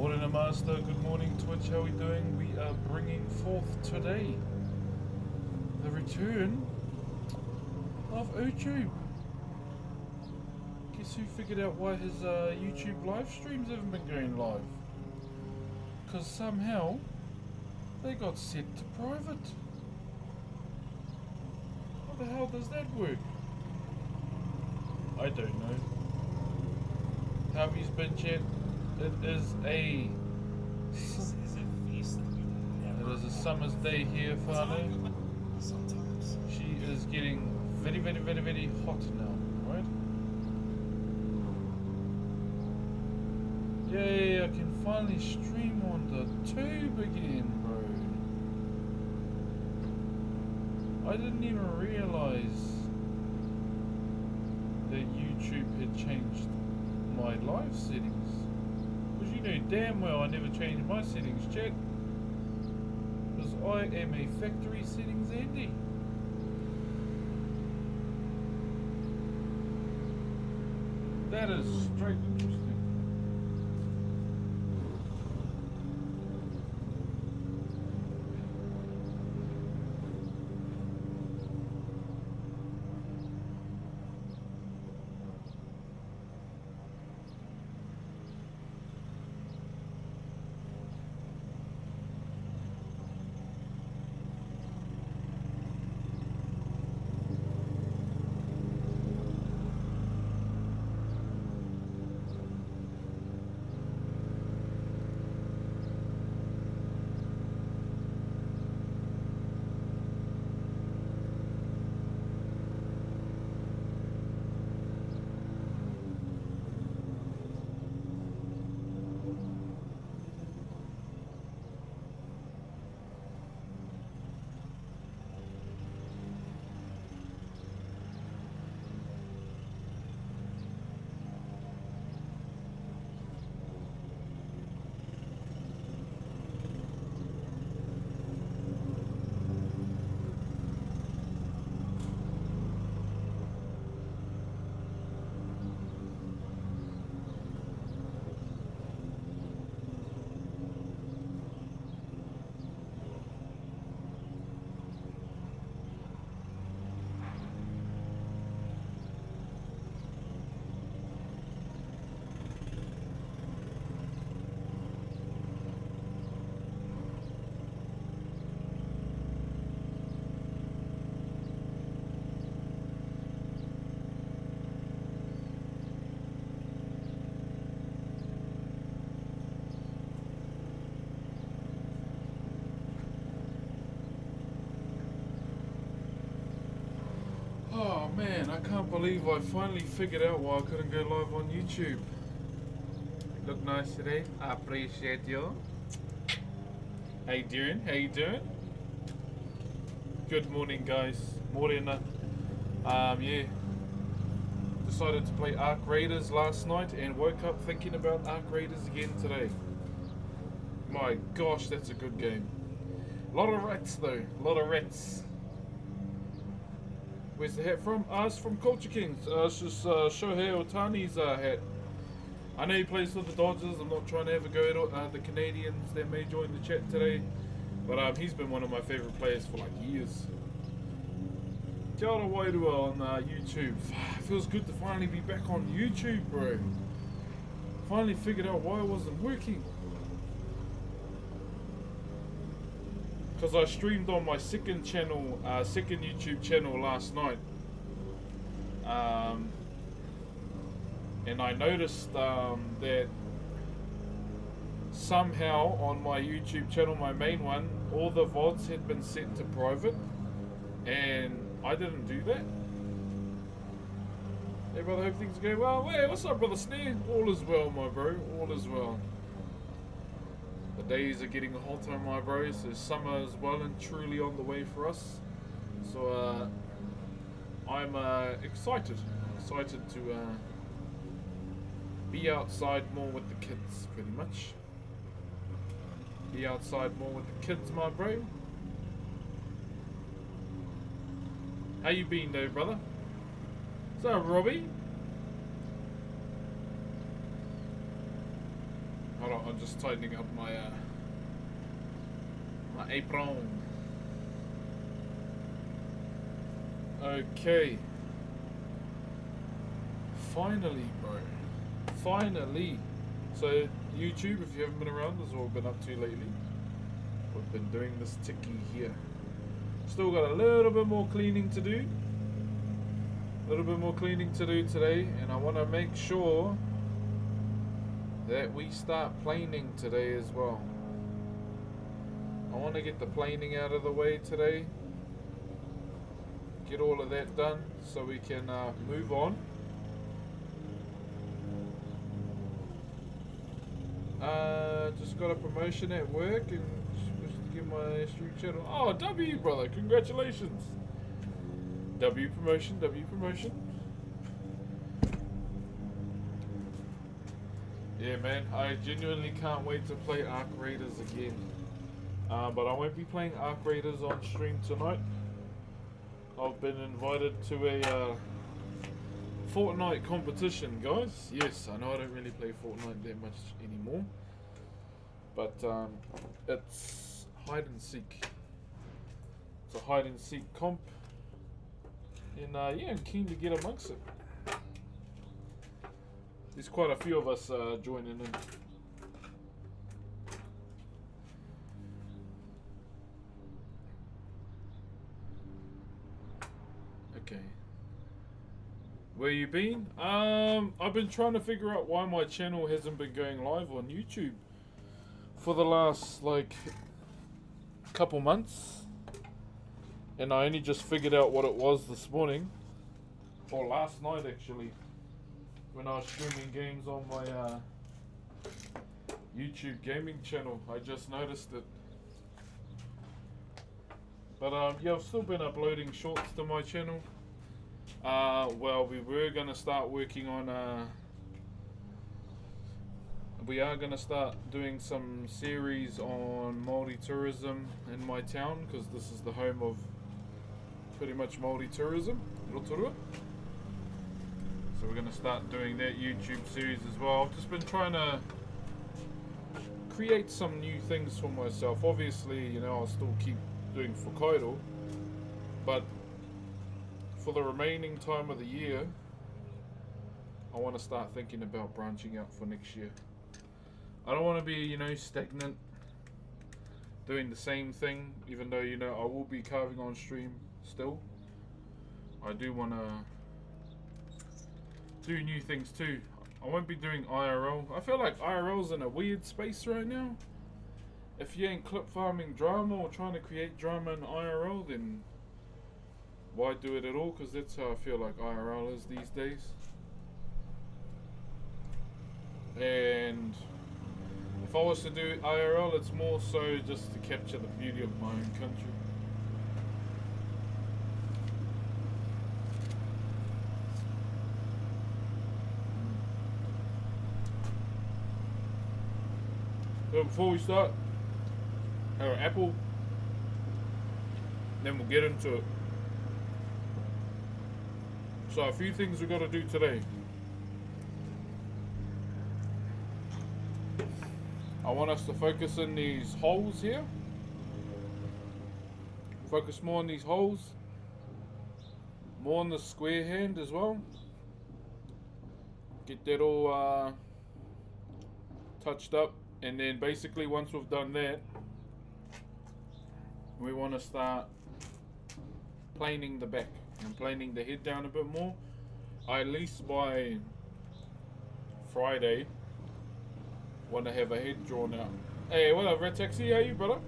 Morning, Master. Good morning, Twitch. How are we doing? We are bringing forth today the return of YouTube. Guess who figured out why his YouTube live streams haven't been going live? Because somehow they got set to private. How the hell does that work? I don't know. How have you been, chat? It is a summer's day here, Fano. Sometimes. She is getting very, very, very, very hot now, right? Yay, I can finally stream on the tube again, bro. I didn't even realize that YouTube had changed my live settings. Because you know damn well I never changed my settings, chat. Because I am a factory settings Andy. That is straight interesting. Oh man, I can't believe I finally figured out why I couldn't go live on YouTube. Look nice today. I appreciate you. How you doing? How you doing? Good morning, guys. Morena. Yeah. Decided to play Ark Raiders last night and woke up thinking about Ark Raiders again today. My gosh, that's a good game. A lot of rats though. A lot of rats. Where's the hat from? It's from Culture Kings. It's just Shohei Ohtani's hat. I know he plays for the Dodgers. I'm not trying to have a go at the Canadians that may join the chat today. But he's been one of my favourite players for like years. Kia ora wairua on YouTube. Feels good to finally be back on YouTube, bro. Finally figured out why it wasn't working. Because I streamed on my second channel, second YouTube channel last night, and I noticed that somehow on my YouTube channel, my main one, all the VODs had been set to private, and I didn't do that. Hey brother, hope things are going well. Hey, what's up brother Snare? All is well, my bro, all is well. The days are getting hotter, my bros. So summer is well and truly on the way for us. So I'm excited to be outside more with the kids, pretty much. Be outside more with the kids, my bro. How you been, though, brother? What's up, Robbie? Hold on, I'm just tightening up my my apron. Okay. Finally, bro. Finally. So YouTube, if you haven't been around, this is what we've been up to lately. We've been doing this tiki here. Still got a little bit more cleaning to do. A little bit more cleaning to do today, and I want to make sure that we start planing today as well. I want to get the planing out of the way today. Get all of that done so we can move on. Just got a promotion at work and supposed to get my stream channel. Oh, W, brother, congratulations. W promotion, W promotion. Yeah, man, I genuinely can't wait to play Arc Raiders again. But I won't be playing Arc Raiders on stream tonight. I've been invited to a Fortnite competition, guys. Yes, I know I don't really play Fortnite that much anymore. But it's hide and seek. It's a hide and seek comp. And yeah, I'm keen to get amongst it. There's quite a few of us joining in. Okay. Where you been? I've been trying to figure out why my channel hasn't been going live on YouTube for the last like couple months, and I only just figured out what it was this morning, or last night actually, when I was streaming games on my YouTube gaming channel. I just noticed it. But yeah, I've still been uploading shorts to my channel. Well, we were gonna start working on we are going to start doing some series on Maori tourism in my town, because this is the home of pretty much Maori tourism, Rotorua. So we're going to start doing that YouTube series as well. I've just been trying to create some new things for myself. Obviously, you know, I'll still keep doing Whakairo, but for the remaining time of the year, I want to start thinking about branching out for next year. I don't want to be, you know, stagnant, doing the same thing, even though, you know, I will be carving on stream still. I do want to do new things too. I won't be doing IRL. I feel like IRL's in a weird space right now. If you ain't clip farming drama or trying to create drama in IRL, then why do it at all? Because that's how I feel like IRL is these days. And if I was to do IRL, it's more so just to capture the beauty of my own country. So before we start, our apple, then we'll get into it. So a few things we've got to do today. I want us to focus in these holes here. Focus more on these holes. More on the square hand as well. Get that all touched up. And then basically once we've done that, we want to start planing the back and planing the head down a bit more. At least by Friday, want to have a head drawn out. Hey, what up, Red Taxi? How you, brother?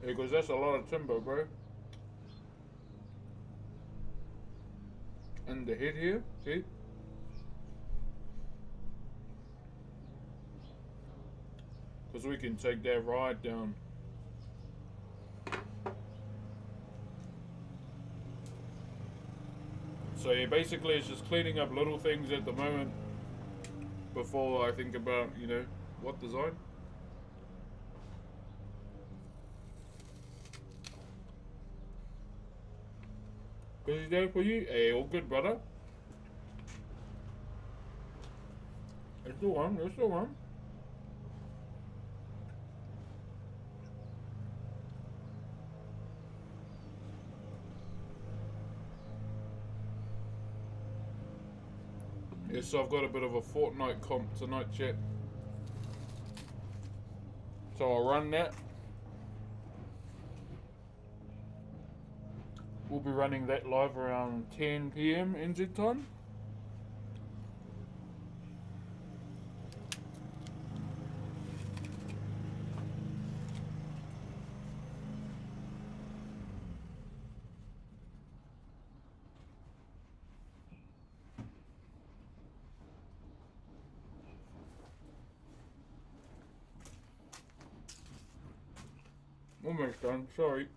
Yeah, because that's a lot of timber, bro. And the head here, see? Because we can take that right down. So yeah, basically it's just cleaning up little things at the moment before I think about, you know, what design. Busy day for you? Hey, all good, brother. It's the one. It's the one. Yeah, so I've got a bit of a Fortnite comp tonight, chat. So I'll run that. We'll be running that live around 10 PM NZ time. Almost done, sorry.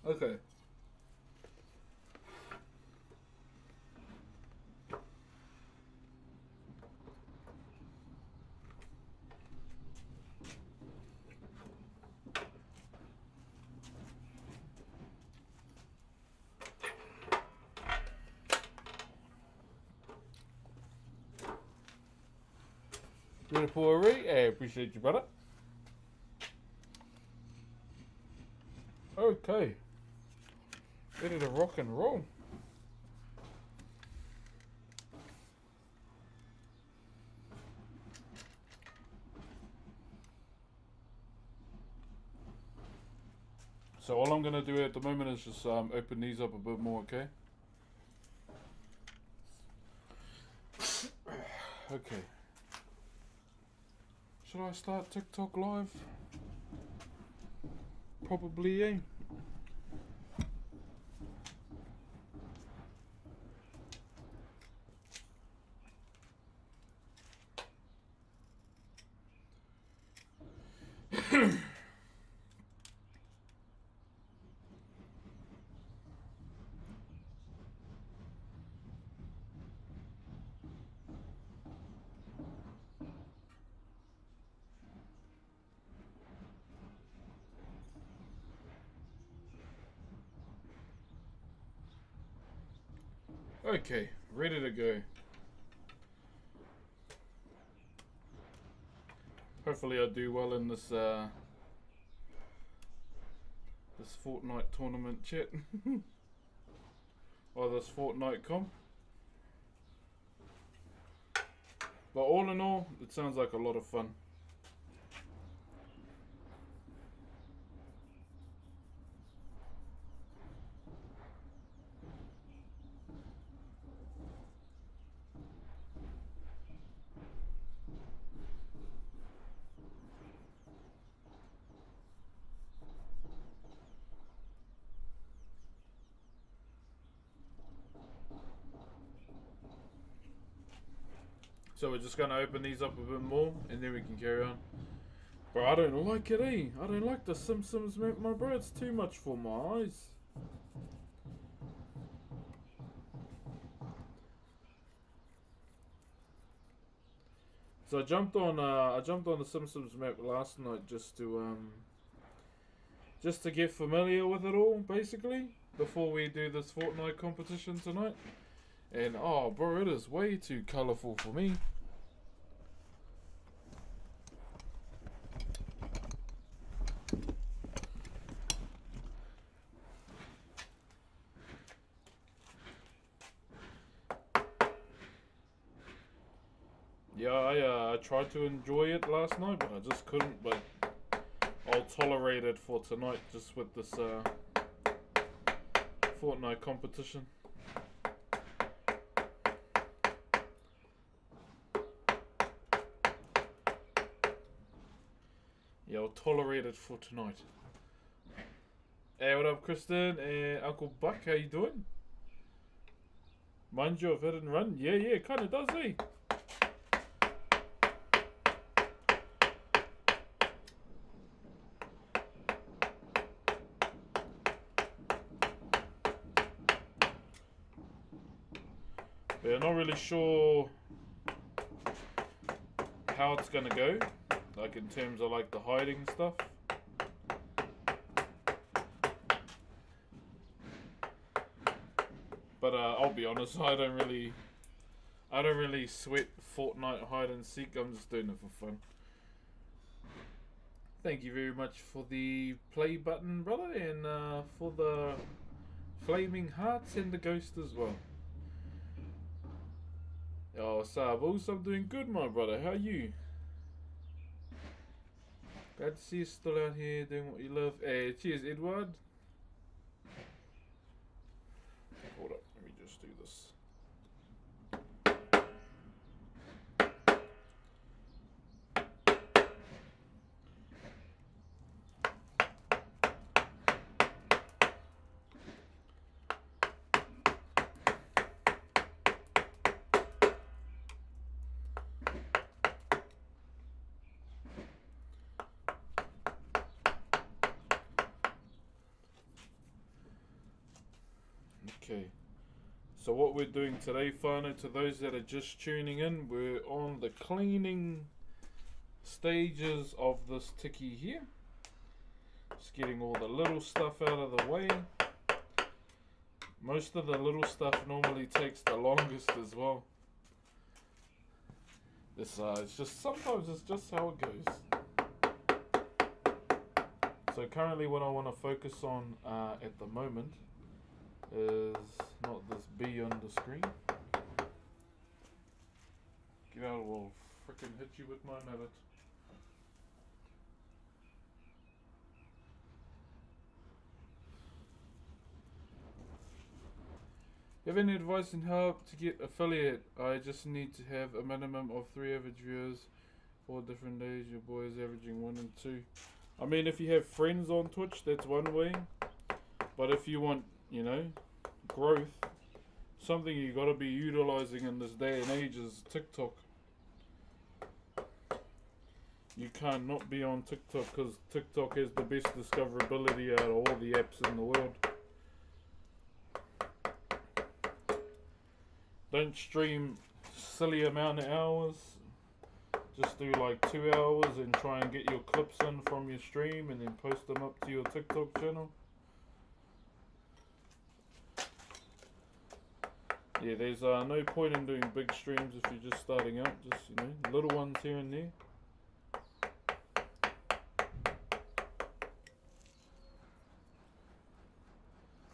Okay. Ready for a read? I appreciate you, brother. Okay. Ready to rock and roll. So all I'm gonna do at the moment is just open these up a bit more, okay? Okay. Should I start TikTok live? Probably, eh? Okay, ready to go. Hopefully I do well in this this Fortnite tournament, chat. Or this Fortnite comp. But all in all, it sounds like a lot of fun. So we're just gonna open these up a bit more and then we can carry on. Bro, I don't like it, eh? I don't like the Simpsons map, my bro. It's too much for my eyes. So I jumped on the Simpsons map last night just to get familiar with it all, basically, before we do this Fortnite competition tonight. And oh, bro, it is way too colourful for me. Yeah, I tried to enjoy it last night, but I just couldn't. But I'll tolerate it for tonight, just with this Fortnite competition. Yeah, I'll tolerate it for tonight. Hey, what up, Kristen? Uncle Buck, how you doing? Mind you, I've hit and run. Yeah, it kind of does, eh? Yeah, not really sure how it's gonna go, like in terms of like the hiding stuff. But I'll be honest, I don't really sweat Fortnite hide and seek. I'm just doing it for fun. Thank you very much for the play button, brother, and for the flaming hearts and the ghost as well. Oh, Sabos, I'm doing good, my brother. How are you? Glad to see you still out here doing what you love. Hey, cheers, Edward. Hold up, let me just do this. Okay, so what we're doing today, whānau, to those that are just tuning in, we're on the cleaning stages of this tiki here. Just getting all the little stuff out of the way. Most of the little stuff normally takes the longest as well. This it's just, sometimes it's just how it goes. So currently what I want to focus on at the moment is not this B on the screen. Get out, or I'll frickin' hit you with my mallet. Have any advice on how to get affiliate? I just need to have a minimum of 3 average viewers, 4 different days. Your boy is averaging 1 and 2. I mean, if you have friends on Twitch, that's one way. But if you want, you know, growth, something you got to be utilizing in this day and age is TikTok. You can't not be on TikTok because TikTok has the best discoverability out of all the apps in the world. Don't stream silly amount of hours. Just do like 2 hours and try and get your clips in from your stream and then post them up to your TikTok channel. Yeah, there's no point in doing big streams if you're just starting out. Just, you know, little ones here and there.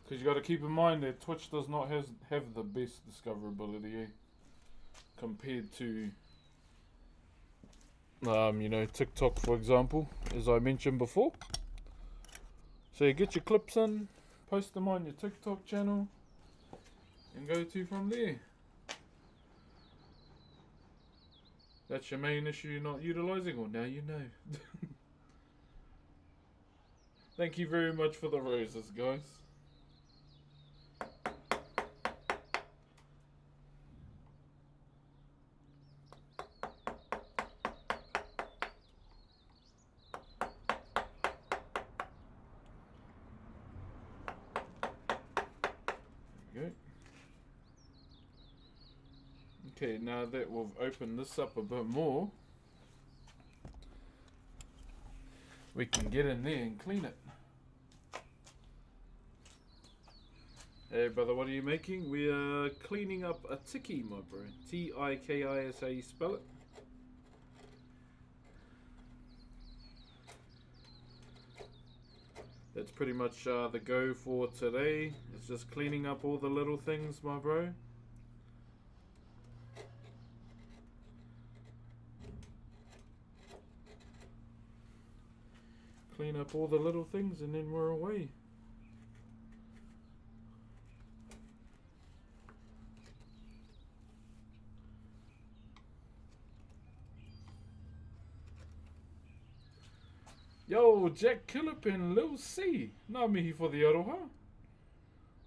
Because you got to keep in mind that Twitch does not have the best discoverability compared to, you know, TikTok, for example, as I mentioned before. So you get your clips in, post them on your TikTok channel, and go to from there. That's your main issue you're not utilizing, or now you know. Thank you very much for the roses, guys. Okay, now that we've opened this up a bit more, we can get in there and clean it. Hey brother, what are you making? We are cleaning up a tiki, my bro. T-I-K-I is how you spell it. That's pretty much the go for today. It's just cleaning up all the little things, my bro. Clean up all the little things and then we're away. Yo, Jack Killip and Lil C. Not me for the aroha.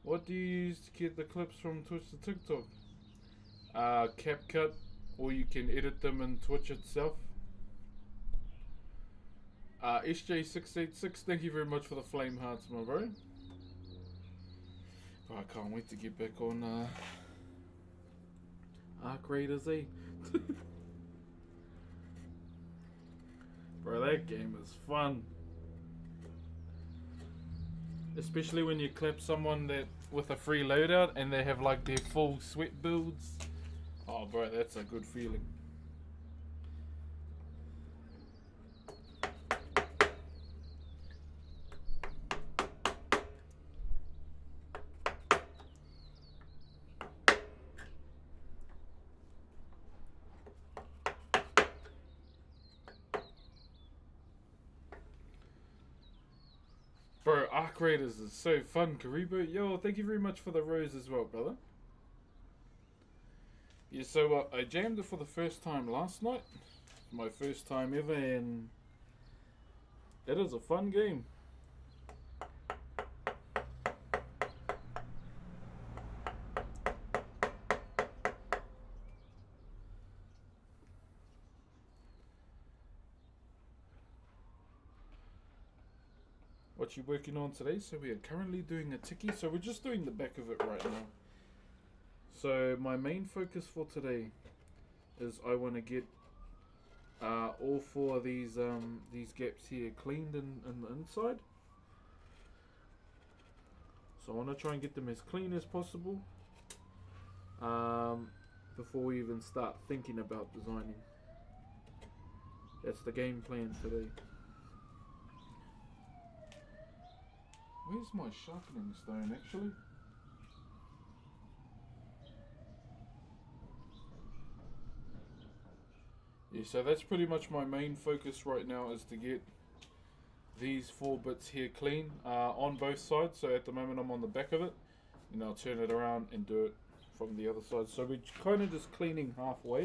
What do you use to get the clips from Twitch to TikTok? CapCut, or you can edit them in Twitch itself. SJ686, thank you very much for the flame hearts, my bro. I can't wait to get back on Arc Raiders, eh? Bro, that game is fun. Especially when you clip someone that with a free loadout and they have like their full sweat builds. Oh bro, that's a good feeling. Bro, Arc Raiders is so fun, Karibo. Yo, thank you very much for the rose as well, brother. Yeah, so I jammed it for the first time last night. My first time ever, and it is a fun game. What you working on today? So we are currently doing a tiki. So we're just doing the back of it right now. So my main focus for today is I want to get all four of these gaps here cleaned in the inside. So I want to try and get them as clean as possible before we even start thinking about designing. That's the game plan today. Where's my sharpening stone actually? Yeah, so that's pretty much my main focus right now, is to get these four bits here clean on both sides. So at the moment I'm on the back of it, and I'll turn it around and do it from the other side. So we're kind of just cleaning halfway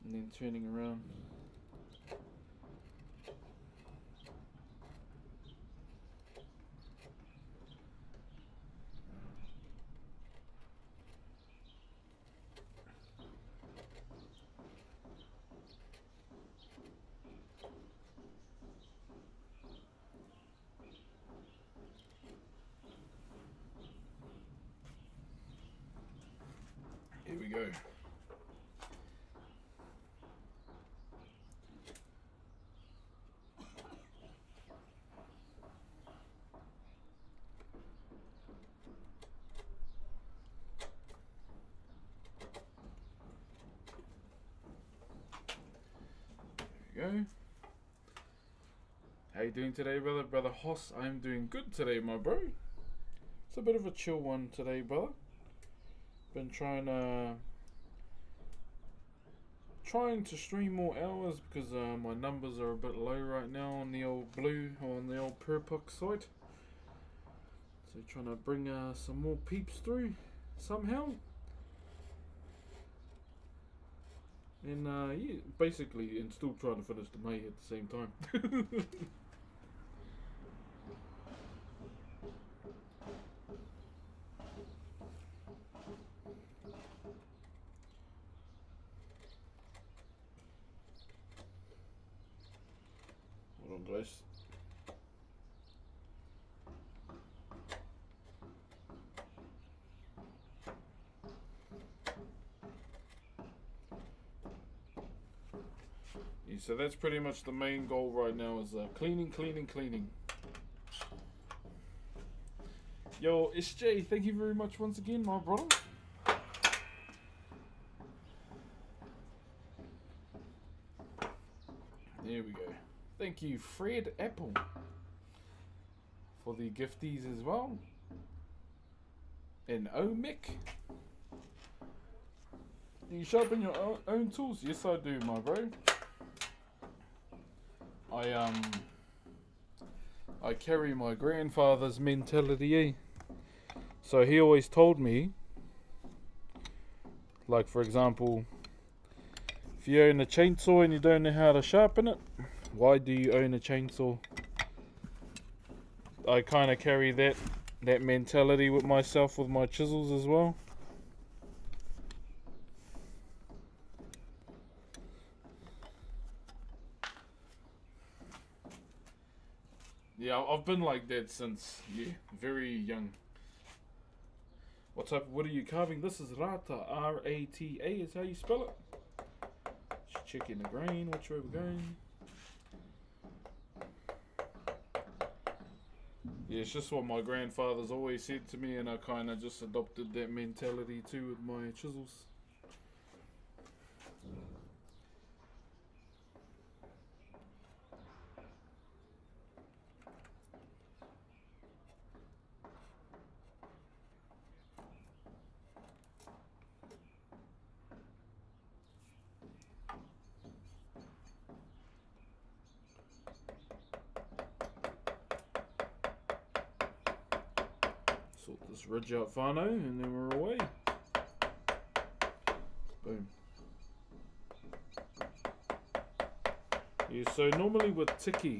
and then turning around. Here we go. There we go. How you doing today, brother? Brother Hoss, I'm doing good today, my bro. It's a bit of a chill one today, brother. Been trying to stream more hours because my numbers are a bit low right now on the old blue, or on the old Purpuck site. So trying to bring some more peeps through somehow. And yeah, basically, and still trying to finish the May at the same time. Hold on, guys. Yeah, so that's pretty much the main goal right now, is cleaning. Yo, SJ, thank you very much once again, my brother. There we go. Thank you, Fred Apple, for the gifties as well. And Omic. Do you sharpen your own tools? Yes, I do, my bro. I carry my grandfather's mentality, eh? So he always told me, like for example, if you own a chainsaw and you don't know how to sharpen it, why do you own a chainsaw? I kind of carry that mentality with myself with my chisels as well. Yeah, I've been like that since very young. What type of wood are you carving? This is rata, R-A-T-A is how you spell it. Just checking the grain, which way we're going. Yeah, it's just what my grandfather's always said to me, and I kind of just adopted that mentality too with my chisels. Sort this ridge out whānau, and then we're away. Boom. Yeah, so normally with tiki,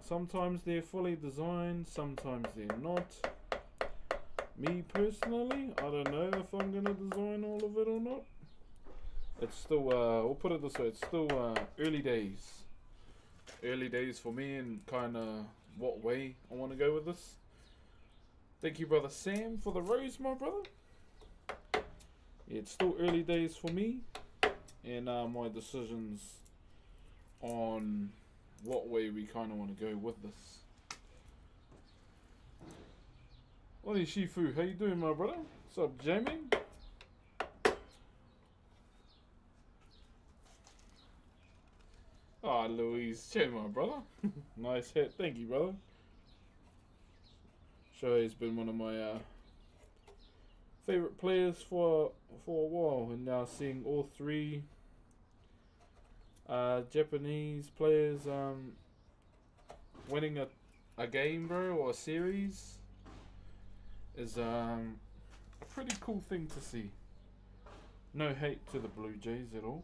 sometimes they're fully designed, sometimes they're not. Me personally, I don't know if I'm going to design all of it or not. It's still, we'll put it this way, it's still early days. Early days for me, and kind of what way I want to go with this. Thank you, brother Sam, for the rose, my brother. Yeah, it's still early days for me, and my decisions on what way we kind of want to go with this. Oi, Shifu, how you doing, my brother? What's up, Jamie? Ah, Louise, check my brother. Nice hat, thank you, brother. Shohei's been one of my favorite players for a while, and now seeing all three Japanese players winning a game, bro, or a series is a pretty cool thing to see. No hate to the Blue Jays at all.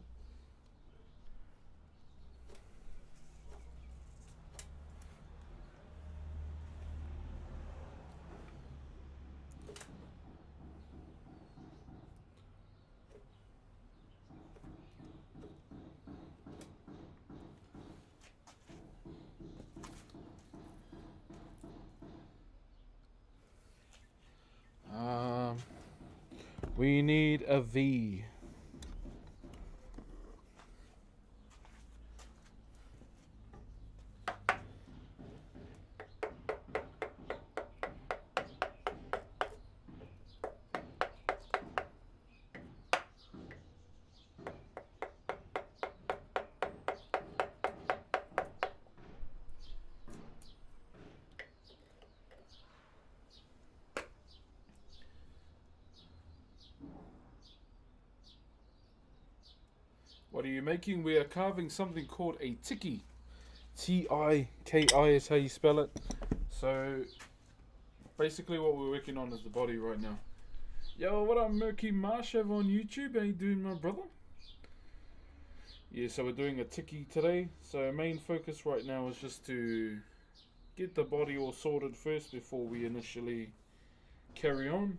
We need a V. What are you making? We are carving something called a tiki. T-I-K-I is how you spell it. So, basically what we're working on is the body right now. Yo, what up, Murky Marshav on YouTube? How you doing, my brother? Yeah, so we're doing a tiki today. So main focus right now is just to get the body all sorted first before we initially carry on.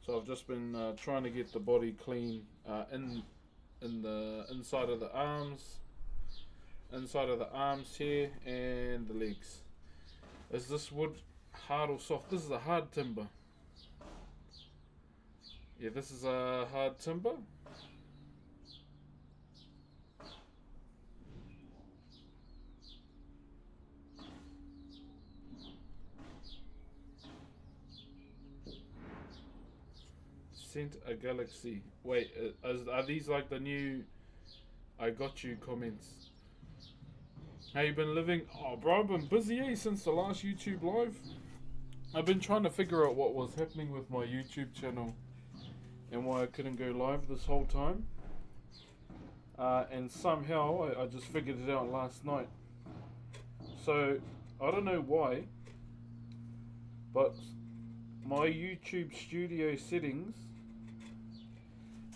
So I've just been trying to get the body clean in the inside of the arms here, and the legs. Is this wood hard or soft? This is a hard timber. Yeah, this is a hard timber. Sent a galaxy. Wait, are these like the new I got you comments? How you been living? Oh, bro, I've been busy since the last YouTube live. I've been trying to figure out what was happening with my YouTube channel and why I couldn't go live this whole time. And somehow I just figured it out last night. So I don't know why, but my YouTube studio settings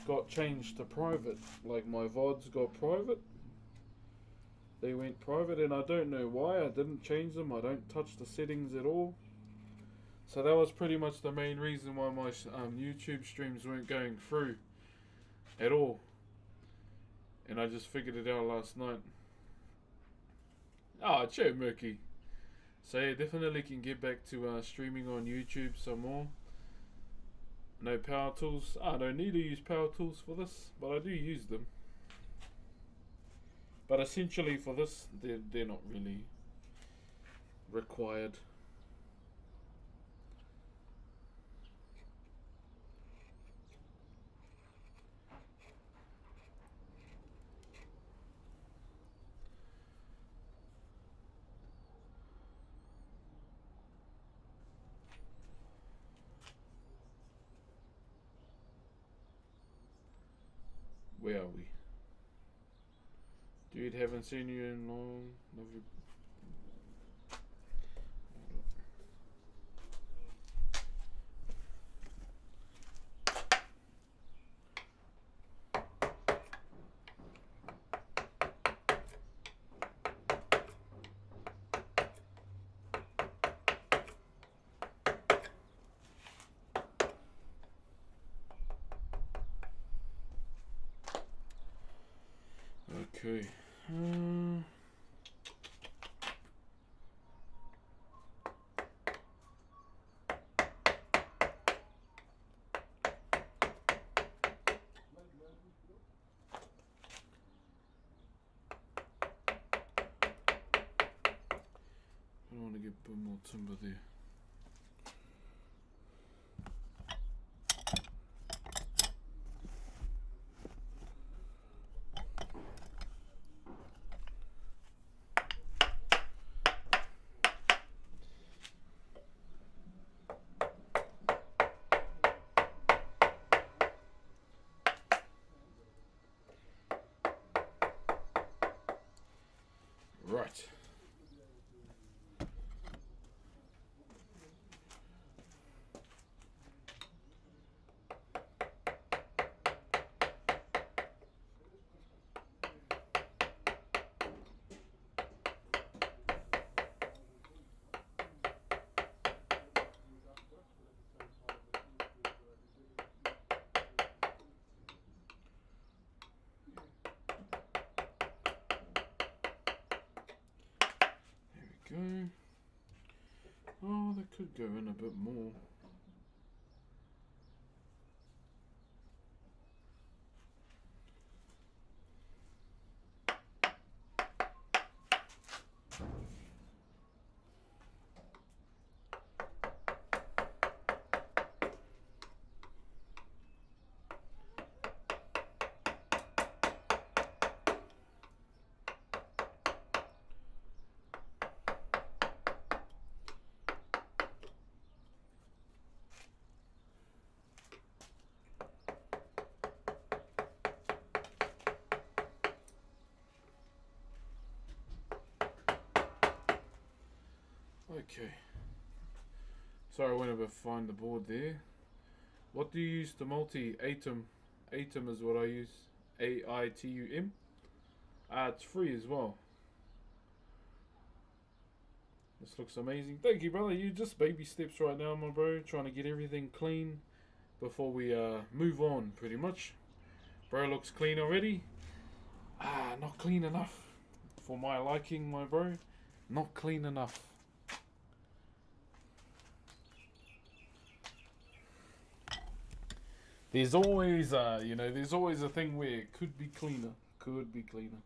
got changed to private. Like my VODs got private. They went private, and I don't know why. I didn't change them. I don't touch the settings at all. So that was pretty much the main reason why my YouTube streams weren't going through at all. And I just figured it out last night. Ah, Joe Murky. So yeah, definitely can get back to streaming on YouTube some more. No power tools. I don't need to use power tools for this, but I do use them. But essentially for this, they're not really required. Where are we? Dude, haven't seen you in long. Okay. I don't want to get a bit more timber there. Right. There we go. Oh, that could go in a bit more. Okay. Sorry, I went over to find the board there. What do you use to multi? Atom. Atom is what I use. AITUM. It's free as well. This looks amazing. Thank you, brother. You just baby steps right now, my bro. Trying to get everything clean before we move on, pretty much. Bro looks clean already. Not clean enough for my liking, my bro. Not clean enough. There's always, there's always a thing where it could be cleaner. Could be cleaner.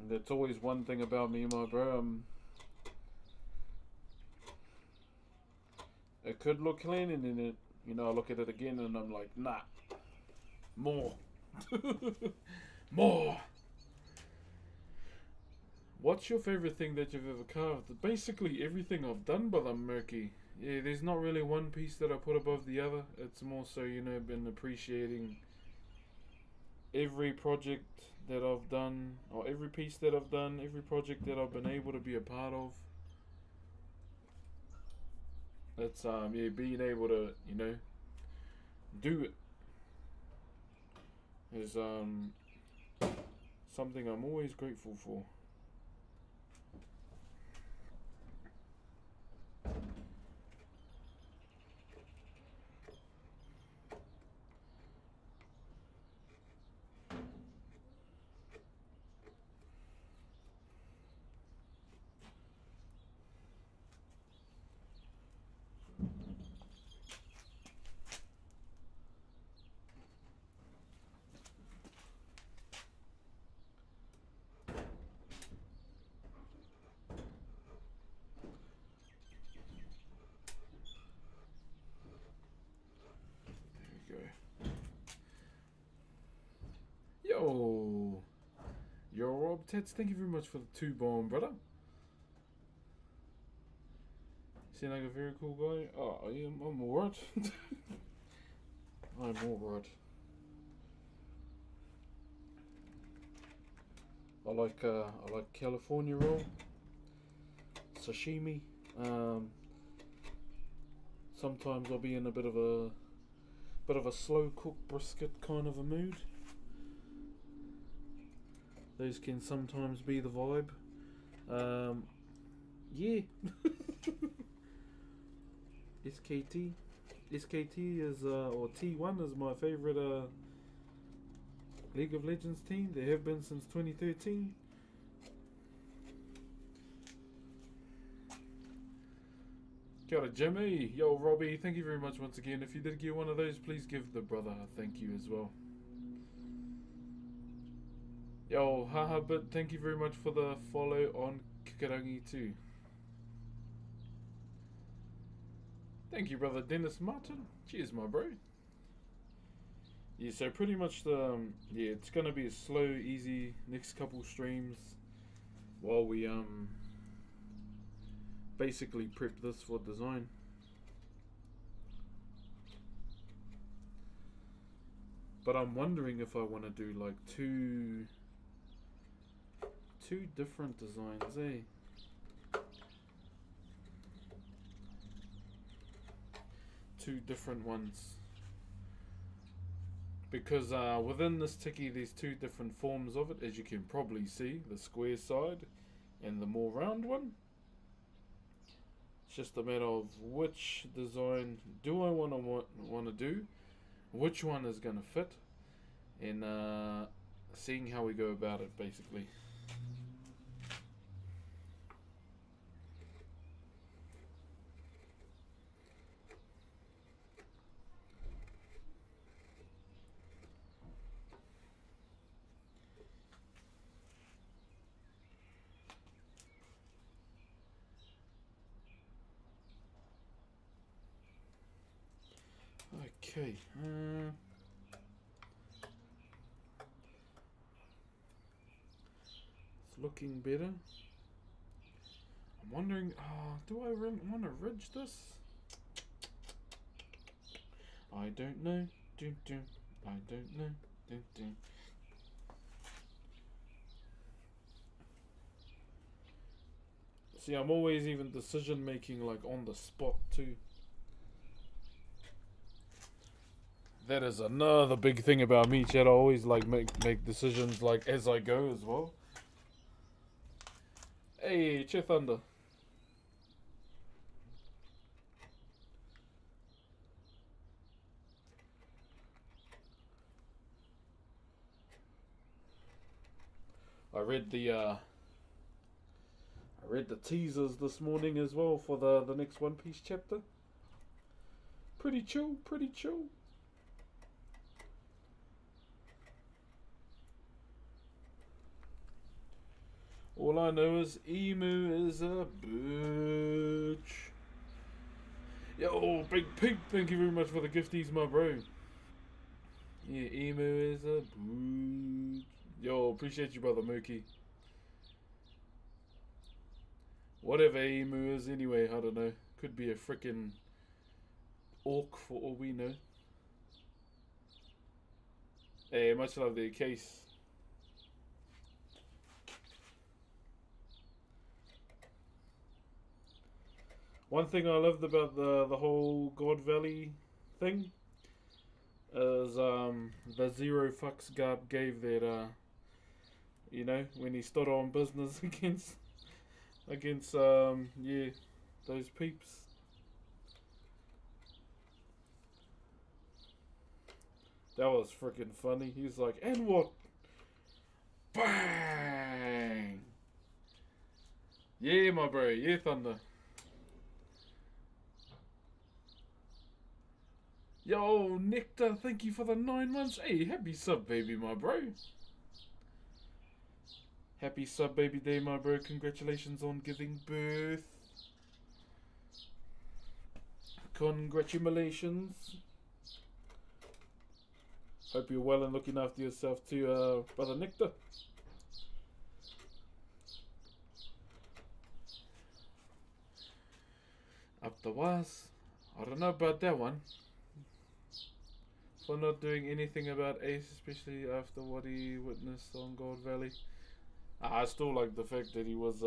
And that's always one thing about me, my bro. It could look clean, and then I look at it again, and I'm like, nah, more, more. What's your favorite thing that you've ever carved? Basically everything I've done, but I'm murky. Yeah, there's not really one piece that I put above the other. It's more so, been appreciating every project that I've done, or every piece that I've done, every project that I've been able to be a part of. It's being able to, do it is something I'm always grateful for. Tats, thank you very much for the 2 bomb, brother. Seem like a very cool guy. Oh, I'm alright. I'm alright. I like California roll, sashimi. Sometimes I'll be in a bit of a slow cooked brisket kind of a mood. Those can sometimes be the vibe. Yeah. SKT is or T1 is my favorite League of Legends team. They have been since 2013. Kia ora, Jimmy. Yo, Robbie, thank you very much once again. If you did get one of those, please give the brother a thank you as well. Yo, haha, but thank you very much for the follow on Kikarangi too. Thank you, brother Dennis Martin. Cheers, my bro. Yeah, so pretty much it's gonna be a slow, easy next couple streams while we basically prep this for design. But I'm wondering if I want to do like two different designs, eh? Two different ones. Because within this tiki there's 2 different forms of it, as you can probably see, the square side and the more round one. It's just a matter of which design do I want to do, which one is going to fit, and seeing how we go about it basically. Okay, it's looking better. I'm wondering, do I really want to ridge this? I don't know. I don't know. See, I'm always even decision making like on the spot too. That is another big thing about me, Chad. I always like make decisions like as I go as well. Hey, Che Thunder. I read the teasers this morning as well for the next One Piece chapter. Pretty chill, pretty chill. All I know is Emu is a bitch. Yo, Big Pig, thank you very much for the gifties, my bro. Yeah, Emu is a bitch. Yo, appreciate you, brother Mookie. Whatever Emu is anyway, I don't know. Could be a frickin' orc for all we know. Hey, much love there, Case. One thing I loved about the whole God Valley thing is the zero fucks Garb gave that you know, when he stood on business against yeah, those peeps. That was freaking funny. He's like, and what? Bang! Yeah, my bro. Yeah, Thunder. Yo, Nectar, thank you for the 9 months. Hey, happy sub baby, my bro. Happy sub baby day, my bro. Congratulations on giving birth. Congratulations. Hope you're well and looking after yourself too, brother Nectar. Up the was. I don't know about that one. For not doing anything about Ace, especially after what he witnessed on Gold Valley. I still like the fact that he was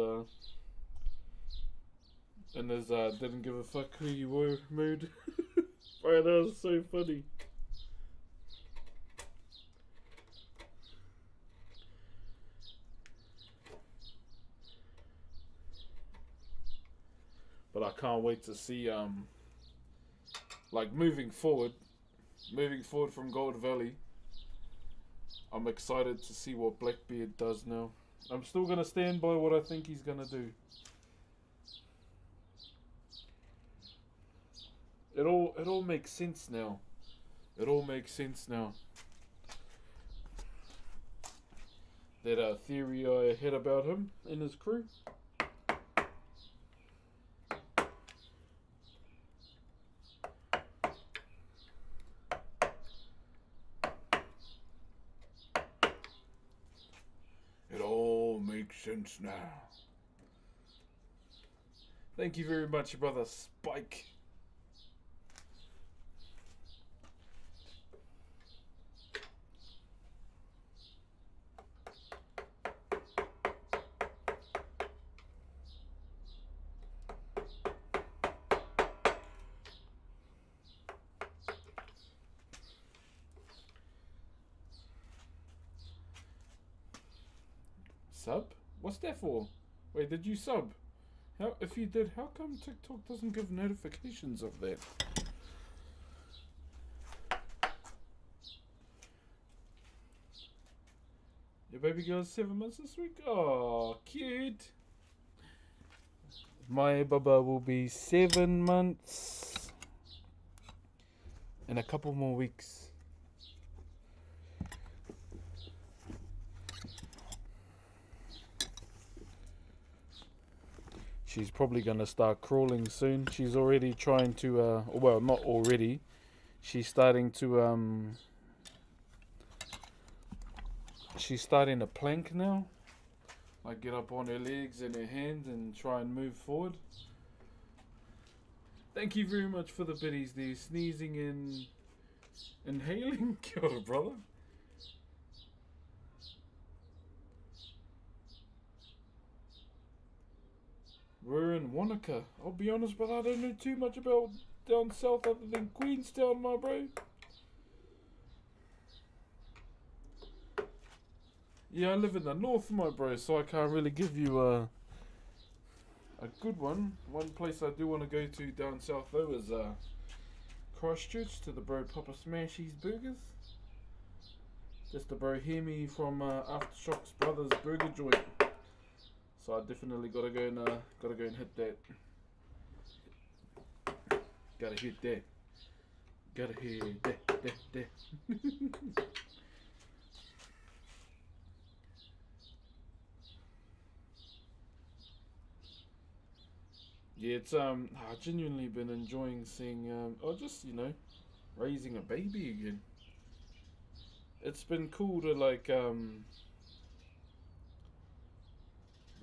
in his didn't give a fuck who you were mood. Bro, that was so funny. But I can't wait to see like moving forward from Gold Valley. I'm excited to see what Blackbeard does now. I'm still gonna stand by what I think he's gonna do. It all makes sense now. It all makes sense now. That theory I had about him and his crew. It all makes sense now. Thank you very much, brother Spike. Sub? What's that for? Wait, did you sub? How? If you did, how come TikTok doesn't give notifications of that? Your baby girl's 7 months this week? Oh, cute. My baba will be 7 months in a couple more weeks. She's probably going to start crawling soon. She's already trying to, well, not already. She's starting to, she's starting to plank now. Like get up on her legs and her hands and try and move forward. Thank you very much for the biddies there. Sneezing and inhaling. Kia ora, brother. We're in Wanaka. I'll be honest, but I don't know too much about down south other than Queenstown, my bro. Yeah, I live in the north, my bro, so I can't really give you a good one. One place I do want to go to down south though is Christchurch to the bro Papa Smashy's Burgers. Just the bro Hemi from Aftershocks Brothers Burger Joint. So I definitely gotta go and hit that. Gotta hit that. Gotta hit that. Yeah, it's I've genuinely been enjoying seeing or just, you know, raising a baby again. It's been cool to like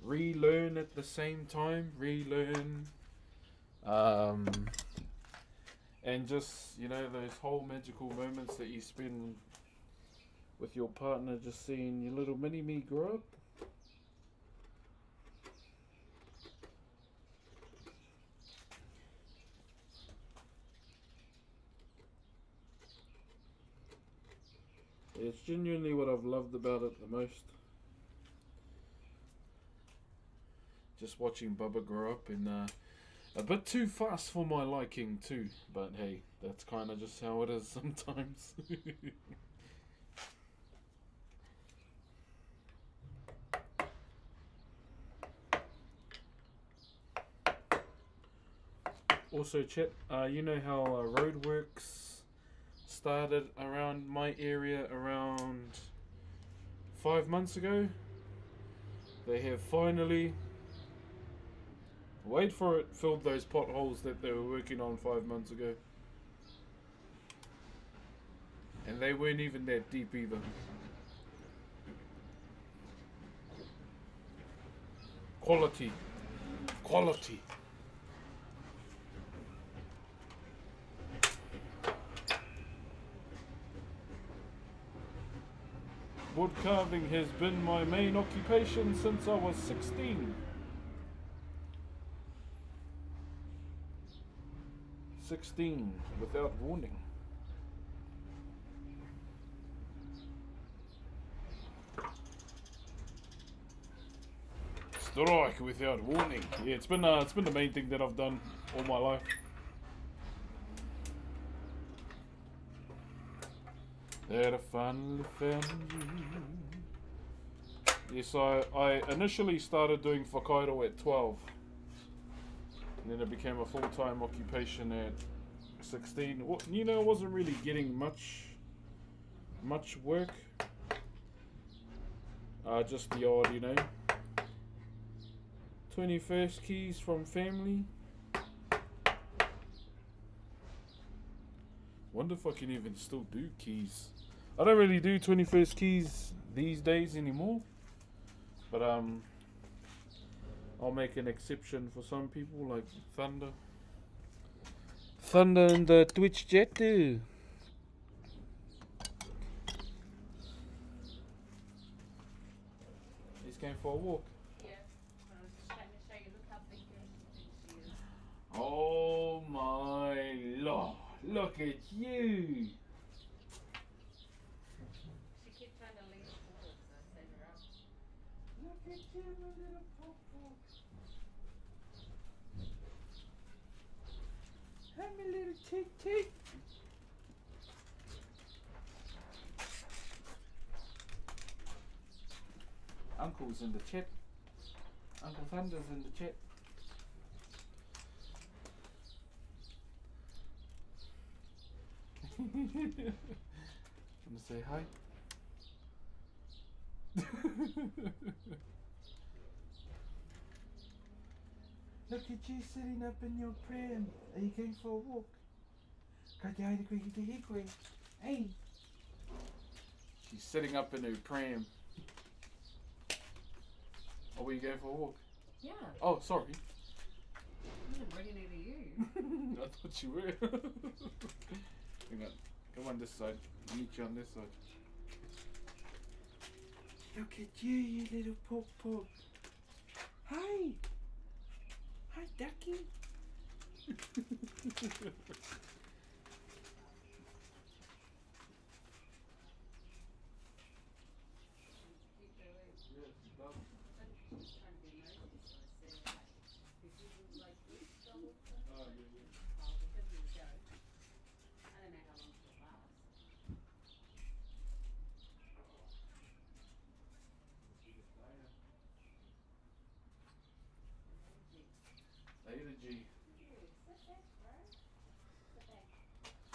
relearn at the same time, and just, you know, those whole magical moments that you spend with your partner, just seeing your little mini me grow up. It's genuinely what I've loved about it the most. Just watching Bubba grow up, and a bit too fast for my liking too. But hey, that's kind of just how it is sometimes. Also, chat, you know how roadworks started around my area around 5 months ago? They have finally, wait for it, filled those potholes that they were working on 5 months ago. And they weren't even that deep either. Quality. Quality. Wood carving has been my main occupation since I was 16. 16 without warning. Strike without warning. Yeah, it's been the main thing that I've done all my life. That I finally found you. Yes, I initially started doing Whakairo at 12. And then it became a full-time occupation at 16. Well, you know, I wasn't really getting much work. Just the odd, you know. 21st keys from family. Wonder if I can even still do keys. I don't really do 21st keys these days anymore. But I'll make an exception for some people like Thunder. Thunder in the Twitch chat too. He's going for a walk. Yeah, I was just trying to show you, look how big she is. Oh my lord, look at you. She keeps trying to leave the pool, so I send her up. Look at you, my little pop-pop. Hi, my little tick-tick. Uncle's in the chat. Uncle Thunder's in the chat. Wanna say hi? Look at you sitting up in your pram. Are you going for a walk? Hey. She's sitting up in her pram. Oh, were you going for a walk? Yeah, Oh, sorry. I'm bringing it to you. I thought you were. Hang on. Come on this side. I'll meet you on this side. Look at you, you little pop-pop. Hi. Hi, ducky.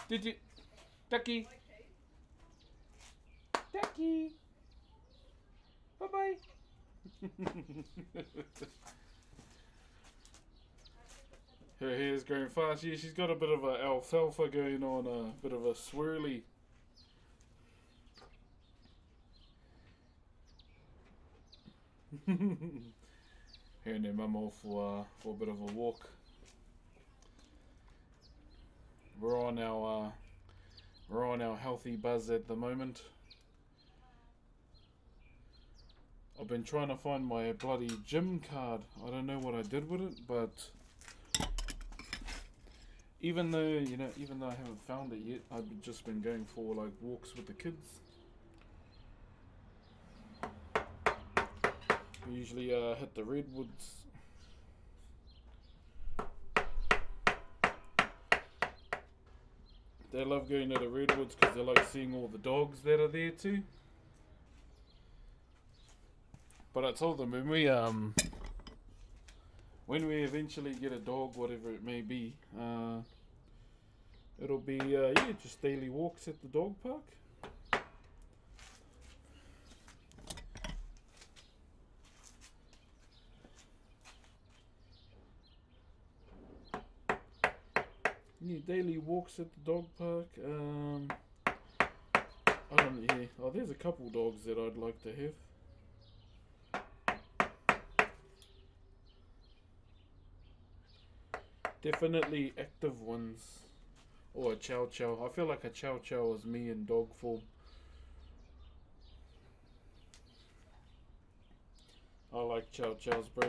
Did you? Ducky. Ducky. Bye-bye. Her hair's growing fast. Yeah, she's got a bit of a alfalfa going on, a bit of a swirly. Her and her mum off for a bit of a walk. We're on our healthy buzz at the moment. I've been trying to find my bloody gym card. I don't know what I did with it, but even though I haven't found it yet, I've just been going for like walks with the kids. We usually hit the redwoods. They love going to the redwoods because they like seeing all the dogs that are there too. But I told them when we eventually get a dog, whatever it may be, it'll be just daily walks at the dog park. Yeah, daily walks at the dog park. I don't know. Yeah. Oh, there's a couple dogs that I'd like to have. Definitely active ones. Or a chow chow. I feel like a chow chow is me in dog form. I like chow chows, bro.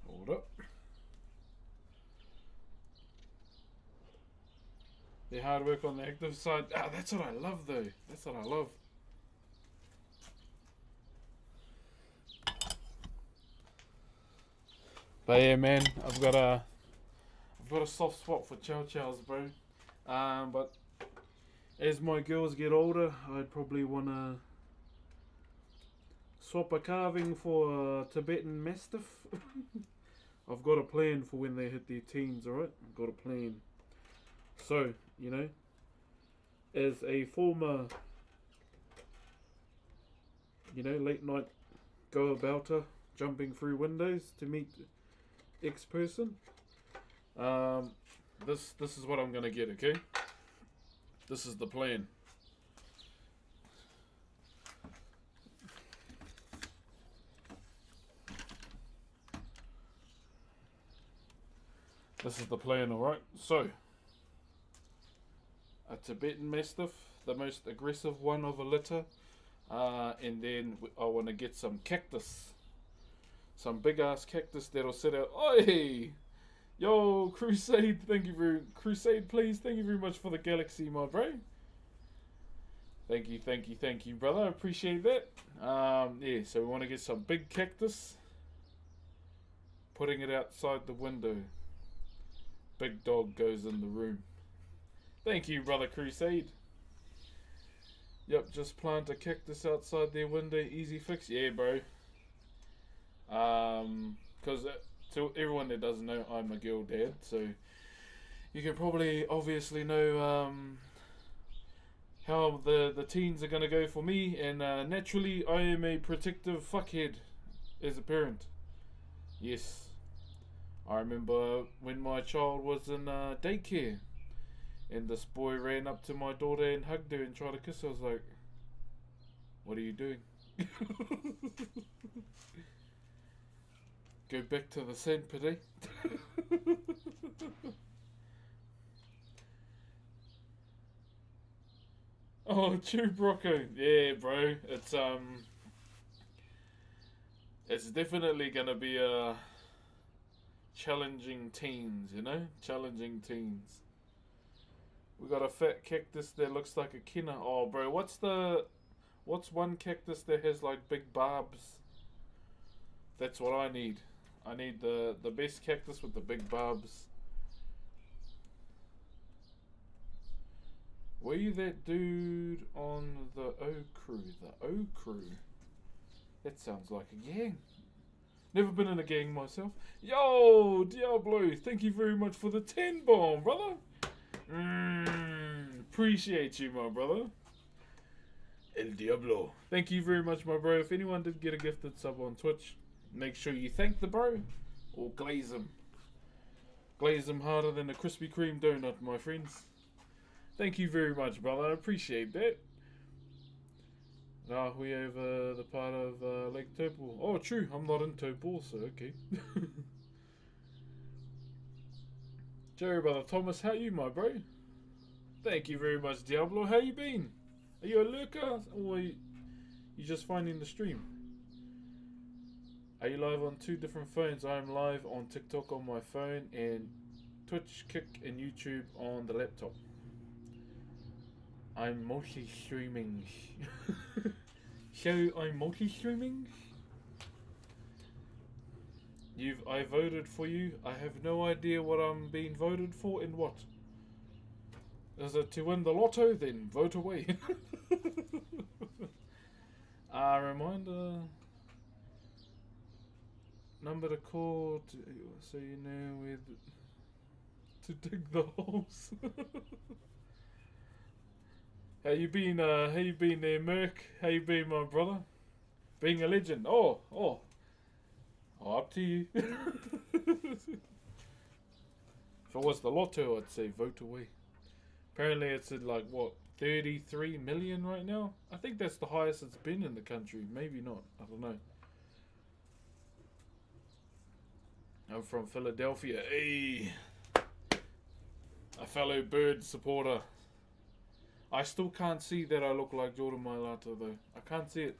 Hold up. The hard work on the active side. Ah, that's what I love, though. That's what I love. But yeah, man, I've got a soft spot for chow chows, bro. But as my girls get older, I'd probably wanna swap a carving for a Tibetan Mastiff. I've got a plan for when they hit their teens, alright? I've got a plan. So, you know, as a former, you know, late night go-abouter, jumping through windows to meet ex-person, this is what I'm gonna get, okay? This is the plan. This is the plan, alright? So, a Tibetan Mastiff, the most aggressive one of a litter. And then I want to get some cactus. Some big ass cactus that'll sit out. Oi! Yo, Crusade, Crusade, please, thank you very much for the galaxy, my bro. Thank you, brother. I appreciate that. Yeah, so we want to get some big cactus. Putting it outside the window. Big dog goes in the room. Thank you, brother Crusade. Yep, just plant a cactus outside their window. Easy fix. Yeah, bro. Because to everyone that doesn't know, I'm a girl dad, so you can probably obviously know how the teens are gonna go for me, and naturally I am a protective fuckhead as a parent. Yes. I remember when my child was in daycare and this boy ran up to my daughter and hugged her and tried to kiss her. I was like, what are you doing? Go back to the sandpit, eh? Oh, true, Brocco. Yeah, bro. It's definitely gonna be a challenging teens, you know? Challenging teens. We got a fat cactus that looks like a kina. Oh, bro, what's one cactus that has like big barbs? That's what I need. I need the best cactus with the big barbs. Were you that dude on the O Crew? The O Crew? That sounds like a gang. Never been in a gang myself. Yo, Diablo, thank you very much for the 10 bomb, brother. Appreciate you, my brother. El Diablo. Thank you very much, my bro. If anyone did get a gifted sub on Twitch, make sure you thank the bro or glaze him. Glaze him harder than a Krispy Kreme donut, my friends. Thank you very much, brother. I appreciate that. Nah, we over the part of Lake Taupo. Oh, true. I'm not in Taupo, so okay. Jerry, brother Thomas, how you, my bro? Thank you very much, Diablo. How you been? Are you a lurker, or you just finding the stream? Are you live on 2 different phones? I am live on TikTok on my phone and Twitch, Kick, and YouTube on the laptop. I'm multi-streaming. So I'm multi-streaming? I voted for you. I have no idea what I'm being voted for and what. Is it to win the lotto? Then vote away. Reminder. Number to call so you know where to dig the holes. How you been there, Merc? How you been, my brother? Being a legend. Oh, up to you. If it was the lotto, I'd say vote away. Apparently it's at like, what, 33 million right now? I think that's the highest it's been in the country. Maybe not. I don't know. I'm from Philadelphia. Hey, a fellow bird supporter. I still can't see that I look like Jordan Mailata though. I can't see it.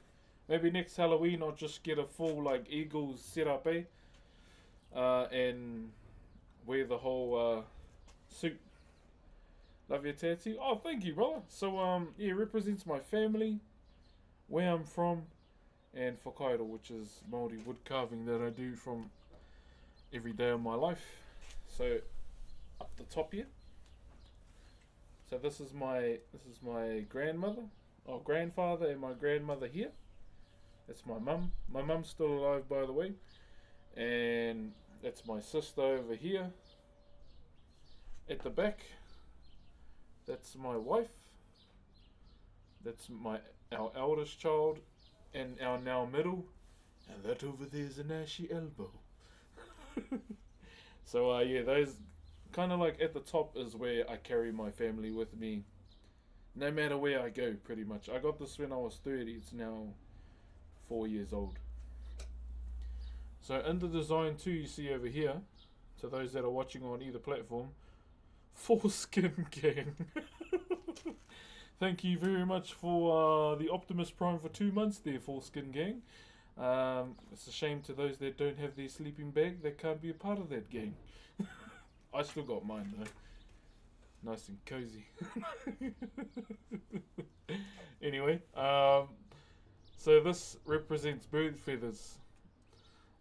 Maybe next Halloween I'll just get a full like Eagles setup, and wear the whole suit. Love your tattoo. Oh, thank you, brother. So yeah, it represents my family, where I'm from, and Whakairo, which is Maori wood carving that I do from every day of my life. So up the top here. So this is my grandmother, or grandfather, and my grandmother here. That's my mum. My mum's still alive, by the way. And that's my sister over here. At the back, that's my wife. That's our eldest child, and our now middle. And that over there is an ashy elbow. So yeah, those kind of like at the top is where I carry my family with me. No matter where I go, pretty much. I got this when I was 30. It's now 4 years old. So in the design too, you see over here, to those that are watching on either platform, Foreskin Gang. Thank you very much for the Optimus Prime for 2 months there, Foreskin Gang. It's a shame to those that don't have their sleeping bag that can't be a part of that gang. I still got mine though. Nice and cozy. Anyway, so this represents bird feathers.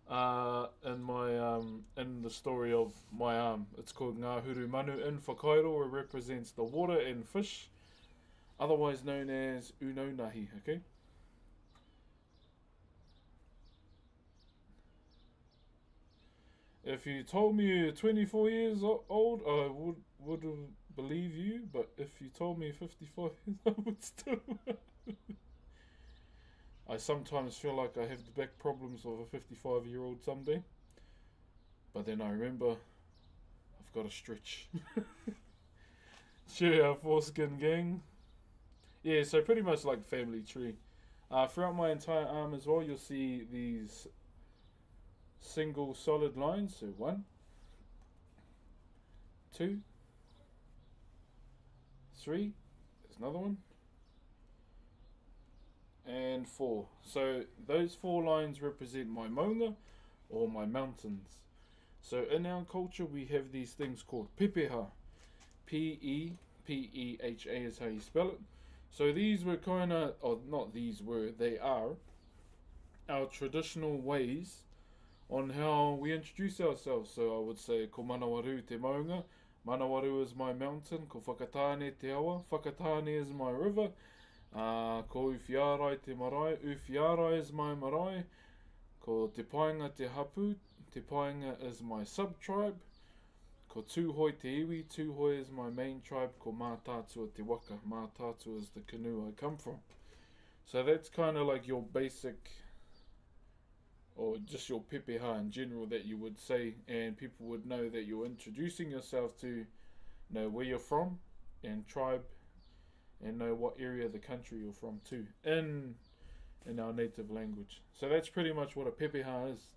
In the story of my arm, it's called Ngā Huru Manu in Whakairo. It represents the water and fish, otherwise known as Unaunahi. Okay. If you told me you're 24 years old, I would believe you. But if you told me 55 years, I would still. I sometimes feel like I have the back problems of a 55-year-old someday. But then I remember I've got to stretch. Sure, our Foreskin Gang. Yeah, so pretty much like family tree. Throughout my entire arm as well, you'll see these single solid lines. So 1, 2, 3. There's another one. And 4. So those 4 lines represent my maunga or my mountains. So in our culture we have these things called pepeha. P-E-P-E-H-A is how you spell it. So these were kind of, or not these were, they are our traditional ways on how we introduce ourselves. So I would say, ko Manawaru te maunga. Manawaru is my mountain. Ko Whakatane te awa. Whakatane is my river. Ko Uwhiarai te marae. Uwhiarai is my marae. Ko Te Painga te hapu. Te Painga is my sub-tribe. Ko Tūhoi te iwi. Tūhoi is my main tribe. Ko Mātātua te waka. Mātātua is the canoe I come from. So that's kind of like your basic, or just your pepeha in general that you would say, and people would know that you're introducing yourself to know where you're from and tribe, and know what area of the country you're from too, in our native language. So that's pretty much what a pepeha is.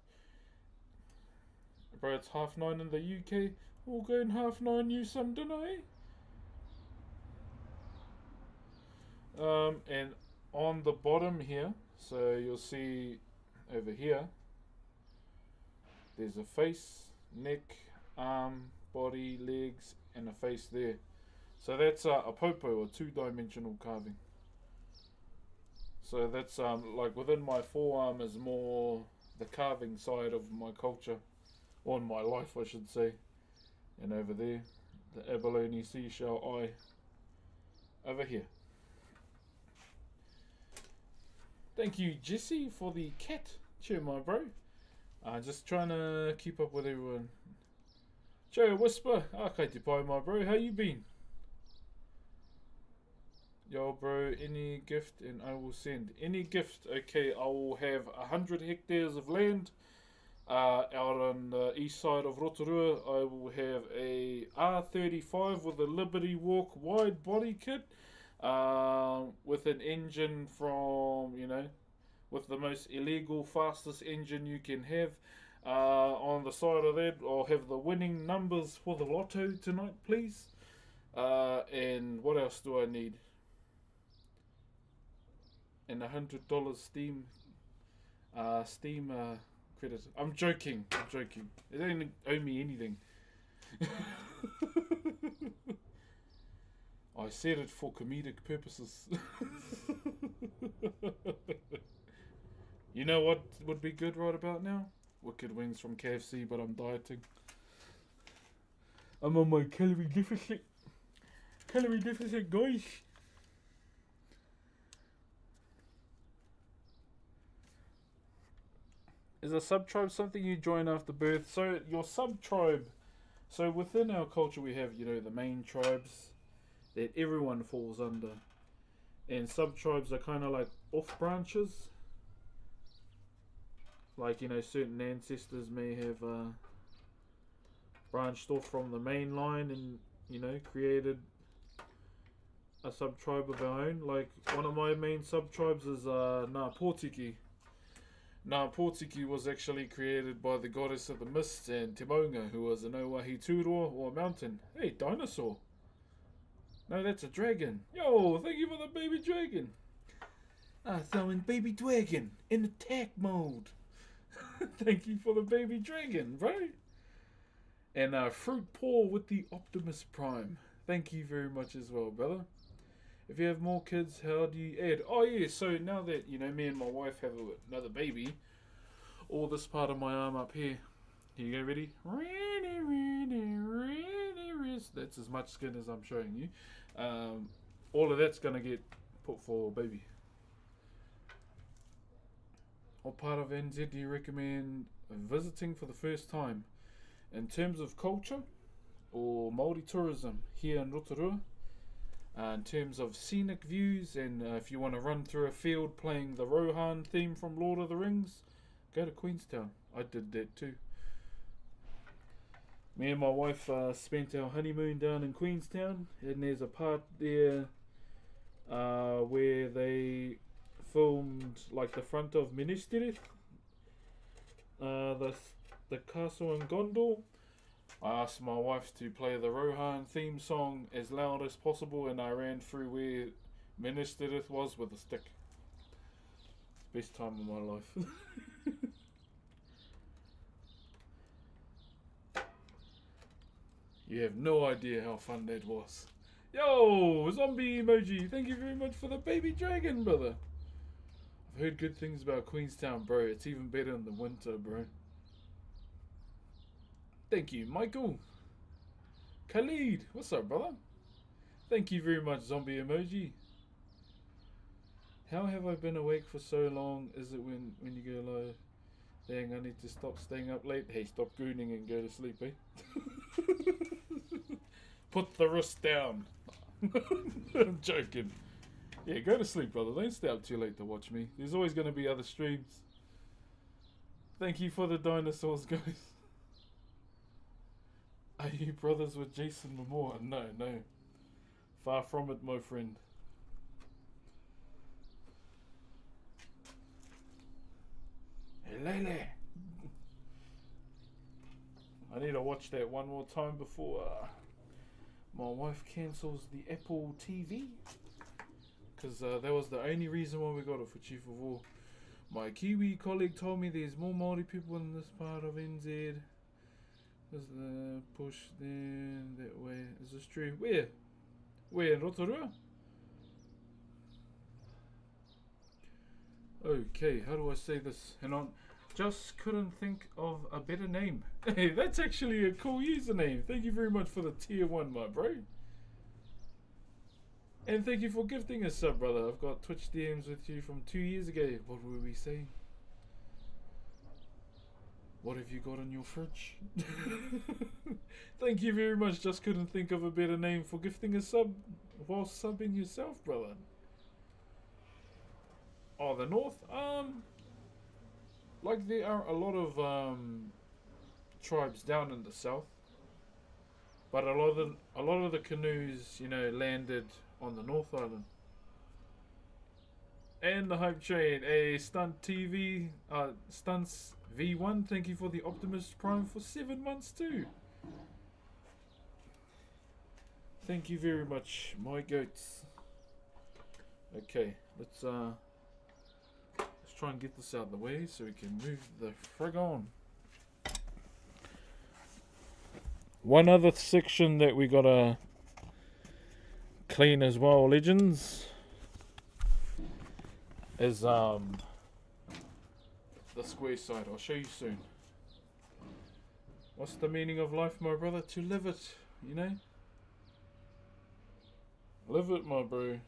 Bro, it's 9:30 in the UK. We'll go and 9:30 you some dinner, eh? And on the bottom here, so you'll see over here, there's a face, neck, arm, body, legs, and a face there. So that's a popo, or 2-dimensional carving. So that's like within my forearm is more the carving side of my culture, or my life I should say. And over there, the abalone seashell eye over here. Thank you, Jesse, for the cat. Cheer, my bro. Just trying to keep up with everyone. Joe Whisper, kei te pai, my bro. How you been? Yo, bro, any gift and I will send. Any gift, okay, I will have 100 hectares of land out on the east side of Rotorua. I will have a R35 with a Liberty Walk wide body kit, with an engine from, with the most illegal, fastest engine you can have. On the side of that, I'll have the winning numbers for the lotto tonight, please. And what else do I need? And $100 Steam credit. I'm joking. It don't owe me anything. I said it for comedic purposes. You know what would be good right about now? Wicked wings from KFC, but I'm dieting. I'm on my calorie deficit. Calorie deficit, guys. Is a sub-tribe something you join after birth? So your sub-tribe, so within our culture we have, the main tribes that everyone falls under. And sub-tribes are kind of like off-branches. Like, certain ancestors may have branched off from the main line and, created a sub-tribe of our own. Like, one of my main sub-tribes is Ngā Pōtiki. Ngā Pōtiki was actually created by the goddess of the mist and Te Maunga, who was an Owahi Tūroa or mountain. Hey, dinosaur! No, that's a dragon. Yo, thank you for the baby dragon. Throwing baby dragon in attack mode. Thank you for the baby dragon, bro. And Fruit Paw with the Optimus Prime. Thank you very much as well, brother. If you have more kids, how do you add? Oh yeah, so now that, me and my wife have another baby, all this part of my arm up here you go, ready? That's as much skin as I'm showing you. All of that's going to get put for baby. What part of NZ do you recommend visiting for the first time? In terms of culture or Maori tourism here in Rotorua? In terms of scenic views, and if you want to run through a field playing the Rohan theme from Lord of the Rings, go to Queenstown. I did that too. Me and my wife spent our honeymoon down in Queenstown, and there's a part there where they filmed like the front of Ministerith, the castle in Gondor. I asked my wife to play the Rohan theme song as loud as possible, and I ran through where Ministerith was with a stick. Best time of my life. You have no idea how fun that was. Yo, zombie emoji, thank you very much for the baby dragon, brother. I've heard good things about Queenstown, bro. It's even better in the winter, bro. Thank you, Michael. Khalid, what's up, brother? Thank you very much, zombie emoji. How have I been awake for so long? Is it when you go low? Dang, I need to stop staying up late. Hey, stop gooning and go to sleep, eh? Put the wrist down. I'm joking. Yeah, go to sleep, brother. Don't stay up too late to watch me. There's always going to be other streams. Thank you for the dinosaurs, guys. Are you brothers with Jason Momoa? No. Far from it, my friend. Hey, Lele. I need to watch that one more time before my wife cancels the Apple TV. Because that was the only reason why we got it for Chief of War. My Kiwi colleague told me there's more Maori people in this part of NZ. There's the push there, that way. Is this true? Where? Where, in Rotorua? Okay, how do I say this? Hang on. Just couldn't think of a better name. Hey, that's actually a cool username. Thank you very much for the tier 1, my bro. And thank you for gifting a sub, brother. I've got Twitch DMs with you from 2 years ago. What were we saying? What have you got in your fridge? Thank you very much. Just couldn't think of a better name for gifting a sub while subbing yourself, brother. Oh, the north? Like there are a lot of tribes down in the south, but a lot of the canoes, landed on the North Island. And the hype train, a stunts V1, thank you for the Optimus Prime for 7 months too. Thank you very much, my goats. Okay, let's try and get this out of the way so we can move the frig on. One other section that we gotta clean as well, legends, is the square side. I'll show you soon. What's the meaning of life, my brother? To live it, you know? Live it, my bro.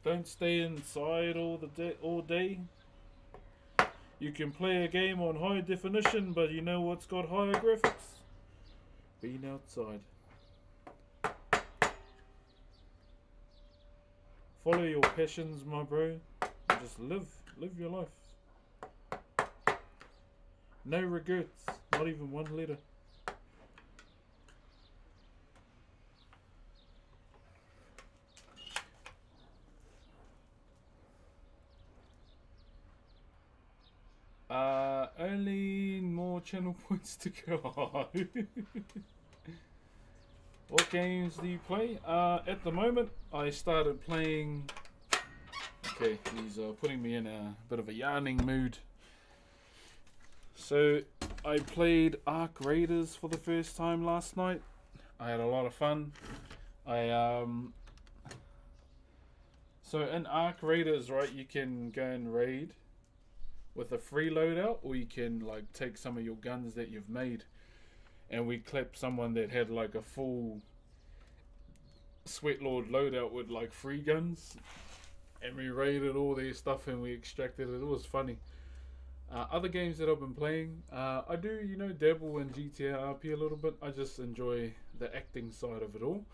Don't stay inside all day. You can play a game on high definition, but you know what's got higher graphics? Being outside. Follow your passions, my bro. And just live your life. No regrets, not even one letter. Only more channel points to go. What games do you play? At the moment, I started playing. Okay, he's putting me in a bit of a yarning mood. So, I played Ark Raiders for the first time last night. I had a lot of fun. So in Ark Raiders, right, you can go and raid with a free loadout, or you can like take some of your guns that you've made. And we clapped someone that had like a full Sweatlord loadout with like 3 guns, and we raided all their stuff and we extracted it. It was funny. Other games that I've been playing, I do, you know, dabble in GTA RP a little bit. I just enjoy the acting side of it all.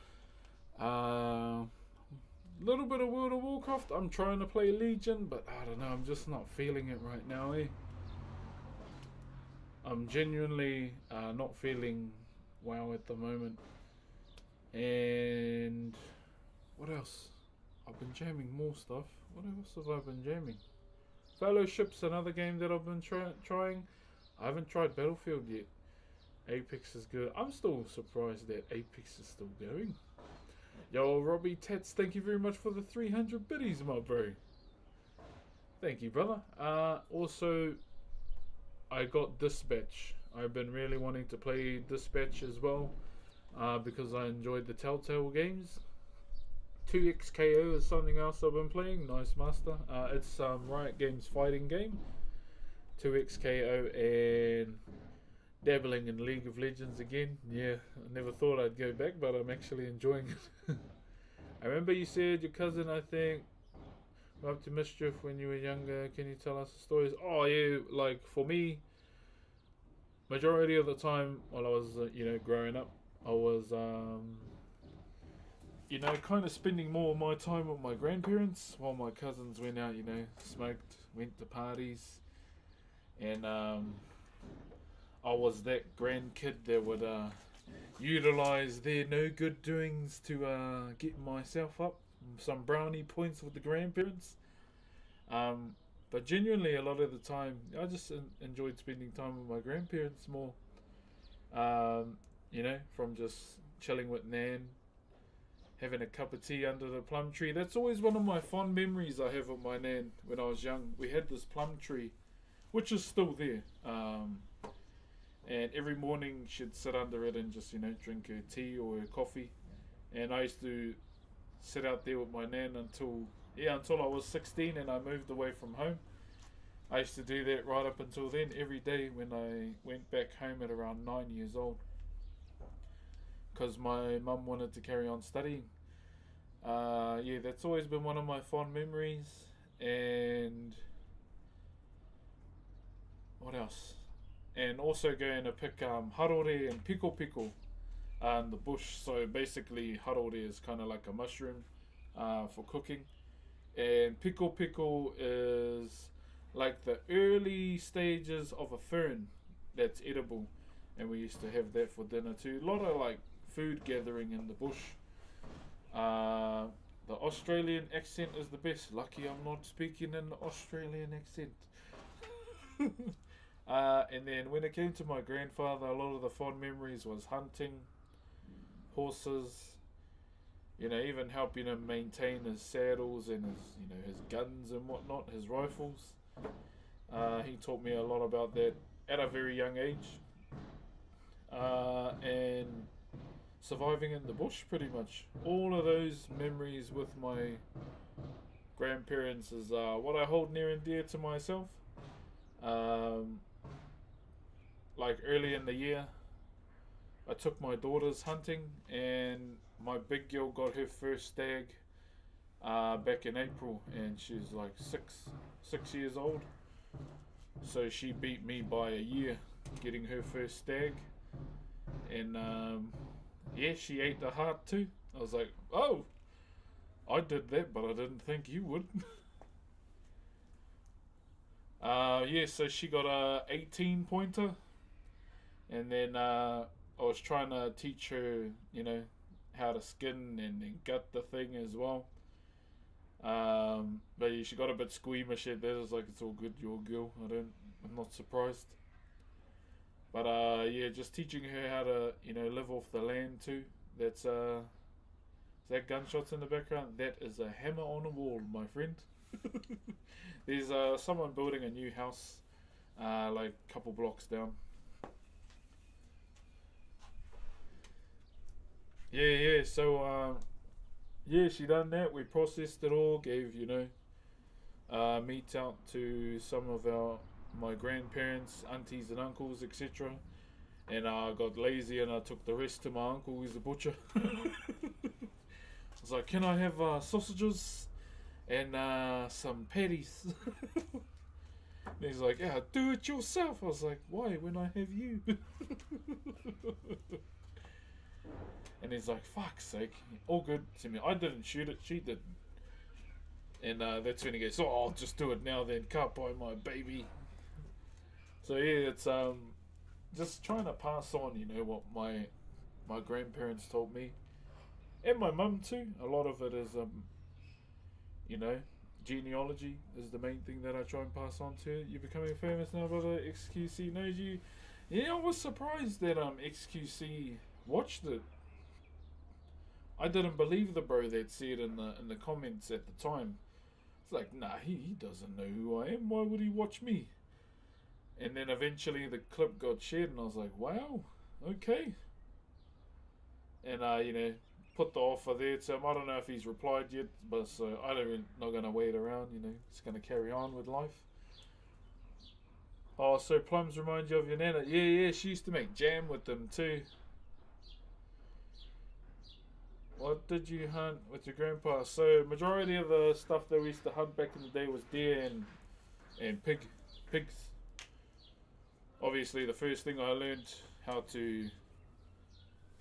Little bit of World of Warcraft. I'm trying to play Legion, but I don't know, I'm just not feeling it right now, eh? I'm genuinely not feeling WoW at the moment. And what else? I've been jamming more stuff. What else have I been jamming? Fellowship's another game that I've been trying. I haven't tried Battlefield yet. Apex is good. I'm still surprised that Apex is still going. Yo, Robbie Tats, thank you very much for the 300 biddies, my bro. Thank you, brother. Also, I got Dispatch. I've been really wanting to play Dispatch as well, because I enjoyed the Telltale games. 2XKO is something else I've been playing. Nice master. It's Riot Games fighting game. 2XKO and dabbling in League of Legends again. Yeah, I never thought I'd go back, but I'm actually enjoying it. I remember you said your cousin, I think, were up to mischief when you were younger. Can you tell us the stories? Oh yeah, like for me, majority of the time while I was, growing up, I was, kind of spending more of my time with my grandparents while my cousins went out, smoked, went to parties, and I was that grandkid that would utilize their no good doings to get myself up some brownie points with the grandparents. But genuinely, a lot of the time, I just enjoyed spending time with my grandparents more. From just chilling with Nan, having a cup of tea under the plum tree. That's always one of my fond memories I have with my Nan when I was young. We had this plum tree, which is still there. And every morning she'd sit under it and just, drink her tea or her coffee. And I used to sit out there with my Nan until I was 16 and I moved away from home. I used to do that right up until then, every day when I went back home at around 9 years old. Because my mum wanted to carry on studying. That's always been one of my fond memories. And what else? And also going to pick harore and piko in the bush. So basically harore is kind of like a mushroom for cooking, and piko is like the early stages of a fern that's edible, and we used to have that for dinner too. A lot of like food gathering in the bush. The Australian accent is the best. Lucky I'm not speaking in the Australian accent. And then when it came to my grandfather, a lot of the fond memories was hunting, horses, even helping him maintain his saddles and his guns and whatnot, his rifles. He taught me a lot about that at a very young age. And surviving in the bush, pretty much. All of those memories with my grandparents is what I hold near and dear to myself. Like early in the year, I took my daughters hunting, and my big girl got her first stag back in April, and she's like six years old. So she beat me by a year getting her first stag, and yeah, she ate the heart too. I was like, oh, I did that, but I didn't think you would. Yeah, so she got a 18 pointer, and then I was trying to teach her, how to skin and gut the thing as well. But yeah, she got a bit squeamish at that. I was like, it's all good, you're a girl. I'm not surprised. But yeah, just teaching her how to, live off the land too. That's is that gunshots in the background? That is a hammer on a wall, my friend. There's someone building a new house, like a couple blocks down. Yeah. So yeah, she done that. We processed it all. Gave meat out to some of my grandparents, aunties and uncles, etc. And I got lazy and I took the rest to my uncle, who's a butcher. I was like, can I have sausages and some patties? And he's like, yeah, do it yourself. I was like, why when I have you? And he's like, fuck's sake, all good to me. I didn't shoot it, she did. And that's when he goes, oh, I'll just do it now then, can't buy my baby. So yeah, it's just trying to pass on, what my grandparents told me, and my mum too. A lot of it is, genealogy is the main thing that I try and pass on to her. You're becoming famous now, brother. XQC knows you. Yeah, I was surprised that XQC watched it. I didn't believe the bro that said in the comments at the time. It's like, nah, he doesn't know who I am. Why would he watch me? And then eventually the clip got shared, and I was like, wow, okay. And put the offer there to him. I don't know if he's replied yet, but so not gonna wait around. Just gonna carry on with life. Oh, so plums remind you of your nana? Yeah. She used to make jam with them too. What did you hunt with your grandpa? So majority of the stuff that we used to hunt back in the day was deer and pigs. Obviously, the first thing I learned how to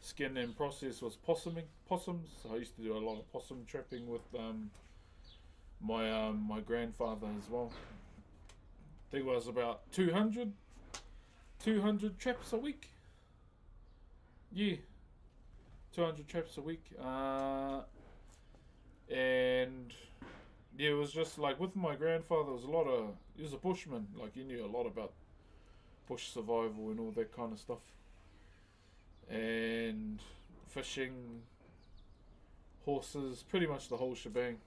skin and process was possums. I used to do a lot of possum trapping with my grandfather as well. I think it was about 200 traps a week. Yeah. 200 traps a week, and yeah, it was just like with my grandfather. He was a bushman. Like he knew a lot about bush survival and all that kind of stuff, and fishing, horses, pretty much the whole shebang.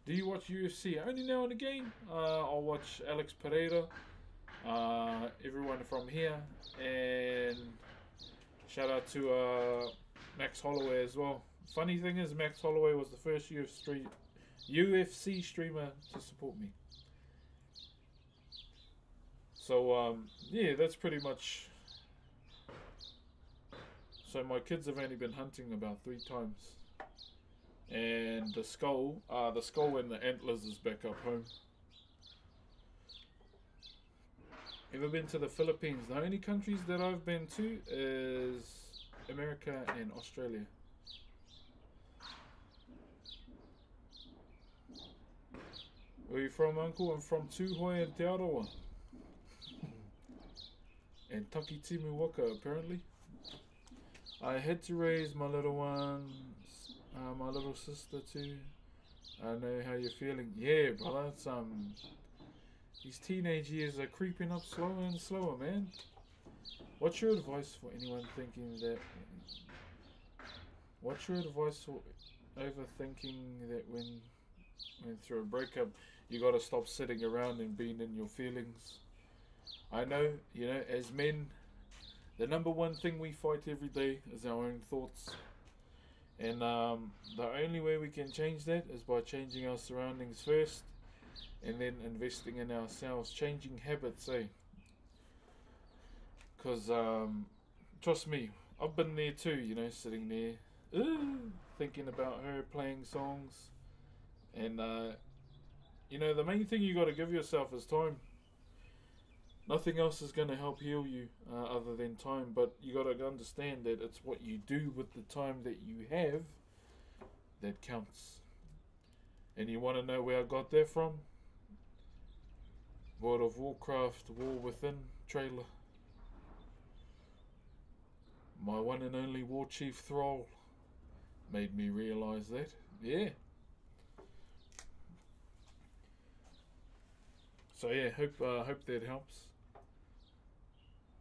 Do you watch UFC? Only now and again. I'll watch Alex Pereira, everyone from here, and shout out to Max Holloway as well. Funny thing is, Max Holloway was the first UFC streamer to support me. So yeah, that's pretty much. So my kids have only been hunting about 3 times, and the skull and the antlers is back up home. Ever been to the Philippines? The only countries that I've been to is America and Australia. Where are you from, Uncle? I'm from Tūhoe and Te Arawa. And Takitimu Waka, apparently. I had to raise my little ones, my little sister too. I know how you're feeling. Yeah, brother, it's These teenage years are creeping up slower and slower, man. What's your advice for anyone thinking that... What's your advice for overthinking that when through a breakup, you gotta stop sitting around and being in your feelings? I know, as men, the number one thing we fight every day is our own thoughts. And the only way we can change that is by changing our surroundings first, and then investing in ourselves, changing habits, eh? Because, trust me, I've been there too, sitting there, thinking about her, playing songs. And, the main thing you got to give yourself is time. Nothing else is going to help heal you other than time. But you got to understand that it's what you do with the time that you have that counts. And you want to know where I got that from? World of Warcraft War Within trailer. My one and only War Chief Thrall made me realise that. Yeah. So yeah, hope that helps.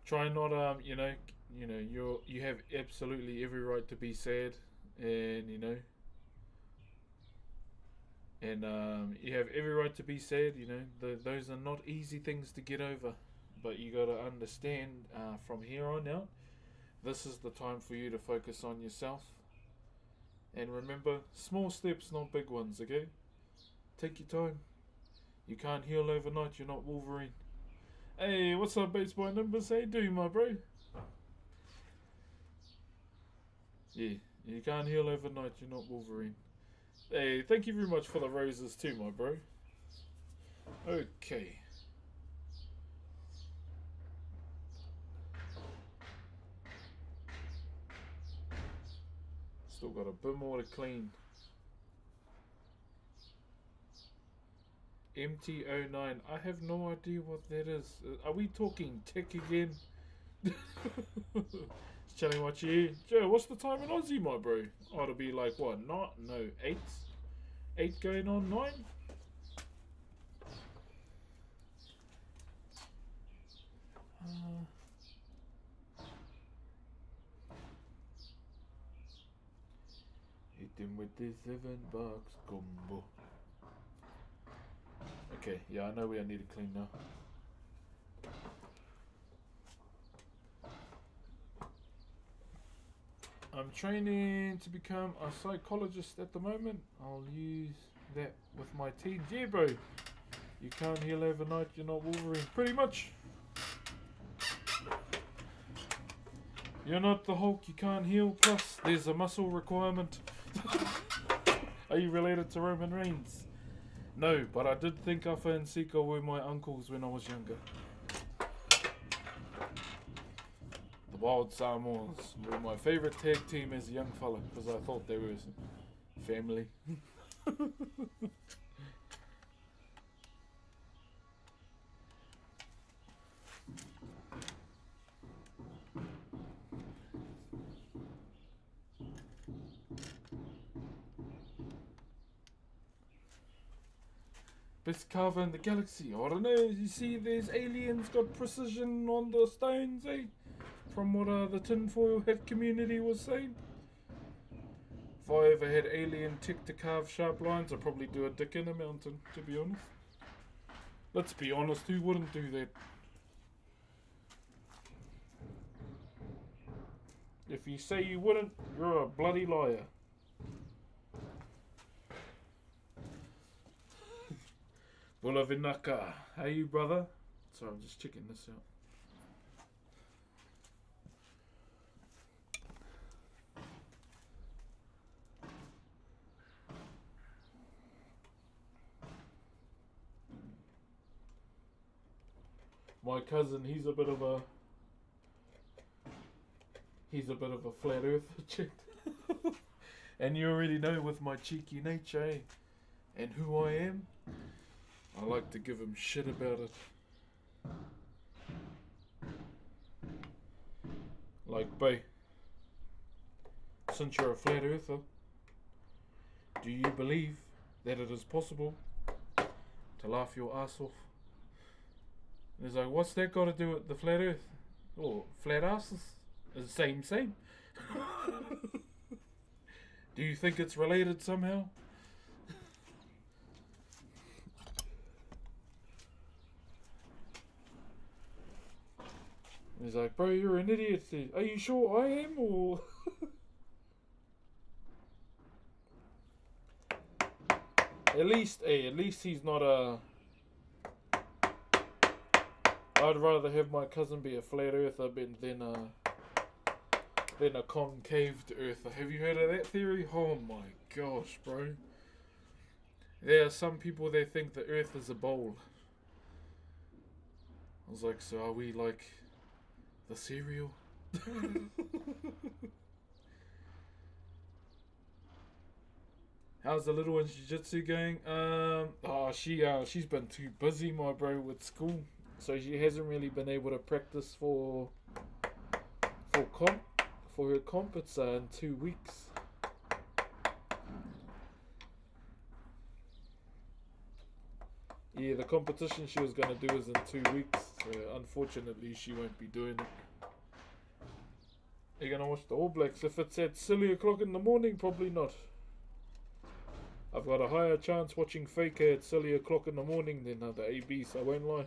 Try not you have absolutely every right to be sad, and you have every right to be sad. Those are not easy things to get over, but you got to understand from here on out, this is the time for you to focus on yourself. And remember, small steps, not big ones. Okay, take your time. You can't heal overnight. You're not Wolverine. Hey, what's up, baseball numbers? How you doing, my bro? Yeah, you can't heal overnight. You're not Wolverine. Hey, thank you very much for the roses too, my bro. Okay. Still got a bit more to clean. MT09. I have no idea what that is. Are we talking tech again? Telling what you hear. Joe, what's the time in Aussie, my bro? Oh, it'll be like what? No, 8? 8 going on 9? Hit him with the $7 combo. Okay, yeah, I know where I need to clean now. I'm training to become a psychologist at the moment. I'll use that with my teens. Yeah, bro. You can't heal overnight. You're not Wolverine. Pretty much. You're not the Hulk. You can't heal. Plus, there's a muscle requirement. Are you related to Roman Reigns? No, but I did think Alpha and Sika were my uncles when I was younger. The Wild Samoans were my favourite tag team as a young fella because I thought they were family. Best carver in the galaxy. I don't know. You see, there's aliens got precision on the stones, eh? From what the tinfoil hat community was saying. If I ever had alien tech to carve sharp lines, I'd probably do a dick in a mountain, to be honest. Let's be honest, who wouldn't do that? If you say you wouldn't, you're a bloody liar. Bulavinaka. How you, brother? Sorry, I'm just checking this out. My cousin, he's a bit of a flat earther chick. And you already know with my cheeky nature, eh? And who I am, I like to give him shit about it. Like, bae, since you're a flat earther, do you believe that it is possible to laugh your ass off And he's like, what's that got to do with the flat earth? Or flat asses? It's the same. Do you think it's related somehow? And he's like, bro, you're an idiot. Are you sure I am, or... At least he's not a... I'd rather have my cousin be a flat earther than a concaved earther. Have you heard of that theory? Oh my gosh, bro. There are some people that think the earth is a bowl. I was like, so are we like the cereal? How's the little one's jiu-jitsu going? She's been too busy, my bro, with school. So she hasn't really been able to practice for her comp. It's in 2 weeks. Yeah, the competition she was going to do is in 2 weeks. So unfortunately, she won't be doing it. You're going to watch the All Blacks. If it's at silly o'clock in the morning, probably not. I've got a higher chance watching Faker at silly o'clock in the morning than the AB, so I won't lie.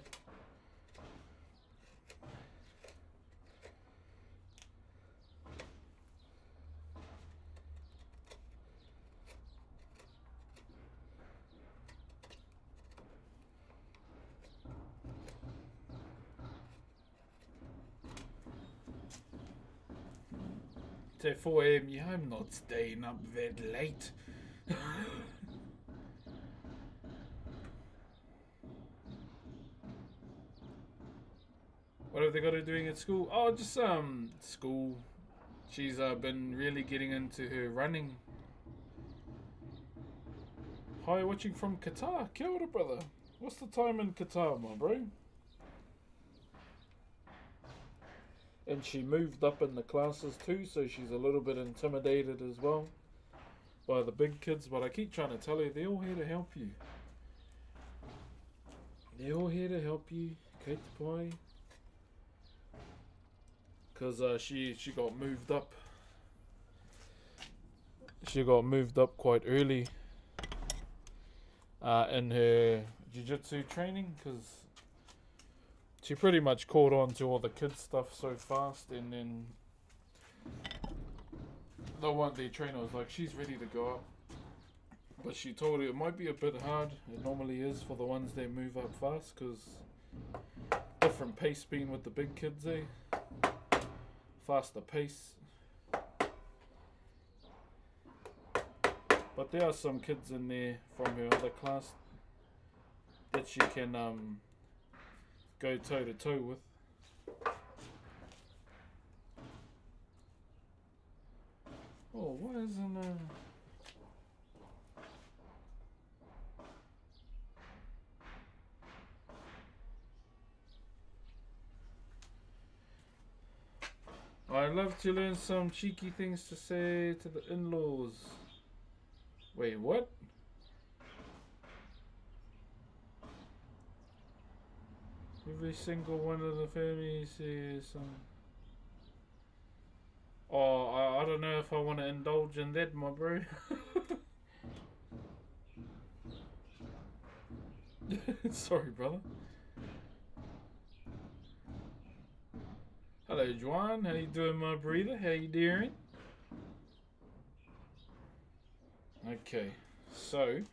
It's at 4 AM. Yeah, I'm not staying up that late. What have they got her doing at school? Oh, just school. She's been really getting into her running. Hi, watching from Qatar. Kia ora, brother. What's the time in Qatar, my bro? And she moved up in the classes too, so she's a little bit intimidated as well by the big kids. But I keep trying to tell her, they're all here to help you. They're all here to help you, Kate Pai. Because she got moved up. She got moved up quite early in her jiu-jitsu training, because she pretty much caught on to all the kids stuff so fast, and then the trainer was like, she's ready to go up. But she told her it might be a bit hard. It normally is for the ones that move up fast, because different pace being with the big kids, faster pace. But there are some kids in there from her other class that she can go toe to toe with. Oh, why isn't I'd love to learn some cheeky things to say to the in-laws. Wait, what? Every single one of the families says some... Oh, I don't know if I want to indulge in that, my bro. Sorry, brother. Hello, Juan. How you doing, my breather? How you doing? Okay, so...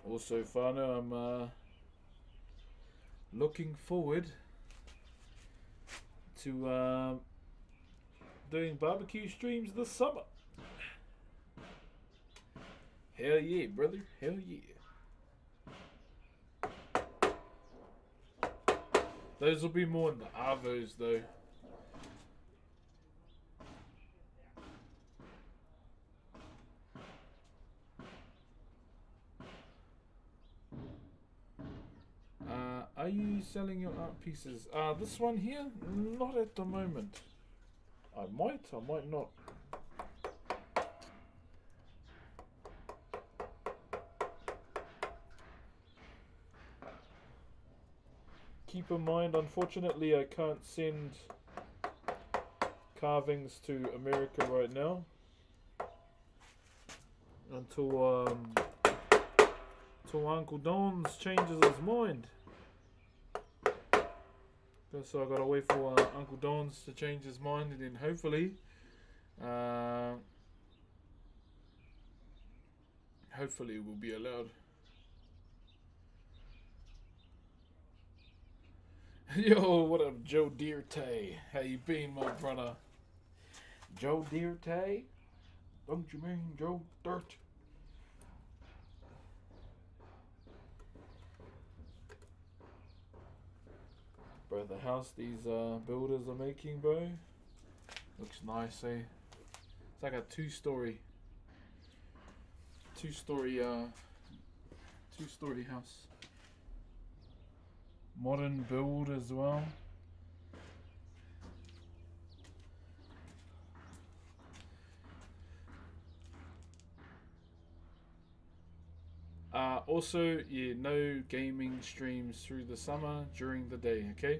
Also, Fano, I'm looking forward to doing barbecue streams this summer. Hell yeah, brother. Hell yeah. Those will be more in the Arvos, though. Are you selling your art pieces? This one here? Not at the moment. I might not. Keep in mind, unfortunately, I can't send carvings to America right now until Uncle Don's changes his mind. So I gotta wait for Uncle Don's to change his mind, and then hopefully we'll be allowed. Yo, what up, Joe Dirte? How you been, my brother? Joe Dirte? Don't you mean Joe Dirt? Bro, the house these builders are making, bro, looks nice, eh? It's like a two-story house. Modern build as well. Also, yeah, no gaming streams through the summer during the day, okay?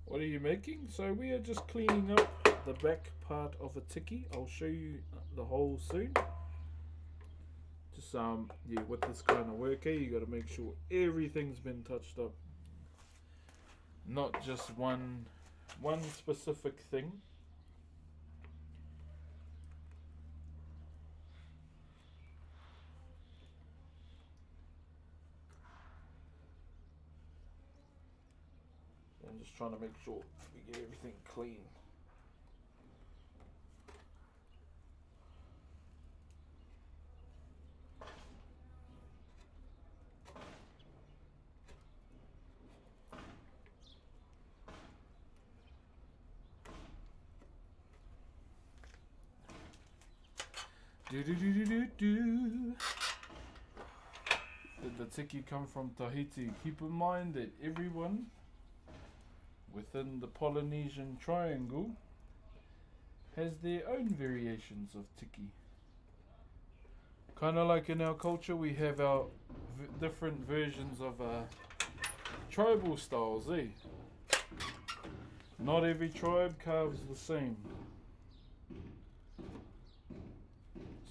What are you making? So we are just cleaning up the back part of a tiki. I'll show you the whole soon. Just yeah, with this kind of work here, you got to make sure everything's been touched up, not just one specific thing. I'm just trying to make sure we get everything clean. Do. Did the tiki come from Tahiti? Keep in mind that everyone within the Polynesian Triangle has their own variations of tiki. Kind of like in our culture, we have our different versions of tribal styles, eh? Not every tribe carves the same.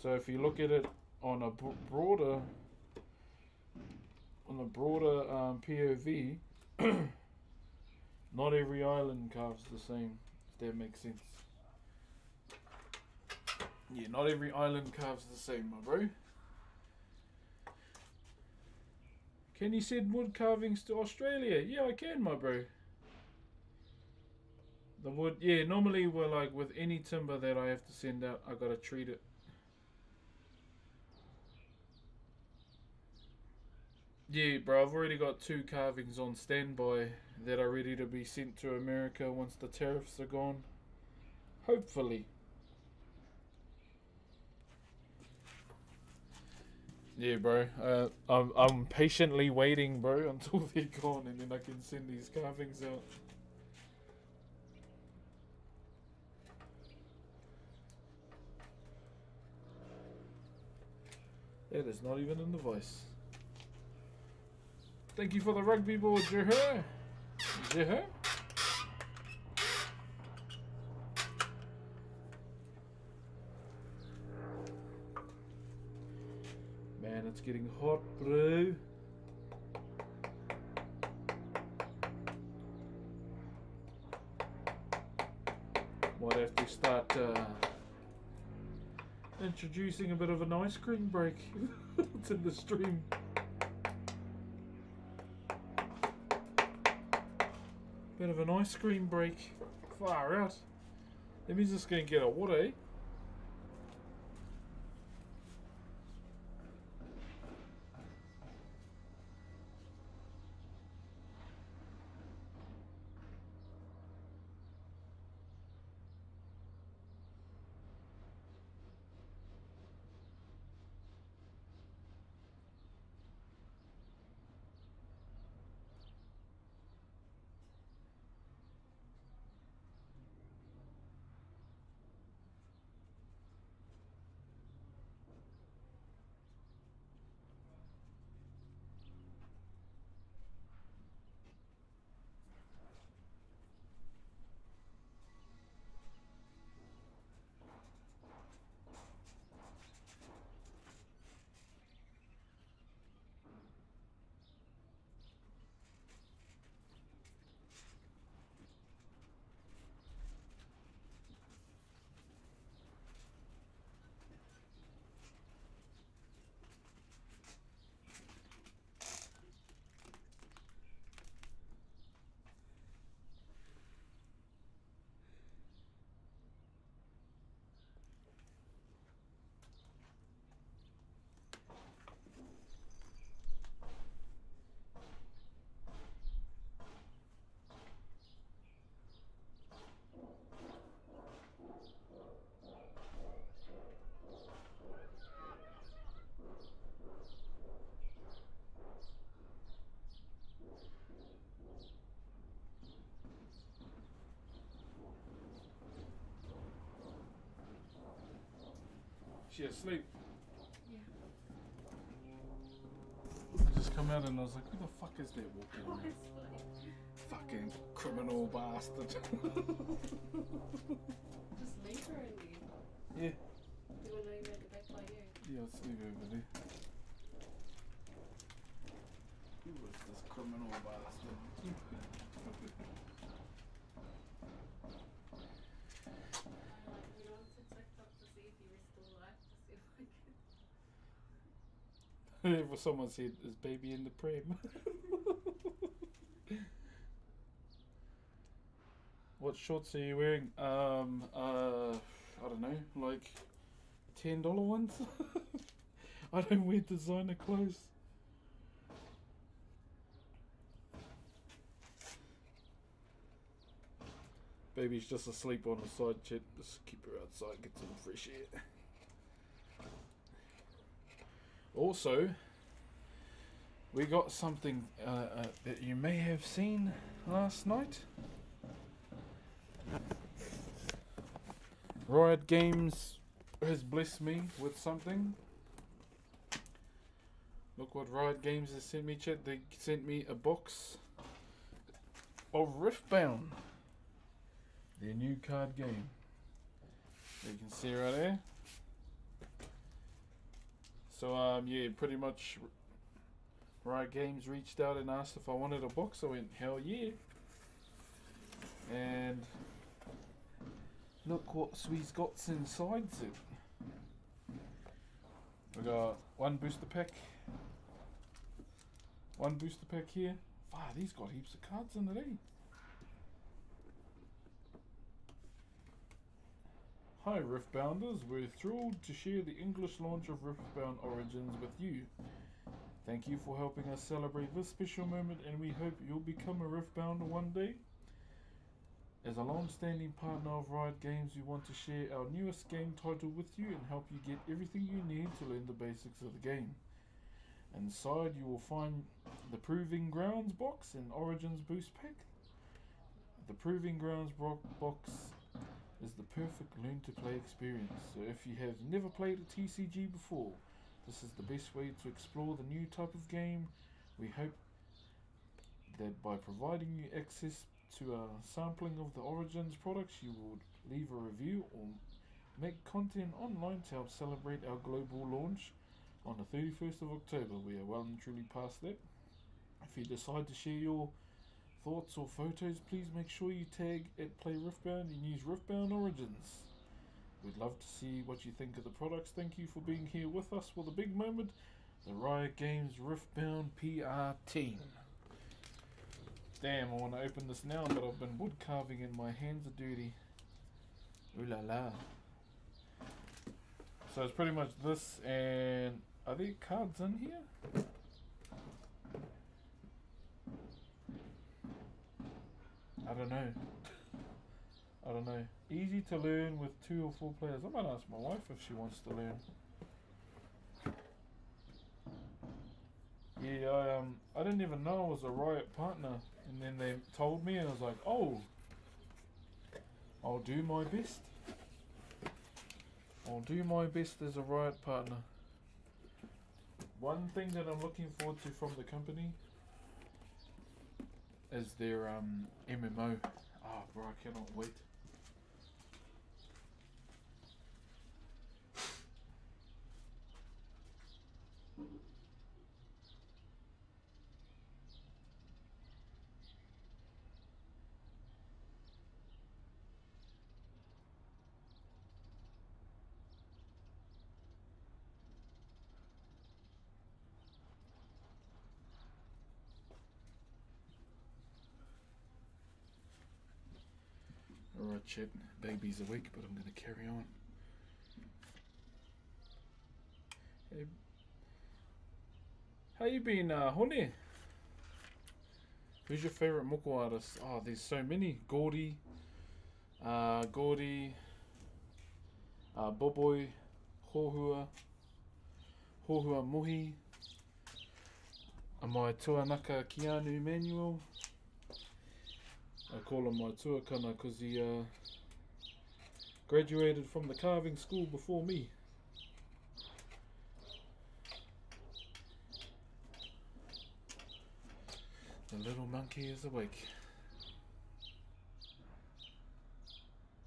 So if you look at it on a broader POV, not every island carves the same, if that makes sense. Yeah, not every island carves the same, my bro. Can you send wood carvings to Australia? Yeah, I can, my bro. The wood, yeah, normally we're like with any timber that I have to send out, I gotta treat it. Yeah, bro, I've already got 2 carvings on standby that are ready to be sent to America once the tariffs are gone. Hopefully. Yeah, bro. I'm patiently waiting, bro, until they're gone, and then I can send these carvings out. That is not even in the voice. Thank you for the rugby ball, Jeher. Jeher? Man, it's getting hot, bro. Might have to start introducing a bit of an ice cream break to the stream. Bit of an ice cream break. Far out. Let me just go and get a water, eh? She asleep. Yeah. I just come out and I was like, who the fuck is that walking around? Honestly. Fucking criminal bastard. Just leave her in there. Yeah. You want to leave her at the back by you? Yeah, let's leave it over there. Who was this criminal bastard? We went on to TikTok to see if he was still alive, to see if I could. If someone said, is baby in the pram? What shorts are you wearing? I don't know, like $10 ones? I don't wear designer clothes. Baby's just asleep on the side, chat. Just keep her outside, get some fresh air. Also, we got something that you may have seen last night. Riot Games has blessed me with something. Look what Riot Games has sent me, chat. They sent me a box of Riftbound, their new card game. You can see right there. So yeah, pretty much Riot Games reached out and asked if I wanted a box. I went, hell yeah. And look what Swee's got inside it. We got one booster pack. One booster pack here. Wow, these got heaps of cards in it, eh? Hi Riftbounders, we're thrilled to share the English launch of Riftbound Origins with you. Thank you for helping us celebrate this special moment, and we hope you'll become a Riftbounder one day. As a long-standing partner of Riot Games, we want to share our newest game title with you and help you get everything you need to learn the basics of the game. Inside you will find the Proving Grounds box and Origins boost pack. The Proving Grounds box is the perfect learn to play experience. So if you have never played a TCG before, this is the best way to explore the new type of game. We hope that by providing you access to a sampling of the Origins products, you will leave a review or make content online to help celebrate our global launch on the 31st of October. We are well and truly past that. If you decide to share your thoughts or photos, please make sure you tag at Play Riftbound and use Riftbound Origins. We'd love to see what you think of the products. Thank you for being here with us for the big moment. The Riot Games Riftbound PR team. Damn, I want to open this now, but I've been wood carving and my hands are dirty. Ooh la la. So it's pretty much this, and are there cards in here? I don't know. I don't know. Easy to learn with 2 or 4 players. I might ask my wife if she wants to learn. Yeah, I didn't even know I was a Riot partner, and then they told me, and I was like, oh, I'll do my best. I'll do my best as a Riot partner. One thing that I'm looking forward to from the company is their MMO. Oh, bro, I cannot wait. Alright, chat. Baby's awake, but I'm going to carry on. Hey. How you been, Hone? Who's your favourite moko artist? Oh, there's so many. Gordy, Boboy, Hohua, Mohi, my tuanaka Keanu Manuel. I call him my tuakana because he graduated from the carving school before me. The little monkey is awake.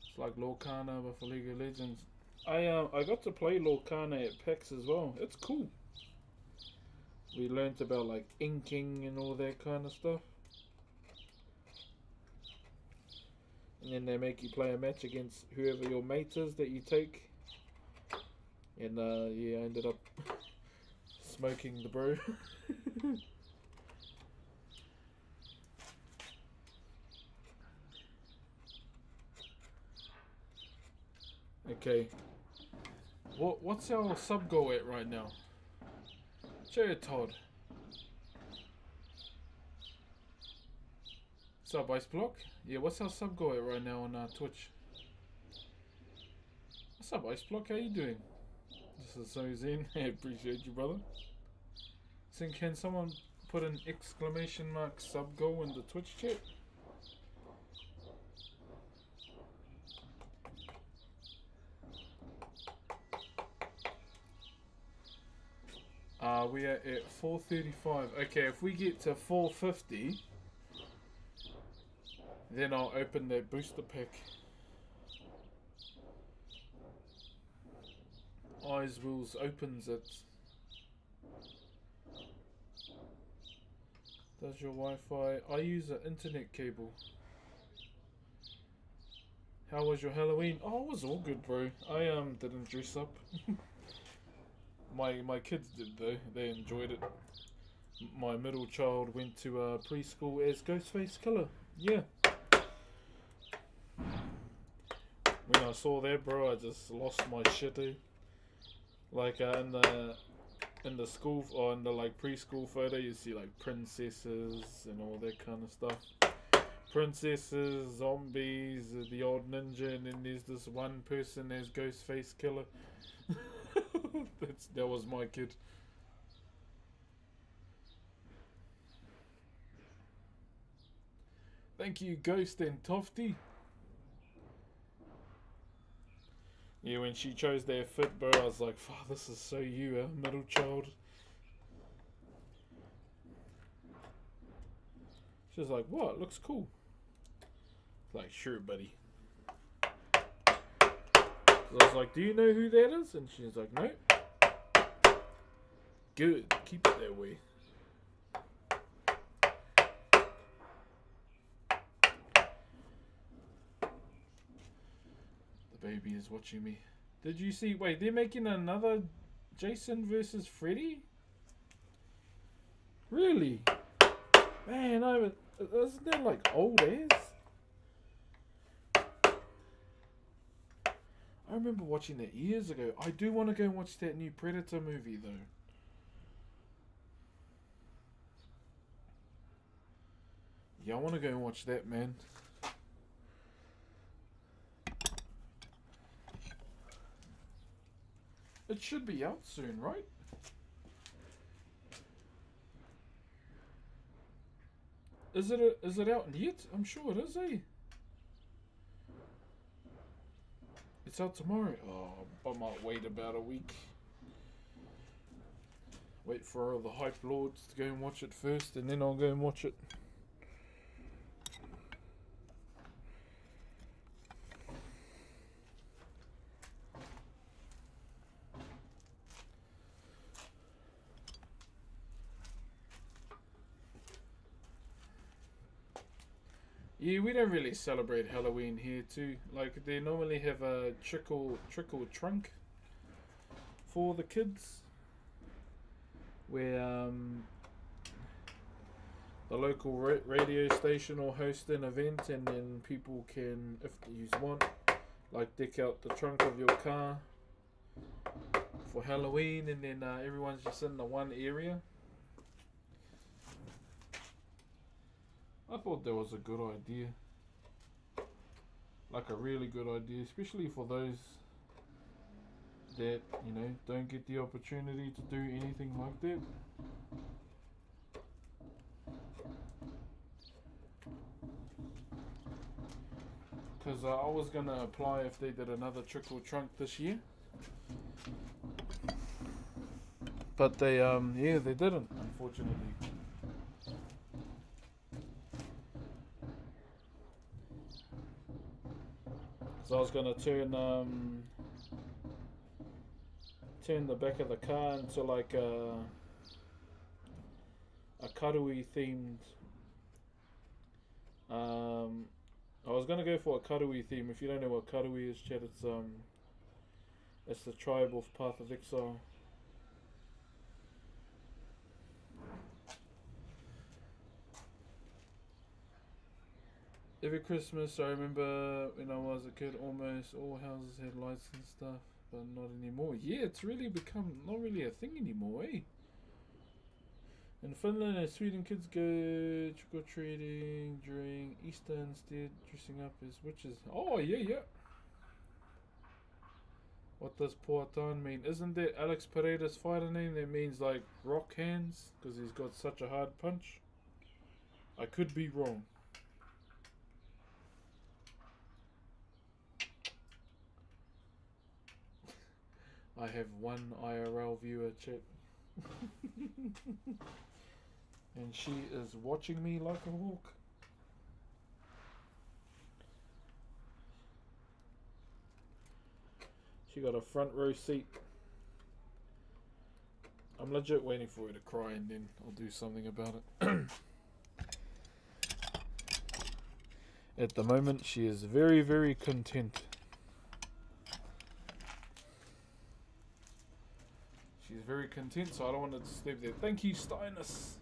It's like Lorcana but for League of Legends. I got to play Lorcana at PAX as well. It's cool. We learnt about like inking and all that kind of stuff. And then they make you play a match against whoever your mate is that you take. And yeah, I ended up smoking the bro. Okay. What's our sub goal at right now? Show Todd. Sub Ice Block? Yeah, what's our sub goal at right now on Twitch? What's up, Ice Block? How you doing? This is so Zen. I appreciate you, brother. So can someone put an exclamation mark sub goal in the Twitch chat? We are at 435. Okay, if we get to 450, then I'll open that booster pack. Eyes Wills opens it. Does your Wi-Fi? I use an internet cable. How was your Halloween? Oh, it was all good, bro. I didn't dress up. My kids did though. They enjoyed it. My middle child went to preschool as Ghostface Killer. Yeah. When I saw that, bro, I just lost my shit. Like in the school or in the like preschool photo, you see like princesses and all that kind of stuff. Princesses, zombies, the old ninja, and then there's this one person as Ghostface Killer. That was my kid. Thank you, Ghost and Tofty. Yeah, when she chose their fit, bro, I was like, "Fuck, this is so you, middle child." She was like, "What? Looks cool." It's like, "Sure, buddy." So I was like, "Do you know who that is?" And she was like, "No." Good, keep it that way. The baby is watching me. Did you see? Wait, they're making another Jason versus Freddy? Really? Man, isn't that like old ass? I remember watching that years ago. I do want to go and watch that new Predator movie though. Yeah, I want to go and watch that, man. It should be out soon, right? Is it out yet? I'm sure it is, eh? It's out tomorrow. Oh, I might wait about a week. Wait for all the hype lords to go and watch it first, and then I'll go and watch it. Yeah, we don't really celebrate Halloween here too. Like they normally have a trick or trunk for the kids, where the local radio station will host an event, and then people can, if you want, like deck out the trunk of your car for Halloween, and then everyone's just in the one area. I thought that was a good idea. Like a really good idea, especially for those that, you know, don't get the opportunity to do anything like that. Because I was going to apply if they did another trick or trunk this year. But they, yeah, they didn't, unfortunately. So I was gonna turn the back of the car into like a karui themed. I was gonna go for a karui theme. If you don't know what karui is, chat, it's the tribe of Path of Exile. Every Christmas, I remember when I was a kid, almost all houses had lights and stuff, but not anymore. Yeah, it's really become not really a thing anymore, eh? In Finland and Sweden, kids go trick-or-treating during Easter instead, dressing up as witches. Oh, yeah, yeah. What does Poatan mean? Isn't that Alex Pereira's fighter name? That means like rock hands, because he's got such a hard punch. I could be wrong. I have one IRL viewer, chat. And she is watching me like a hawk. She got a front row seat. I'm legit waiting for her to cry, and then I'll do something about it. At the moment, she is very, very content. She's very content, so I don't want to disturb that. Thank you, Steinus.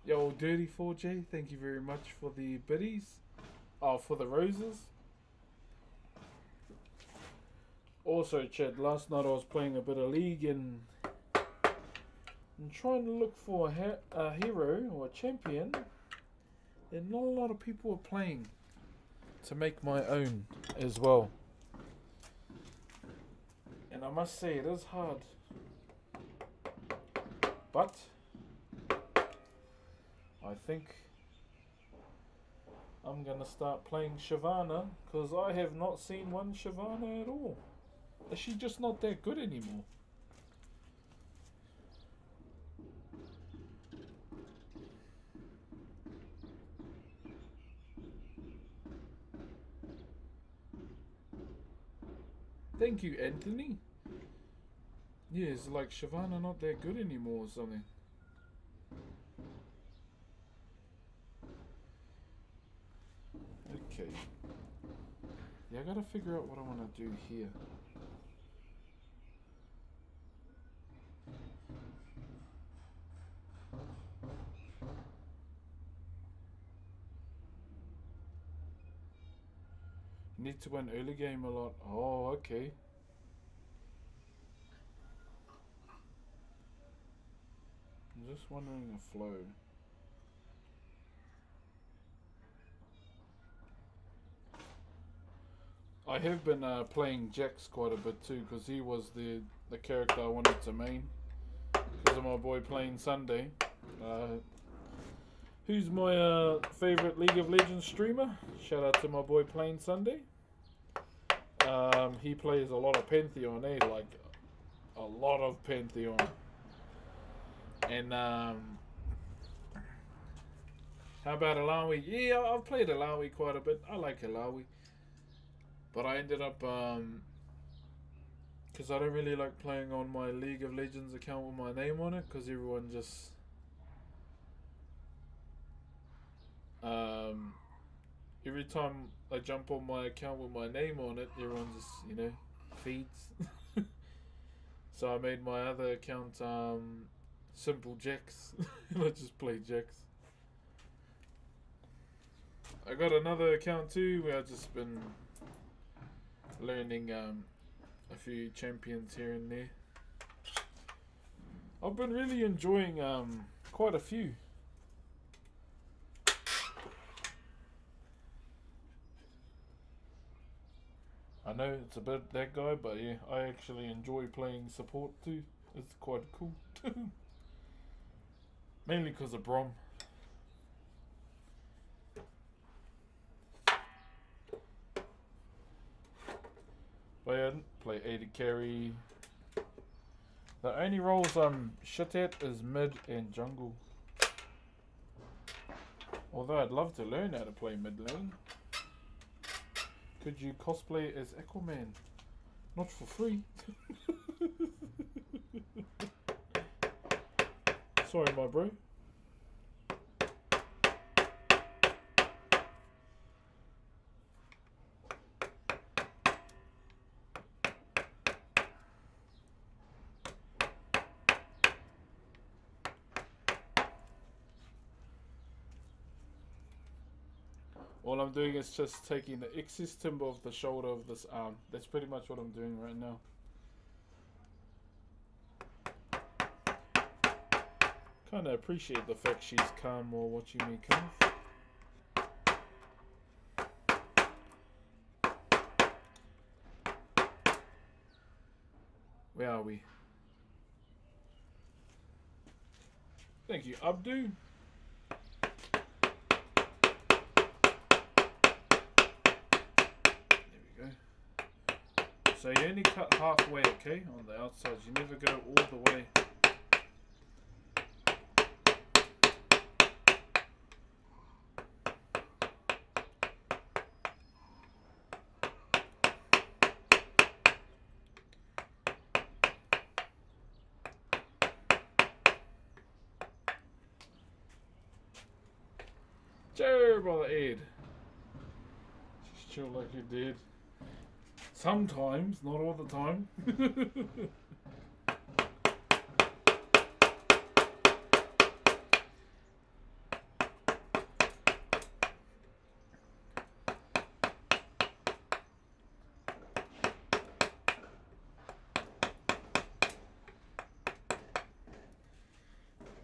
Yo, Dirty 4J, thank you very much for the biddies. Oh, for the roses. Also, Chad, last night I was playing a bit of League and I'm trying to look for a hero or a champion. And not a lot of people are playing to make my own as well. And I must say, it is hard. But I think I'm gonna start playing Shyvana, because I have not seen one Shyvana at all. Is she just not that good anymore? Thank you, Anthony. Yeah, it's like Shavana not that good anymore or something. Okay. Yeah, I gotta figure out what I want to do here. Need to win early game a lot. Oh, okay. I'm just wondering the flow. I have been playing Jax quite a bit too, because he was the character I wanted to main. Because of my boy playing Sunday. Who's my favorite League of Legends streamer? Shout out to my boy playing Sunday. He plays a lot of Pantheon, like a lot of Pantheon. And how about Alawi? Yeah, I've played Alawi quite a bit. I like Alawi. But I ended up, because I don't really like playing on my League of Legends account with my name on it, because everyone just, every time I jump on my account with my name on it, everyone just, feeds. So I made my other account, Simple Jax, and I just play Jax. I got another account too, where I've just been learning a few champions here and there. I've been really enjoying quite a few. I know it's a bit that guy, but yeah, I actually enjoy playing support too. It's quite cool. Mainly because of Brom. But yeah, play AD carry. The only roles I'm shit at is mid and jungle. Although I'd love to learn how to play mid lane. Could you cosplay as Aquaman? Not for free. Sorry, my bro. All I'm doing is just taking the excess timber off the shoulder of this arm. That's pretty much what I'm doing right now. Kinda appreciate the fact she's calm while watching me carve. Where are we? Thank you, Abdu. So you only cut halfway, okay, on the outside. You never go all the way. Sure, brother Ed. Just chill like you did. Sometimes, not all the time. There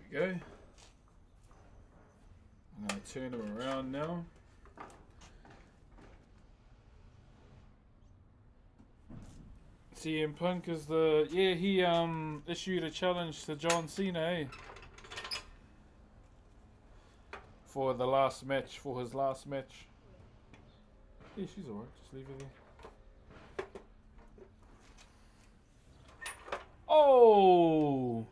we go. I'm going to turn him around now. CM Punk is he issued a challenge to John Cena, eh? For the last match, for his last match. Yeah, she's alright, just leave her there. Oh!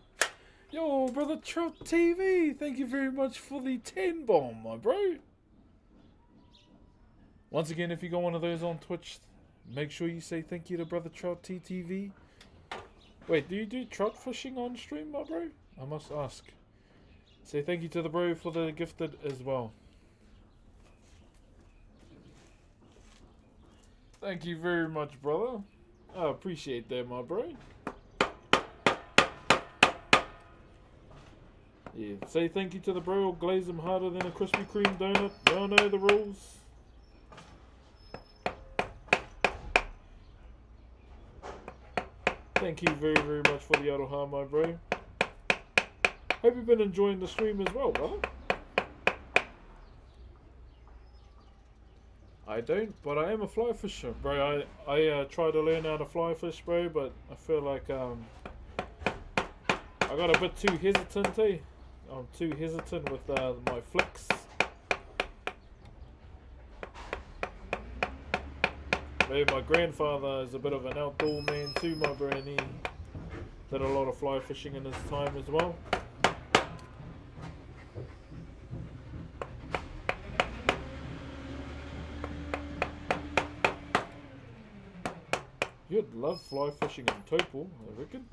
Yo, brother Trout TV, thank you very much for the 10 bomb, my bro. Once again, if you got one of those on Twitch, Make sure you say thank you to Brother Trout TTV. Wait, do you do trout fishing on stream, my bro? I must ask. Say thank you to the bro for the gifted as well. Thank you very much, brother. I appreciate that, my bro. Yeah, say thank you to the bro. Glaze them harder than a Krispy Kreme donut. Y'all know the rules. Thank you very, very much for the Aroha, my bro. Hope you've been enjoying the stream as well, brother. I don't, but I am a fly fisher, bro. I try to learn how to fly fish, bro, but I feel like I got a bit too hesitant, eh? I'm too hesitant with my flicks. Maybe my grandfather is a bit of an outdoor man too, my bro, and he did a lot of fly fishing in his time as well. You'd love fly fishing in Taupo, I reckon.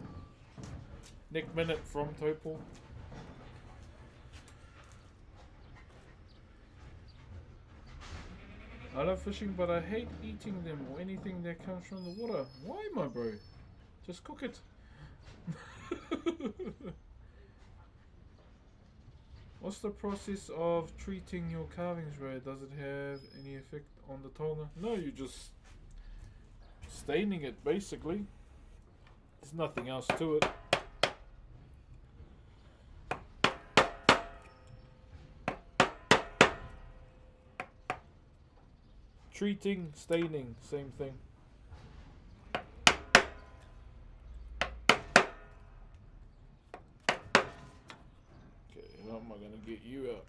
Nick Minute from Taupo. I love fishing, but I hate eating them or anything that comes from the water. Why, my bro? Just cook it. What's the process of treating your carvings, bro? Does it have any effect on the tonga? No, you just staining it, basically. There's nothing else to it. Treating, staining, same thing. Okay, how am I gonna get you out?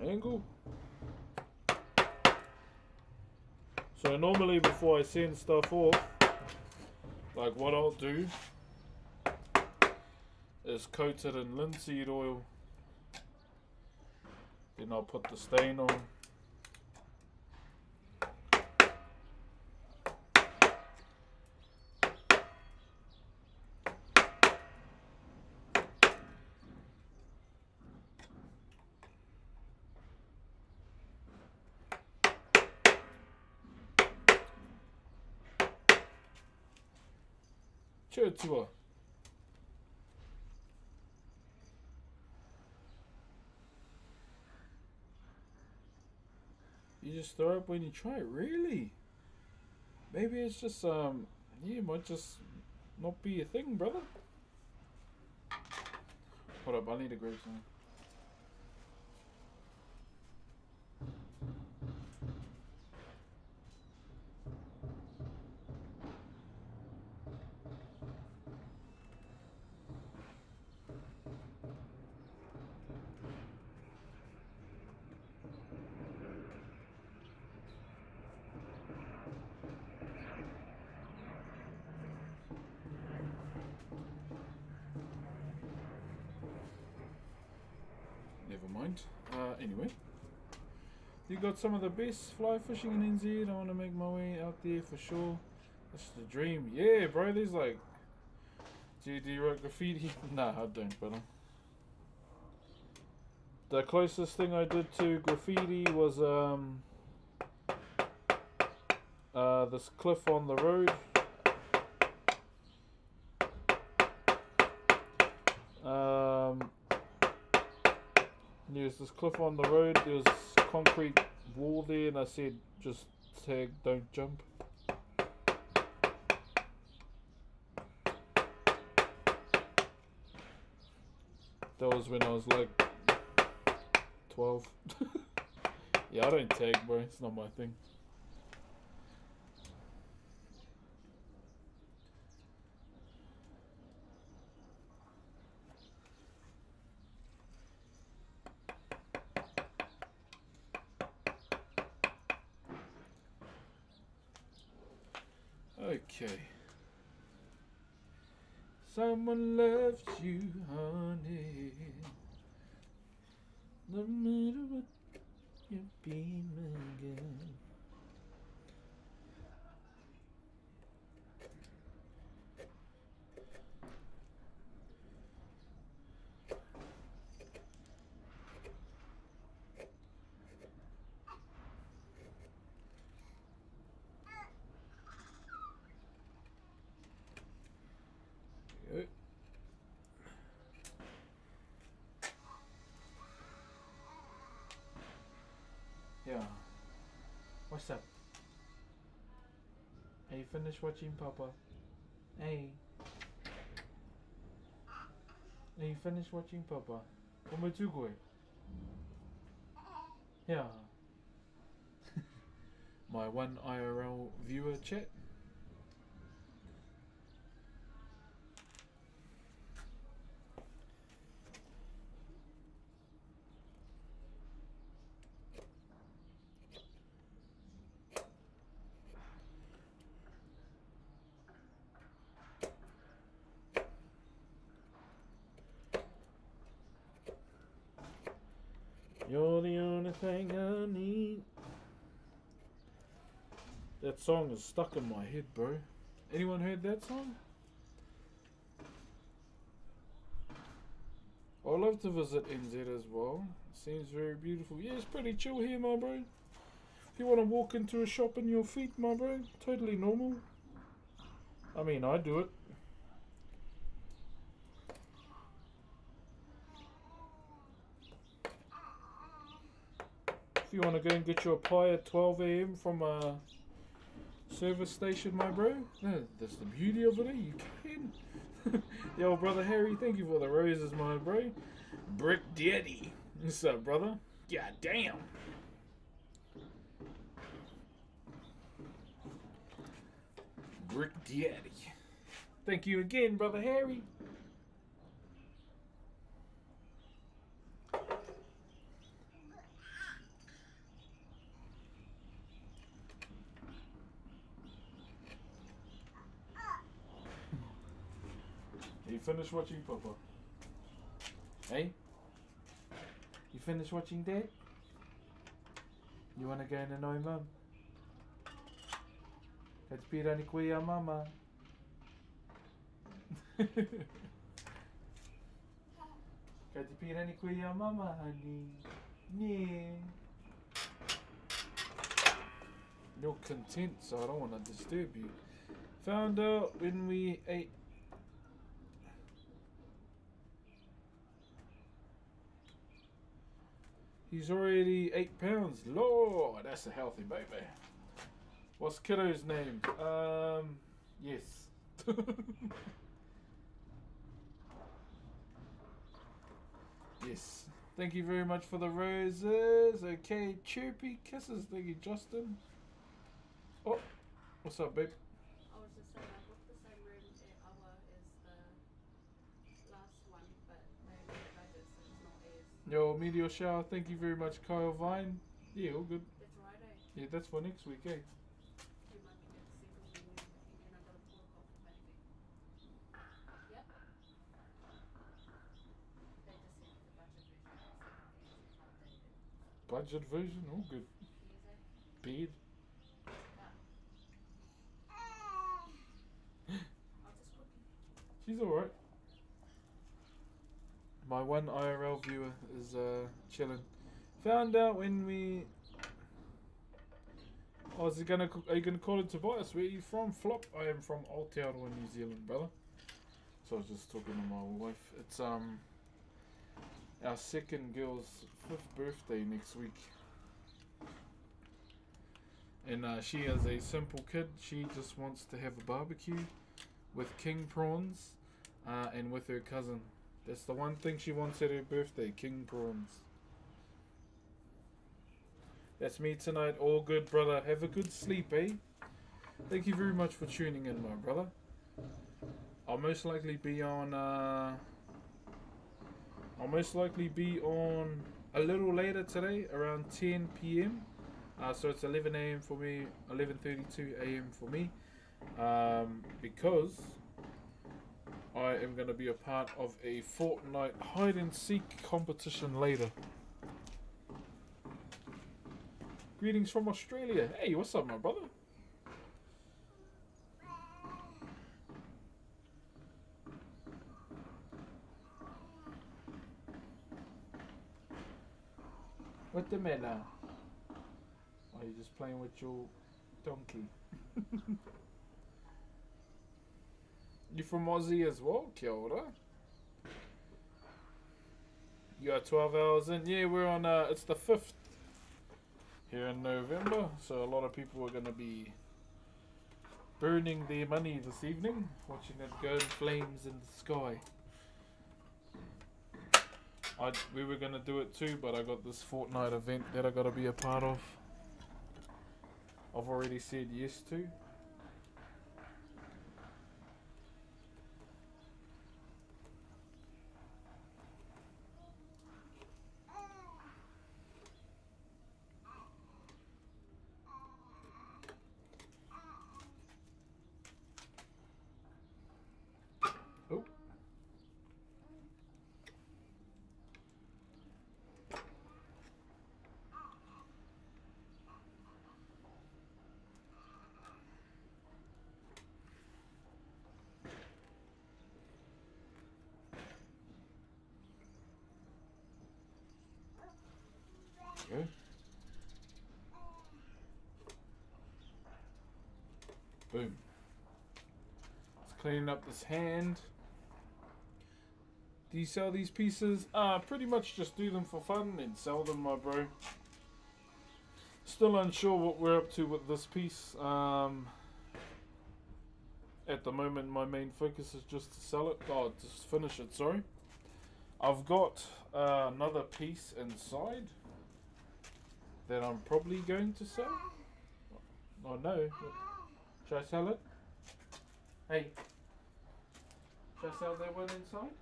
An angle. So normally before I send stuff off, like what I'll do is coat it in linseed oil. Then I'll put the stain on. Churtua. You just throw up when you try it, really? Maybe it's just yeah, it might just not be a thing, brother. Hold up, I need to grab some. Never mind. Anyway. You got some of the best fly fishing in NZ. I want to make my way out there for sure. That's the dream. Yeah, bro. There's like... Do you write graffiti? Nah, I don't, brother. The closest thing I did to graffiti was this cliff on the road. There's this cliff on the road. There's concrete wall there, and I said, just tag, don't jump. That was when I was like 12. Yeah, I don't tag, bro. It's not my thing. Okay. Someone loves you, honey. No matter what, you'll be my girl. Yep. Yeah. What's up? Are you finished watching Papa? Hey. Are you finished watching Papa? Ometugoi. Yeah. My one IRL viewer chat. You're the only thing I need. That song is stuck in my head, bro. Anyone heard that song? I'd love to visit NZ as well. Seems very beautiful. Yeah, it's pretty chill here, my bro. If you want to walk into a shop in your feet, my bro, totally normal. I mean, I do it. If you want to go and get your pie at 12 a.m. from a service station, my bro, that's the beauty of it. You can. Yo, brother Harry, thank you for the roses, my bro. Brick Daddy. What's up, brother? God damn. Brick Daddy. Thank you again, brother Harry. You finished watching Papa? Hey? You finished watching Dad? You wanna go and annoy Mum? Ka te pira ni koe a Mama. Ka te pira ni koe a Mama, honey. Yeah. You're content, so I don't want to disturb you. Found out when we ate. He's already 8 pounds. Lord, that's a healthy baby. What's kiddo's name? Yes. Yes. Thank you very much for the roses. Okay, chirpy kisses. Thank you, Justin. Oh, what's up, babe? I was just saying, I booked the same room at Awa as the last one, but they made budget, so it's not as. Yo, meteor shower. Thank you very much, Kyle Vine. Yeah, all good. That's right, eh? Yeah, that's for next week, eh? You might be able to see the menu and everything, and I got a protocol for Monday. Yep. They just sent the budget version, so it's updated. Budget version, all good. Easy. Bed. I'll just cook it. She's alright. My one IRL viewer is chilling. Found out when we. Oh, is he gonna? Are you gonna call it Tobias? Where are you from? Flop. I am from Aotearoa, New Zealand, brother. So I was just talking to my wife. It's our second girl's 5th birthday next week, and she is a simple kid. She just wants to have a barbecue with king prawns, and with her cousin. That's the one thing she wants at her birthday, king prawns. That's me tonight. All good, brother. Have a good sleep, eh? Thank you very much for tuning in, my brother. I'll most likely be on a little later today, around 10 p.m. So it's 11 a.m. for me, 11:32 a.m. for me, because I am going to be a part of a Fortnite hide and seek competition later. Greetings from Australia. Hey, what's up, my brother? What the matter? Are you just playing with your donkey? You from Aussie as well? Kia ora. You are 12 hours in. Yeah, we're on, it's the 5th here in November. So a lot of people are going to be burning their money this evening, watching it go in flames in the sky. We were going to do it too, but I got this fortnight event that I got to be a part of. I've already said yes to. Oh. Go. Boom. Just cleaning up this hand. Do you sell these pieces? Pretty much just do them for fun and sell them, my bro. Still unsure what we're up to with this piece. At the moment, my main focus is just to sell it. Oh, just finish it, sorry. I've got another piece inside that I'm probably going to sell. Oh no. Should I sell it? Hey. Should I sell that one inside?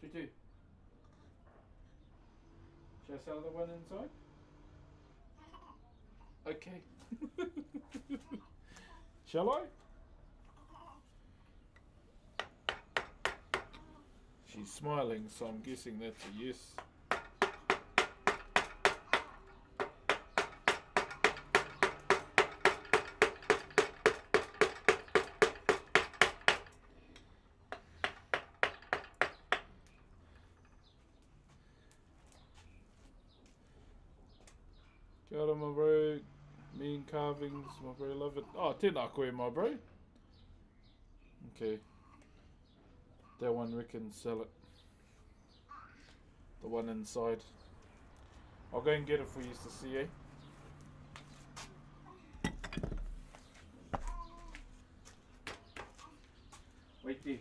Tutu. Should I sell the one inside? Okay. Shall I? She's smiling, so I'm guessing that's a yes. Kia ora, my bro. Mean carvings, my bro, love it. Oh, tēnā koe, my bro. Okay. That one we can sell it. The one inside. I'll go and get it for you to see, eh? Wait there.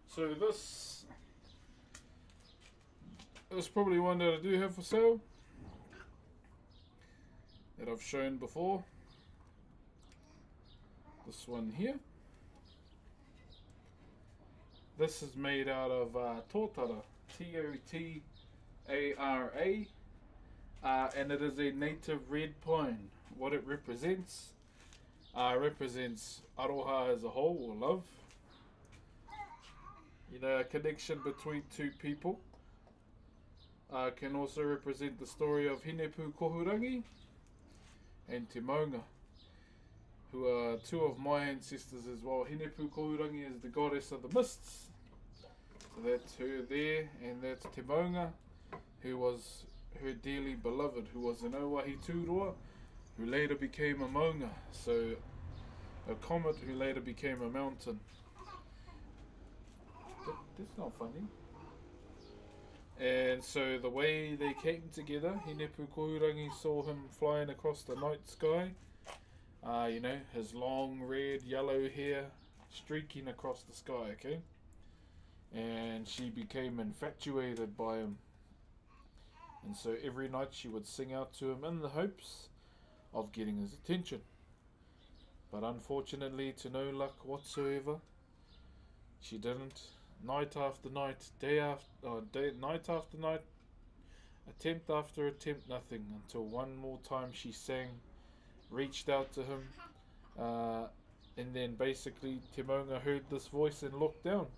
So this is probably one that I do have for sale that I've shown before. This one here. This is made out of tōtara, T-O-T-A-R-A, and it is a native red pine. What it represents aroha as a whole, or love. You know, a connection between two people. Can also represent the story of Hinepu Kohurangi and Te Maunga, who are two of my ancestors as well. Hinepu Kohurangi is the goddess of the mists. So that's her there, and that's Te Maunga, who was her dearly beloved, who was an Owahi Tūroa, who later became a maunga. So a comet who later became a mountain. That's not funny. And so the way they came together, Hinepu Kohurangi saw him flying across the night sky. You know, his long red, yellow hair, streaking across the sky, okay? And she became infatuated by him. And so every night she would sing out to him in the hopes of getting his attention. But unfortunately, to no luck whatsoever, she didn't. Night after night, night after night, attempt after attempt, nothing. Until one more time she sang, reached out to him, and then basically Te Maunga heard this voice and looked down.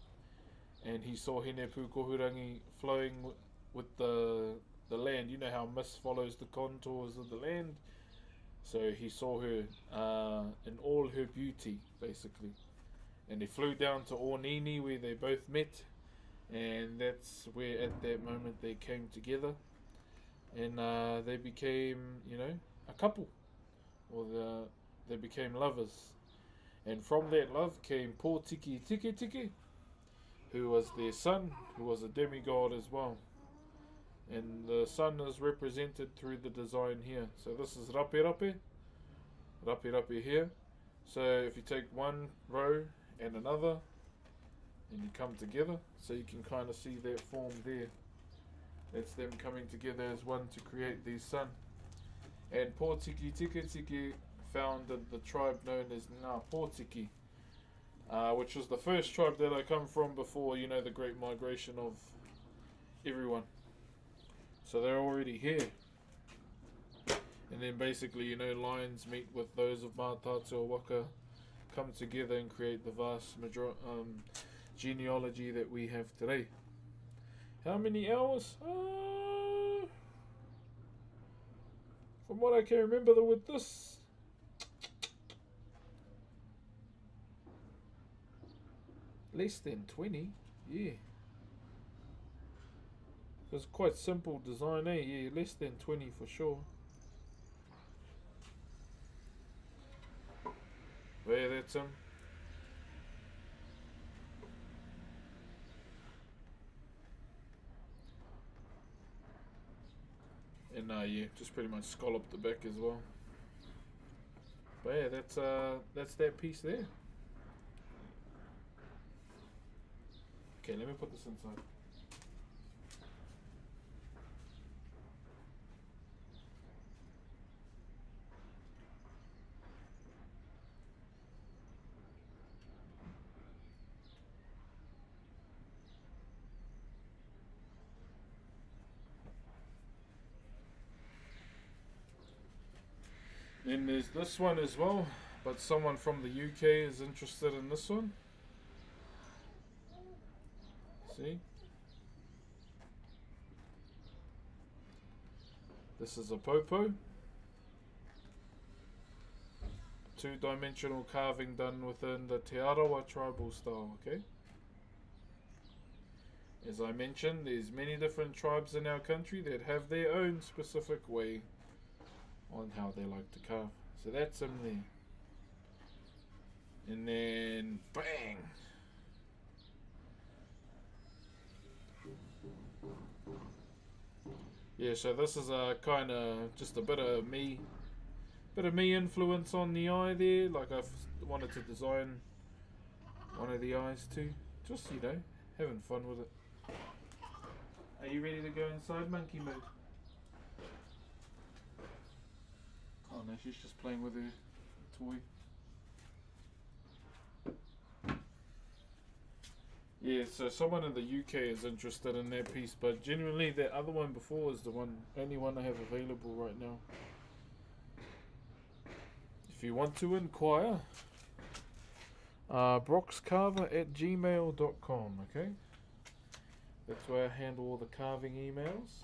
And he saw Hine Pukohurangi flowing with the land. You know how mist follows the contours of the land? So he saw her in all her beauty, basically. And they flew down to Ornini where they both met. And that's where at that moment they came together. And they became, a couple. Or they became lovers. And from that love came Pōtiki Tiki Tiki, who was their son, who was a demigod as well. And the sun is represented through the design here. So this is Rape Rape here. So if you take one row and another, and you come together, so you can kind of see that form there. That's them coming together as one to create the sun. And Pōtiki Tiki Tiki founded the tribe known as Ngā Pōtiki, which was the first tribe that I come from before, the Great Migration of everyone. So they're already here. And then basically, lions meet with those of Mātātua Waka, come together and create the vast genealogy that we have today. How many hours? From what I can remember with this, less than 20, yeah. It's quite simple design, eh? Yeah, less than 20 for sure. Yeah, that's him. And yeah, just pretty much scalloped the back as well. But yeah, that's that piece there. Okay, let me put this inside. Then there's this one as well, but someone from the UK is interested in this one. See? This is a popo. Two-dimensional carving done within the Te Arawa tribal style, okay? As I mentioned, there's many different tribes in our country that have their own specific way on how they like to carve. So that's him there. And then bang! Yeah, so this is a kind of just a bit of me influence on the eye there. Like I've wanted to design one of the eyes too. Just, having fun with it. Are you ready to go inside monkey mode? Oh no, she's just playing with her toy. Yeah, so someone in the UK is interested in that piece, but genuinely that other one before is the only one I have available right now. If you want to inquire, broxcarver@gmail.com, okay? That's where I handle all the carving emails.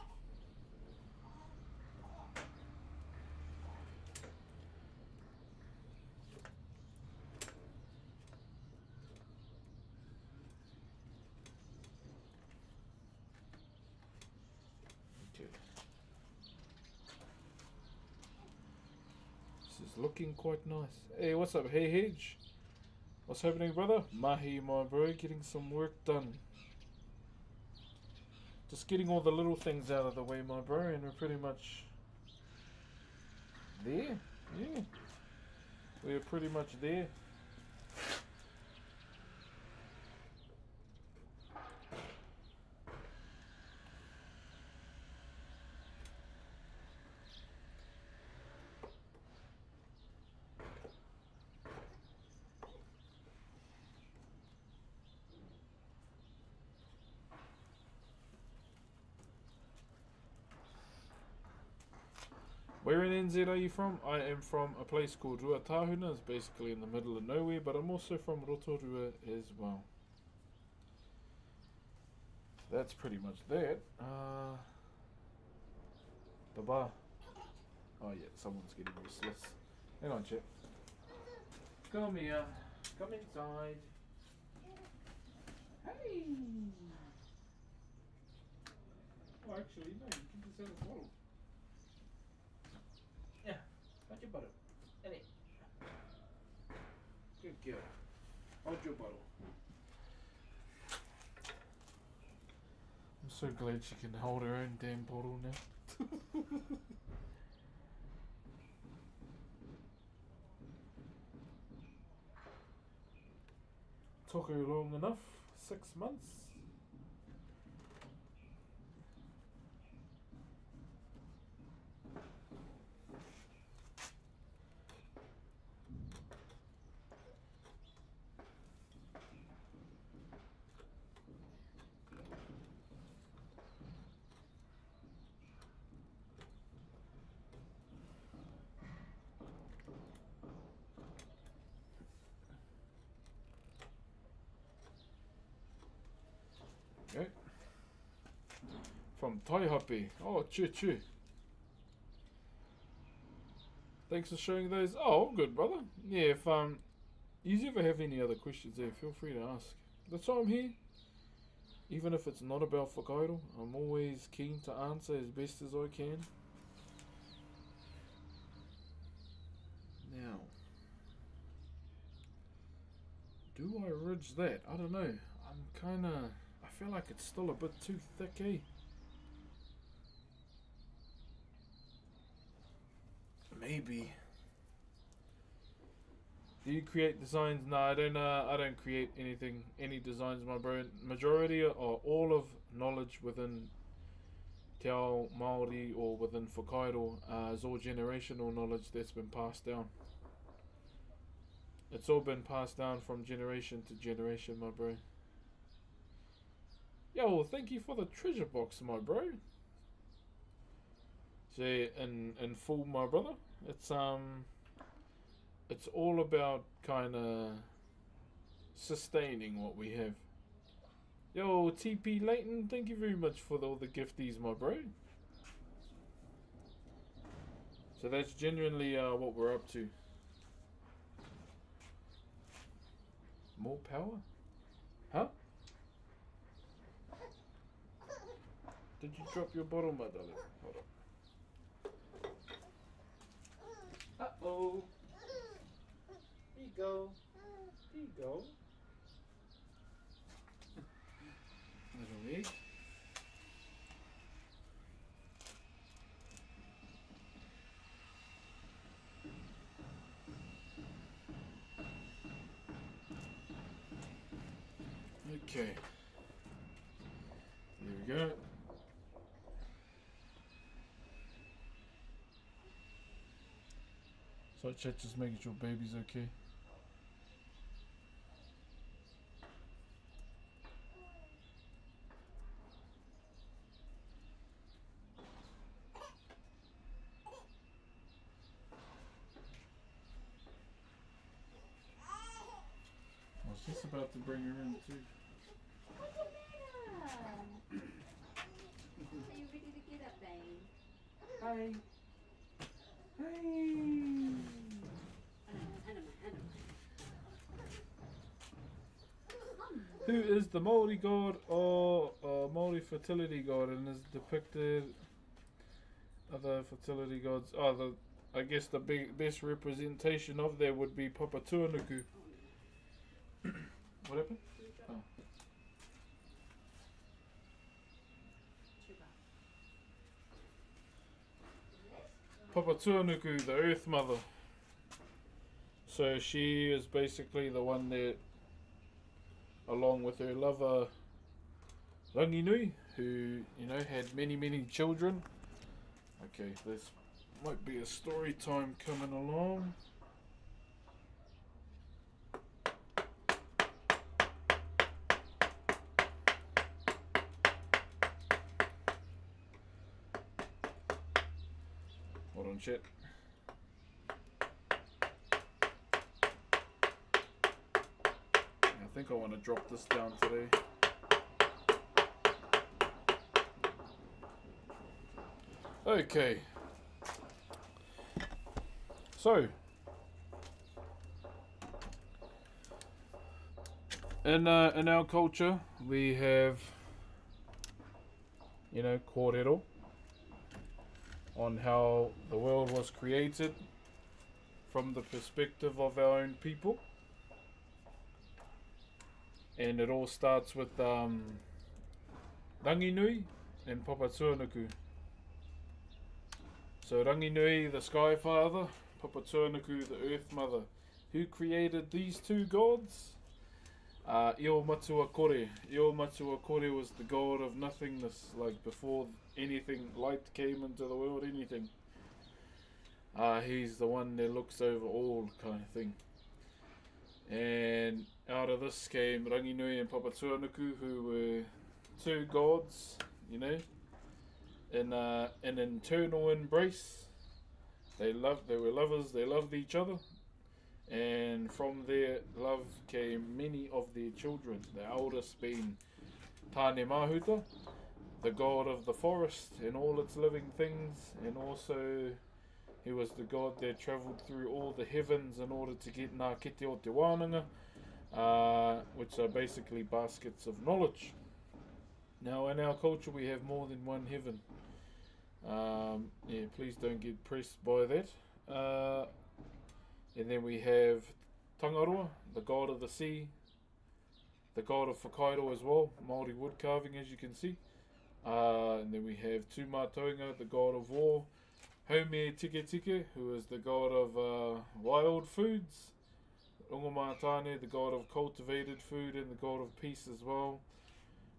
Looking quite nice. Hey, what's up? Hey, Hedge. What's happening, brother? Mahi, my bro, getting some work done. Just getting all the little things out of the way, my bro, and we're pretty much there. Yeah. We're pretty much there. Where in NZ are you from? I am from a place called Ruatahuna. It's basically in the middle of nowhere, but I'm also from Rotorua as well. That's pretty much that. Baba. Oh yeah, someone's getting restless. Hang on, chap. Come here. Come inside. Hey! Oh, actually, no, you can just have a bottle. Yeah, hold your bottle. In it. Good girl. Hold your bottle. I'm so glad she can hold her own damn bottle now. Took her long enough. 6 months. Okay. From Taihape. Oh, choo. Thanks for sharing those. Oh, I'm good, brother. Yeah, if you ever have any other questions there, feel free to ask. That's why I'm here. Even if it's not about Whakairo, I'm always keen to answer as best as I can. Now, do I ridge that? I don't know. I feel like it's still a bit too thick, eh? Maybe. Do you create designs? No, I don't. I don't create any designs, my bro. Majority or all of knowledge within Te Ao Maori or within Whakairo is all generational knowledge that's been passed down. It's all been passed down from generation to generation, my bro. Yo, thank you for the treasure box, my bro. So in full, my brother, it's all about kind of sustaining what we have. Yo, TP Leighton, thank you very much for all the gifties, my bro. So that's genuinely what we're up to. More power? Huh? Did you drop your bottle, my darling? Hold on. Uh-oh. Here you go. Here you go. Little egg. Okay. There we go. So chat, just making sure baby's okay. I was just about to bring her in too. What's the matter? Are you ready to get up, babe? Hi. Hi. Who is the Maori god or Maori fertility god and is depicted other fertility gods? Oh, I guess the best representation of that would be Papa Tuanuku. What happened? Oh. Papa Tuanuku, the Earth Mother. So she is basically the one that, along with her lover Ranginui, who, had many children. Okay, this might be a story time coming along. Hold on, chat. I think I want to drop this down today. Okay. So, in our culture, we have, kōrero on how the world was created from the perspective of our own people. And it all starts with Ranginui and Papatuanuku. So Ranginui, the Sky Father, Papatuanuku, the Earth Mother. Who created these two gods? Io Matua Kore. Io Matua Kore was the god of nothingness, like before anything, light came into the world, anything. He's the one that looks over all, kind of thing. And out of this came Ranginui and Papatuanuku, who were two gods, in an internal embrace. They were lovers, they loved each other. And from their love came many of their children, the eldest being Tāne Mahuta, the god of the forest and all its living things, and also he was the god that travelled through all the heavens in order to get Ngā Kete o Te Wānanga, which are basically baskets of knowledge. Now in our culture we have more than one heaven. Please don't get pressed by that. And then we have Tangaroa, the god of the sea, the god of Whakairo as well, Maori wood carving as you can see. And then we have Tūmātaunga, the god of war, Haumea Tike Tike, who is the god of wild foods, Rongomatāne, the god of cultivated food and the god of peace as well.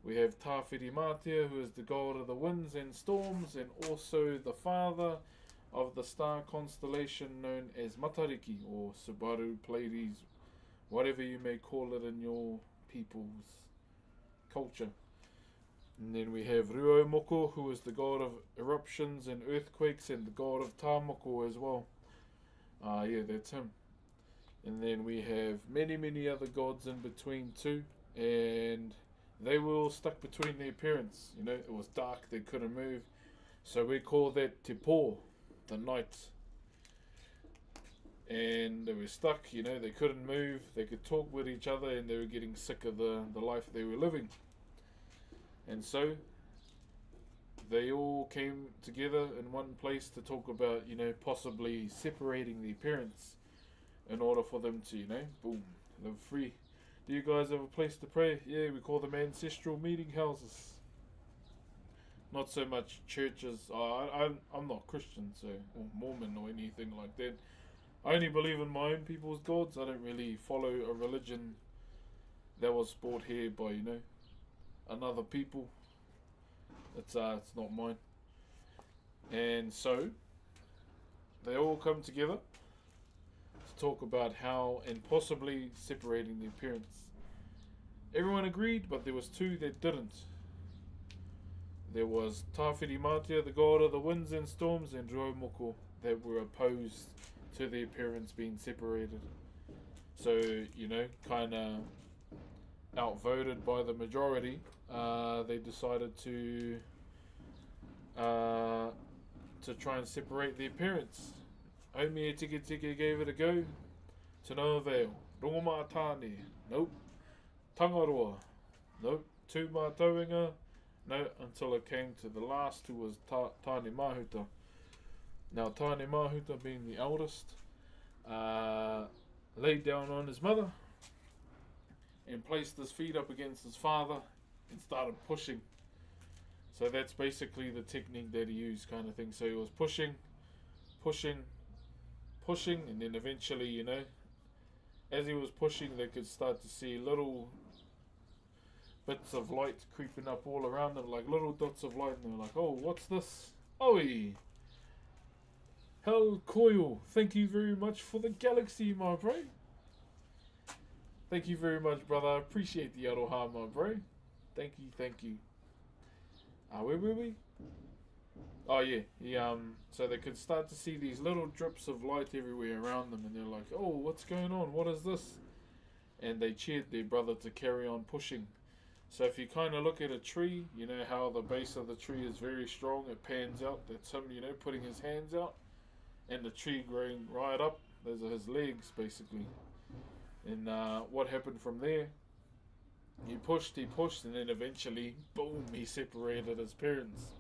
We have Tāwhiri Mātea, who is the god of the winds and storms, and also the father of the star constellation known as Matariki, or Subaru, Pleiades, whatever you may call it in your people's culture. And then we have Ruomoko, who is the god of eruptions and earthquakes, and the god of Tāmoko as well. That's him. And then we have many, many other gods in between too, and they were all stuck between their parents. It was dark, they couldn't move, so we call that Te Pō, the night. And they were stuck, they couldn't move, they could talk with each other, and they were getting sick of the life they were living. And so they all came together in one place to talk about, possibly separating their parents in order for them to, boom, live free. Do you guys have a place to pray? Yeah, we call them ancestral meeting houses. Not so much churches. I'm not Christian, or Mormon or anything like that. I only believe in my own people's gods. I don't really follow a religion that was brought here by, another people. It's not mine. And so they all come together to talk about how and possibly separating their parents. Everyone agreed, but there was two that didn't. There was Tāwhiri Mātea, the god of the winds and storms, and Ruomoko, that were opposed to their parents being separated. So, kind of outvoted by the majority, they decided to try and separate their parents. Haumea Tike Tike gave it a go, to no avail. Rongomatāne, nope. Tangaroa, nope. Tūmātaunga, no, until it came to the last, who was Tāne Mahuta. Now Tāne Mahuta, being the eldest, laid down on his mother and placed his feet up against his father and started pushing. So that's basically the technique that he used, kind of thing. So he was pushing, and then eventually, as he was pushing, they could start to see little bits of light creeping up all around them, like little dots of light, and they were like, oh, what's this? Oi! Hell Coil, thank you very much for the galaxy, my bro. Thank you very much, brother. I appreciate the aroha, my bro. Thank you. Where were we? Oh yeah, so they could start to see these little drips of light everywhere around them, and they're like, "Oh, what's going on? What is this?" And they cheered their brother to carry on pushing. So if you kind of look at a tree, you know how the base of the tree is very strong. It pans out. That's him, putting his hands out, and the tree growing right up. Those are his legs, basically. And what happened from there? He pushed, and then eventually, boom, he separated his parents.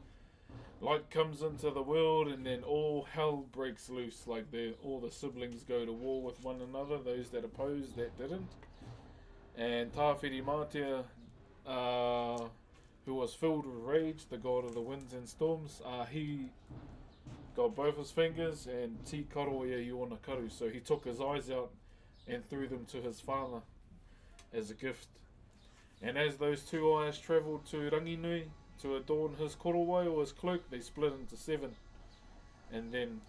Light comes into the world, and then all hell breaks loose. Like all the siblings go to war with one another. Those that opposed, that didn't. And Tāwhiri Mātea, who was filled with rage, the god of the winds and storms, he got both his fingers and ti karoia iona karu. So he took his eyes out and threw them to his father as a gift. And as those two eyes travelled to Ranginui to adorn his korowai or his cloak, they split into 7. And then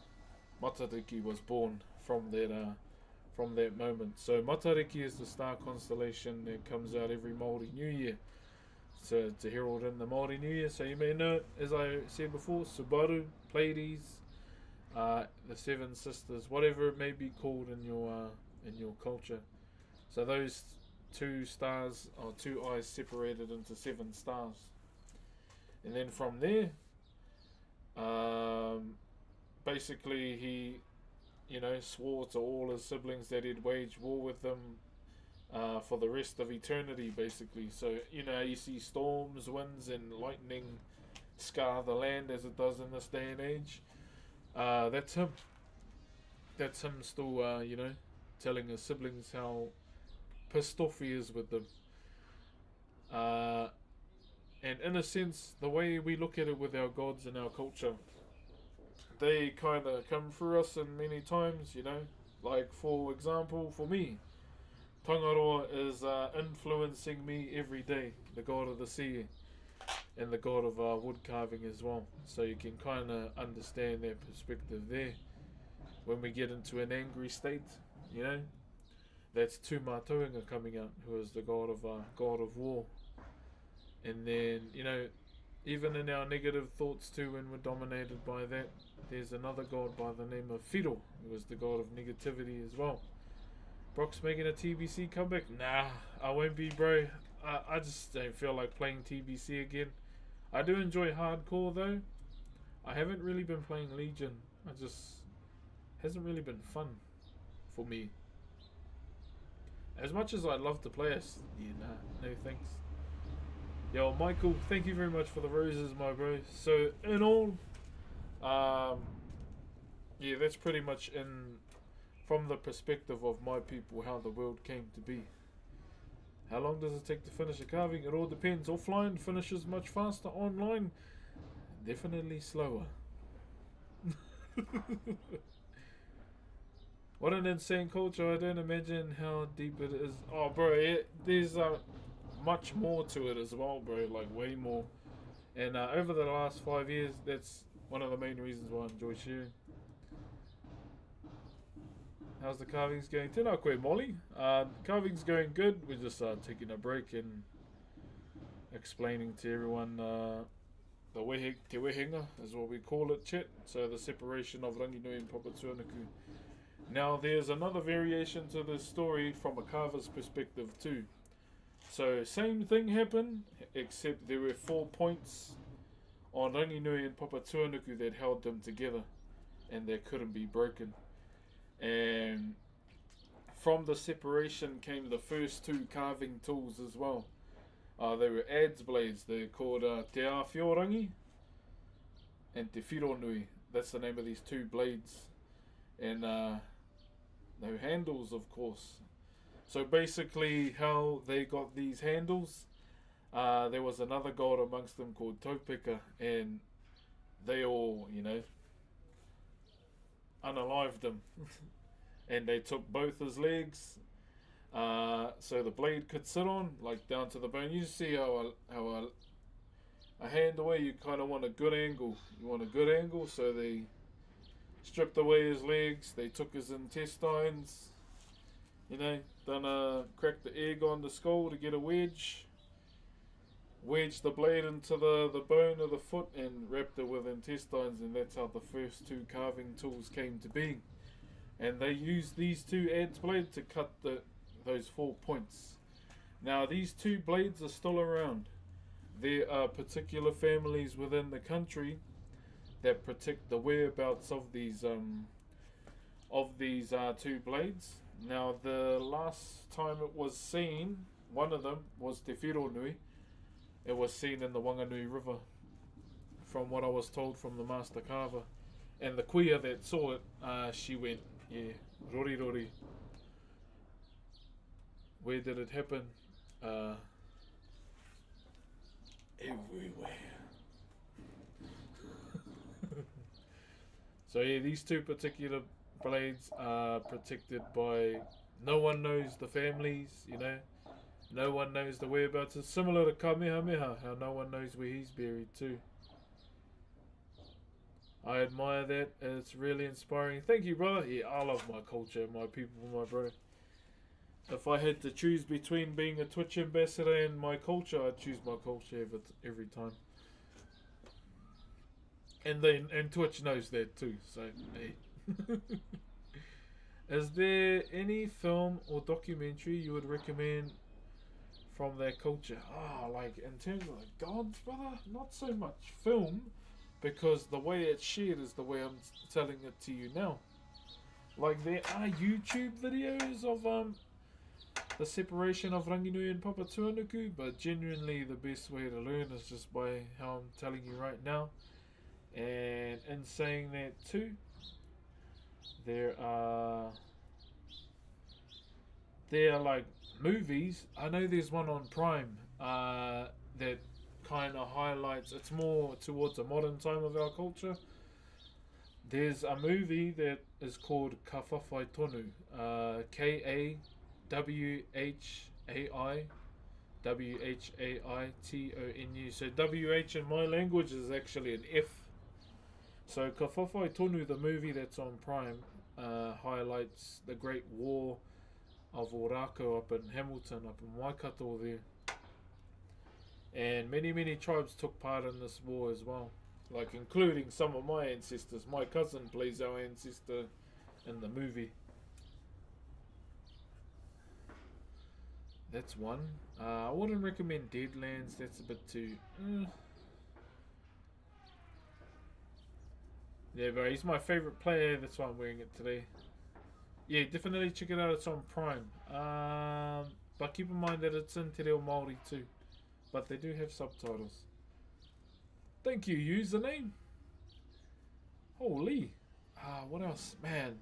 Matariki was born from that moment. So Matariki is the star constellation that comes out every Maori New Year. So to herald in the Maori New Year. So you may know it, as I said before, Subaru, Pleiades, the 7 sisters, whatever it may be called in your culture. So those 2 stars or 2 eyes separated into 7 stars. And then from there, basically he, swore to all his siblings that he'd wage war with them for the rest of eternity, basically. So, you see storms, winds, and lightning scar the land as it does in this day and age. That's him. That's him still, telling his siblings how pissed off he is with them. And in a sense, the way we look at it with our gods and our culture, they kind of come through us in many times, Like, for example, for me, Tangaroa is influencing me every day, the god of the sea and the god of wood carving as well. So you can kind of understand their perspective there. When we get into an angry state, that's Tu Mātounga coming out, who is the god of war. And then, even in our negative thoughts too, when we're dominated by that, there's another god by the name of Whiro, who is the god of negativity as well. Brock's making a TBC comeback? Nah, I won't be, bro. I just don't feel like playing TBC again. I do enjoy hardcore though. I haven't really been playing Legion. Hasn't really been fun for me. As much as I'd love to play us, no thanks. Yo, Michael, thank you very much for the roses, my bro. So, in all, that's pretty much from the perspective of my people, how the world came to be. How long does it take to finish a carving? It all depends. Offline finishes much faster. Online, definitely slower. What an insane culture. I don't imagine how deep it is. Oh, bro, there's much more to it as well, bro. Like, way more. And over the last 5 years, that's one of the main reasons why I enjoy sharing. How's the carvings going? Tēnā koe, Molly. Carving's going good. We're just taking a break and explaining to everyone te wehenga is what we call it, chat. So the separation of Ranginui and Papatūānuku. Now there's another variation to this story from a carver's perspective too. So same thing happened, except there were 4 points on Ranginui and Papatūānuku that held them together, and they couldn't be broken. And from the separation came the first 2 carving tools as well. They were adze blades. They're called Te Awhiorangi and Te Whironui. That's the name of these 2 blades. And no handles, of course. So basically how they got these handles, there was another god amongst them called Taupeka, and they all, unalived him. And they took both his legs, so the blade could sit on, like down to the bone. You see how a handle where you kind of want a good angle. You want a good angle, so they stripped away his legs. They took his intestines, cracked the egg on the skull to get a wedge. wedged the blade into the bone of the foot and wrapped it with intestines, and that's how the first two carving tools came to being. And they used these two adze blades to cut those 4 points. Now these two blades are still around. There are particular families within the country that protect the whereabouts of these two blades. Now the last time it was seen, one of them was Te Whironui. It was seen in the Wanganui River, from what I was told from the master carver. And the kuia that saw it, she went, yeah, rori rori. Where did it happen? Everywhere. So yeah, these two particular blades are protected by, no one knows the families, you know. No one knows the whereabouts. It's similar to Kamehameha, how no one knows where he's buried too. I admire that. It's really inspiring. Thank you, brother. Yeah, I love my culture, my people, my bro. If I had to choose between being a Twitch ambassador and my culture, I'd choose my culture every time. And Twitch knows that too. So hey. Is there any film or documentary you would recommend from their culture? Like in terms of the gods, brother, not so much film, because the way it's shared is the way I'm telling it to you now. Like there are YouTube videos of the separation of Ranginui and Papatuanuku, but genuinely the best way to learn is just by how I'm telling you right now. And in saying that too, there are like movies. I know there's one on Prime that kind of highlights, it's more towards a modern time of our culture. There's a movie that is called Ka Whawhai Tonu, K-A-W-H-A-I-W-H-A-I-T-O-N-U. So WH in my language is actually an F. So Ka Whawhai Tonu, the movie that's on Prime, highlights the Great War of Orako up in Hamilton, up in Waikato there. And many tribes took part in this war as well, like including some of my ancestors. My cousin plays our ancestor in the movie. That's one. I wouldn't recommend Deadlands, that's a bit too... Yeah, but he's my favourite player, that's why I'm wearing it today. Yeah, definitely check it out, it's on Prime. But keep in mind that it's in Te Reo Maori too. But they do have subtitles. Thank you, username. Holy. What else? Man.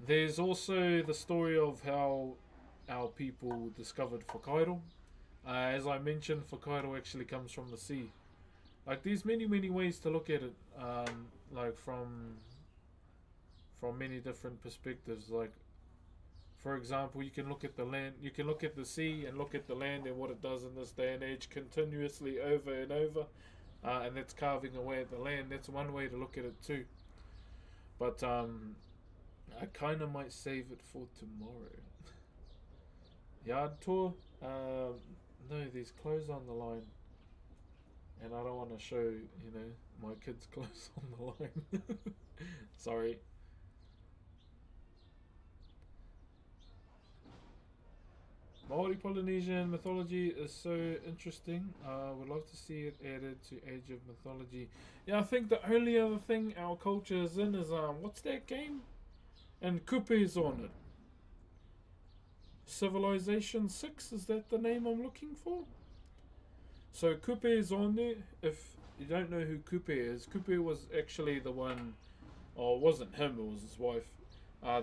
There's also the story of how our people discovered Whakairo. As I mentioned, Whakairo actually comes from the sea. Like, there's many ways to look at it. Like from many different perspectives. Like, for example, you can look at the land, you can look at the sea and look at the land and what it does in this day and age continuously over and over, and that's carving away at the land. That's one way to look at it too. But I kind of might save it for tomorrow. Yard tour? No, there's clothes on the line, and I don't want to show, you know, my kids' clothes on the line. Sorry. Maori Polynesian mythology is so interesting. Would love to see it added to Age of Mythology. Yeah, I think the only other thing our culture is in is what's that game? And Kupe's on it. Civilization 6, is that the name I'm looking for? So Kupe is on there. If you don't know who Kupe is, Kupe was actually the one, or it wasn't him, it was his wife.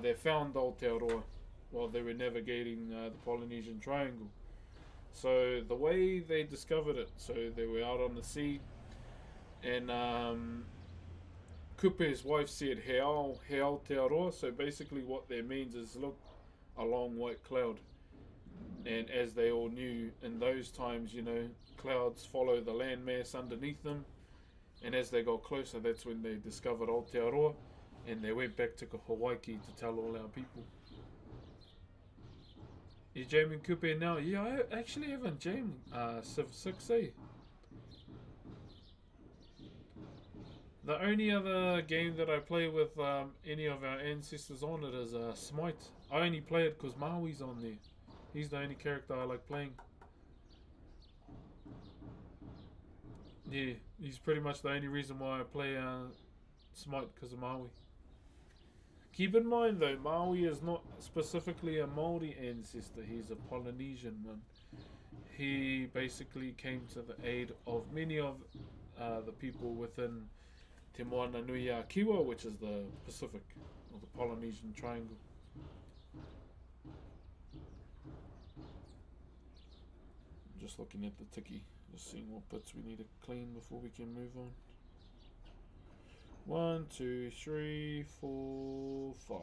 They found Aotearoa while they were navigating the Polynesian Triangle. So the way they discovered it, so they were out on the sea, and Kupe's wife said He Aotearoa, so basically what that means is, look, a long white cloud. And as they all knew in those times, you know, clouds follow the landmass underneath them, and as they got closer, that's when they discovered Aotearoa, and they went back to Hawaii to tell all our people. You jamming Kupe now? Yeah, I actually haven't jammed Civ 6, eh? The only other game that I play with any of our ancestors on it is Smite. I only play it because Maui's on there. He's the only character I like playing. Yeah, he's pretty much the only reason why I play Smite, because of Maui. Keep in mind though, Maui is not specifically a Maori ancestor, he's a Polynesian one. He basically came to the aid of many of the people within Te Moana Nui a Kiwa, which is the Pacific, or the Polynesian Triangle. I'm just looking at the tiki, just seeing what bits we need to clean before we can move on. 1, 2, 3, 4, 5.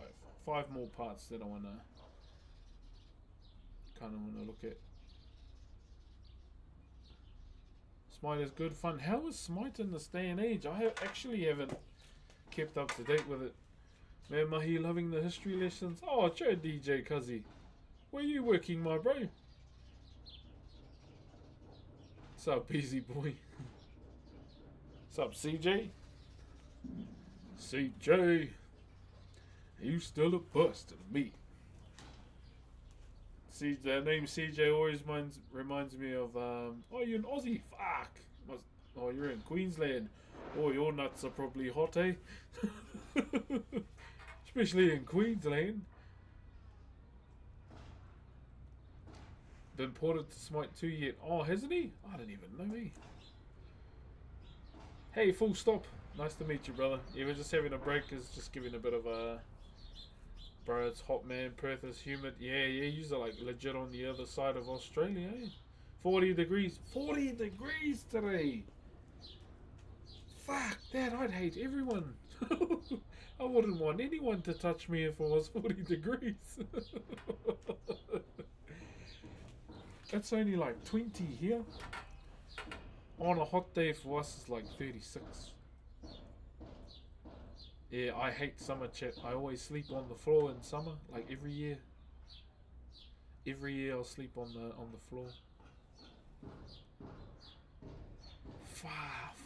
5 more parts that I wanna look at. Smite is good fun. How is Smite in this day and age? I actually haven't kept up to date with it. Man, Mahi loving the history lessons. Oh, Joe DJ Cuzzy. Where you working, my bro? What's up, easy boy? What's up, CJ? CJ, you still a bust to me. See, the name CJ always reminds me of oh, you're an Aussie. Fuck. Oh, you're in Queensland. Oh, your nuts are probably hot, eh? Especially in Queensland. Been ported to Smite 2 yet? Oh, hasn't he? I don't even know me. Hey, full stop. Nice to meet you, brother. Yeah, we're just having a break. Is just giving a bit of a... Bro, it's hot, man. Perth is humid. Yeah, you're like legit on the other side of Australia, eh? 40 degrees. 40 degrees today! Fuck that, I'd hate everyone. I wouldn't want anyone to touch me if it was 40 degrees. It's only like 20 here. On a hot day for us, it's like 36. Yeah, I hate summer, chat. I always sleep on the floor in summer, like every year. Every year I'll sleep on the floor.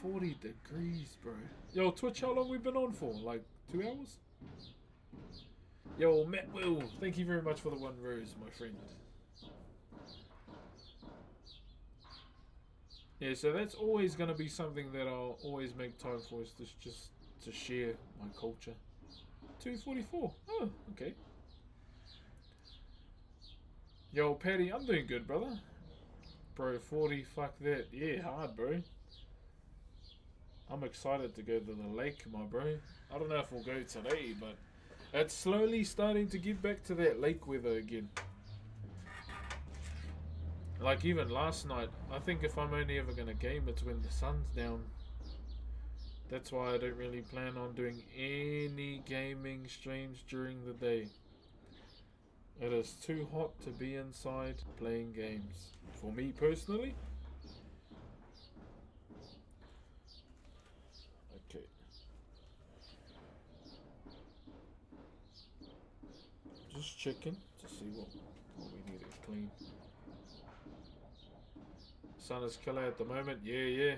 40 degrees, bro. Yo, Twitch, how long we been on for? Like 2 hours? Yo, Matt Will, thank you very much for the 1 rose, my friend. Yeah, so that's always going to be something that I'll always make time for, is just to share my culture. 2:44. Oh, okay. Yo, Paddy, I'm doing good, brother. Bro, 40, fuck that. Yeah, hard, bro. I'm excited to go to the lake, my bro. I don't know if we'll go today, but it's slowly starting to get back to that lake weather again. Like even last night, I think if I'm only ever going to game, it's when the sun's down. That's why I don't really plan on doing any gaming streams during the day. It is too hot to be inside playing games. For me personally. Okay. Just checking to see what we need to clean. Sun is killer at the moment. Yeah.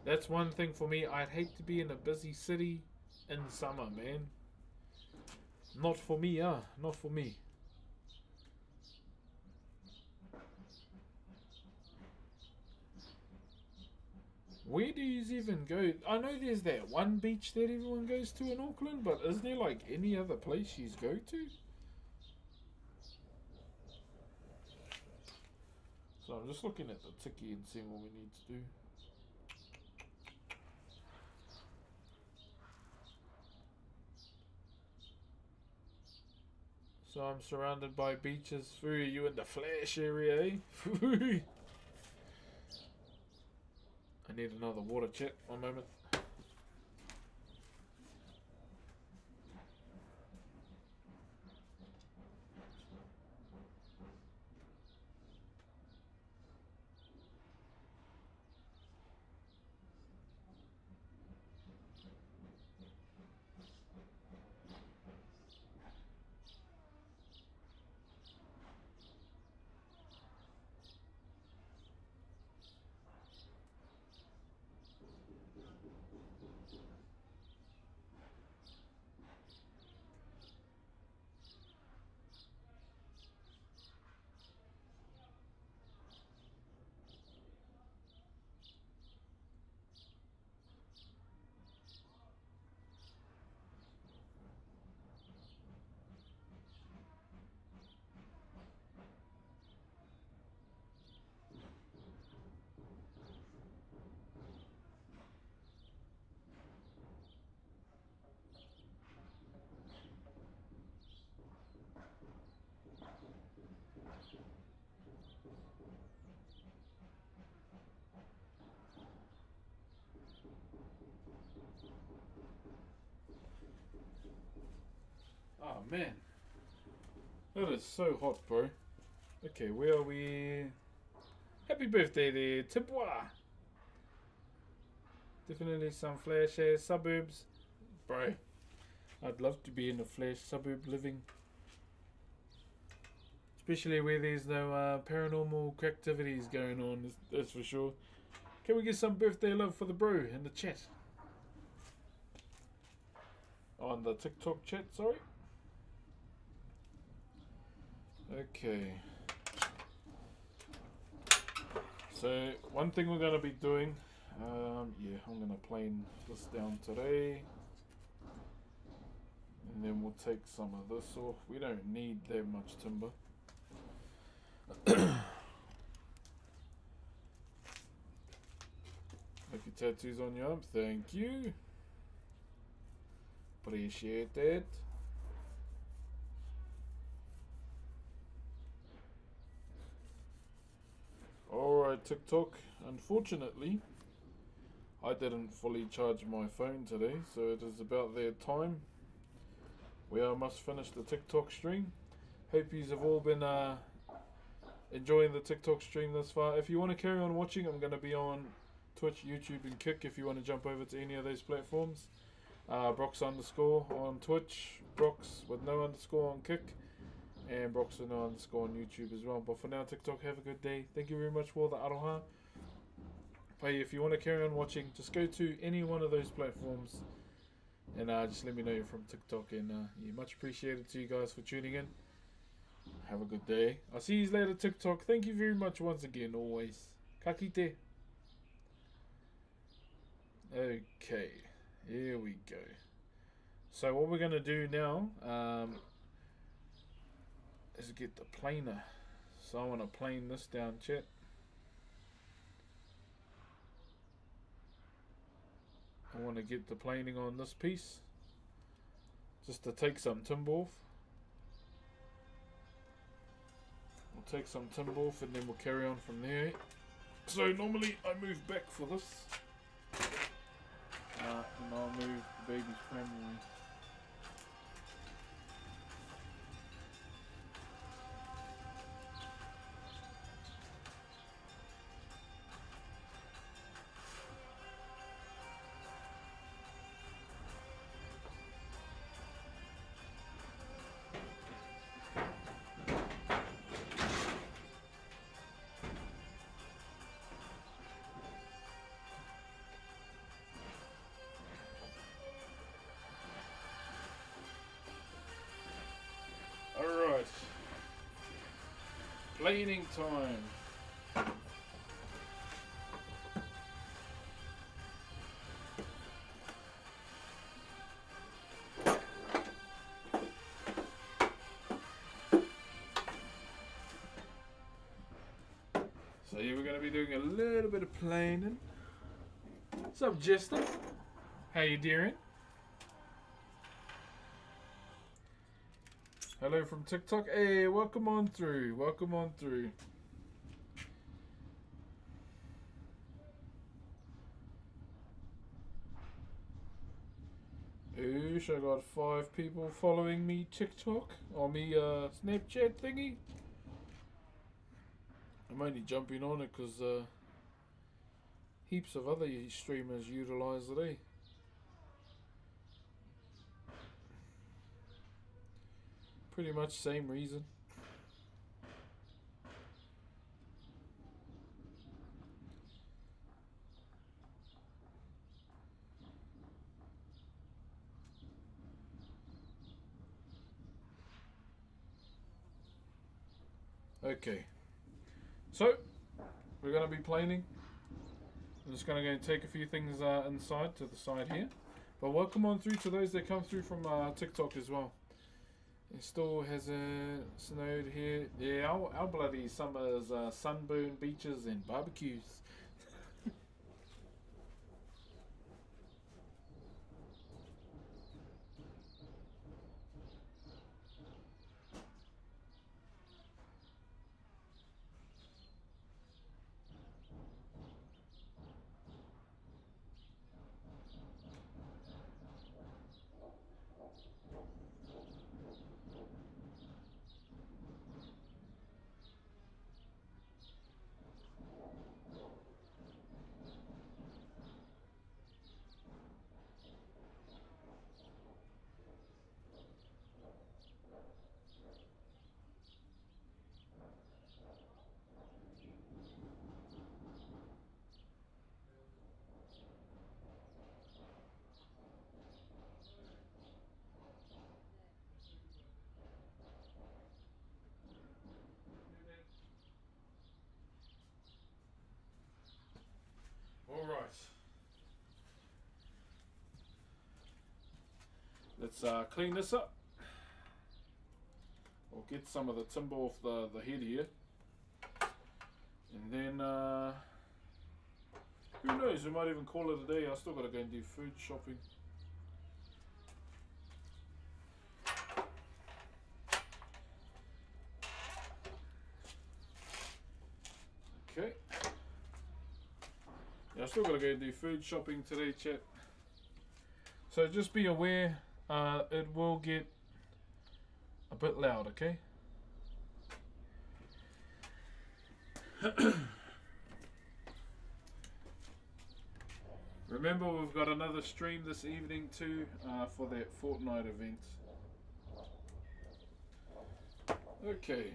That's one thing for me. I'd hate to be in a busy city in summer, man. Not for me, not for me. Where do you even go? I know there's that one beach that everyone goes to in Auckland, but is there like any other place you go to? So I'm just looking at the tiki and seeing what we need to do. So I'm surrounded by beaches. Foo, you in the flash area, eh? Foo. I need another water, chat. One moment. Oh man, that is so hot, bro. Okay, where are we? Happy birthday there, Tipwa. Definitely some flash ass suburbs, bro. I'd love to be in a flash suburb living, especially where there's no paranormal activities going on. That's for sure. Can we get some birthday love for the bro in the chat? On the TikTok chat, sorry. Okay. So one thing we're gonna be doing, yeah, I'm gonna plane this down today, and then we'll take some of this off. We don't need that much timber. Like your tattoos on your arm, thank you. Appreciate it. Alright, TikTok. Unfortunately, I didn't fully charge my phone today, so it is about their time where I must finish the TikTok stream. Hope you have all been enjoying the TikTok stream thus far. If you want to carry on watching, I'm going to be on Twitch, YouTube, and Kick if you want to jump over to any of those platforms. Brox underscore on Twitch, Brox with no underscore on Kick, and Brox with no underscore on YouTube as well. But for now, TikTok, have a good day. Thank you very much for the aroha. Hey, if you want to carry on watching, just go to any one of those platforms and just let me know you're from TikTok. And yeah, much appreciated to you guys for tuning in. Have a good day. I'll see you later, TikTok. Thank you very much once again, always. Ka kite. Okay, here we go. So what we're going to do now is get the planer. So I want to plane this down, chat. I want to get the planing on this piece, just to take some timber off. We'll take some timber off and then we'll carry on from there. So normally I move back for this. And I'll move the baby's pram away. Alright. Planing time. So yeah, we're going to be doing a little bit of planing. What's up, Jester? How you doing? Hello from TikTok. Hey, welcome on through. Welcome on through. Oosh, I got 5 people following me TikTok or me Snapchat thingy. I'm only jumping on it because heaps of other streamers utilize it, eh? Pretty much same reason. Okay. So, we're going to be planing. I'm just going to go and take a few things inside to the side here. But welcome on through to those that come through from TikTok as well. It still hasn't snowed here. Yeah, our bloody summer's sunburn beaches and barbecues. Let's clean this up. We'll get some of the timber off the head here. And then, who knows, we might even call it a day. I still got to go and do food shopping. Okay. Yeah, I still got to go and do food shopping today, chat. So just be aware, it will get a bit loud, okay? Remember, we've got another stream this evening too, for that Fortnite event. Okay.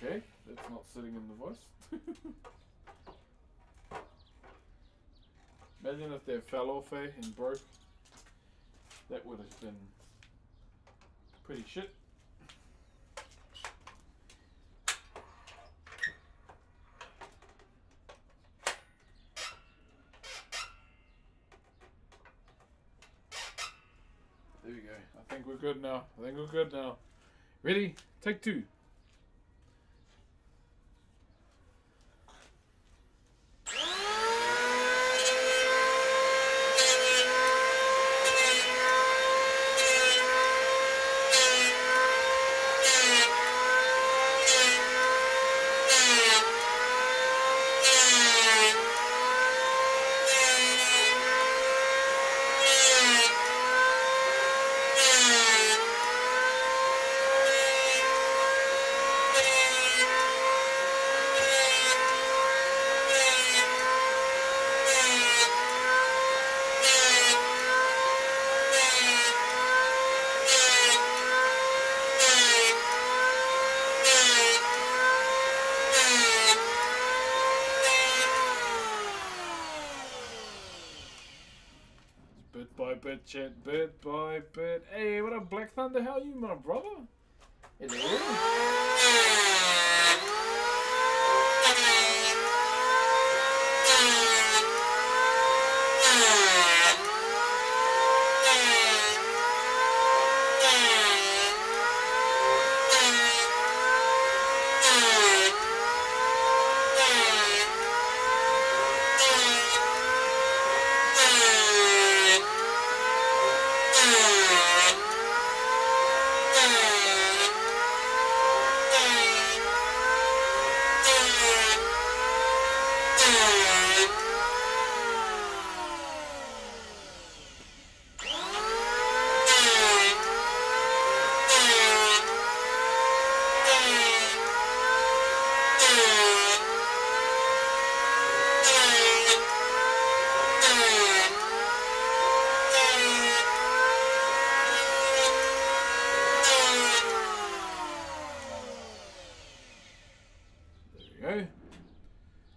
Okay, that's not sitting in the voice. Imagine if they fell off and broke. That would have been pretty shit. There we go. I think we're good now. Ready? Take two. Bit by bit, chat, bit by bit. Hey, what up, Black Thunder? How are you, my brother? Hello.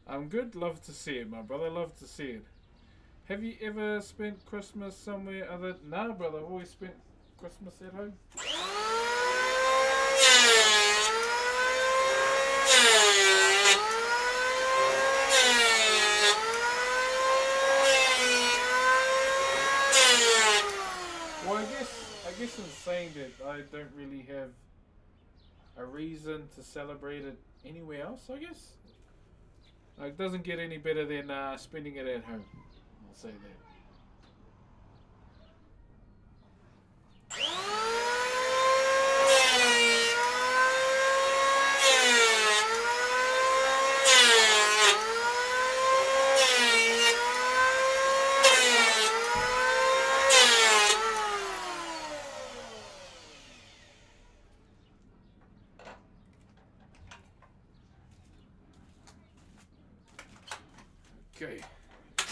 I'm good, love to see it, my brother, love to see it. Have you ever spent Christmas somewhere other? Nah, brother, I've always spent Christmas at home. Well, I guess in saying that, I don't really have a reason to celebrate it anywhere else, I guess. Like, it doesn't get any better than spending it at home. I'll say that. Okay,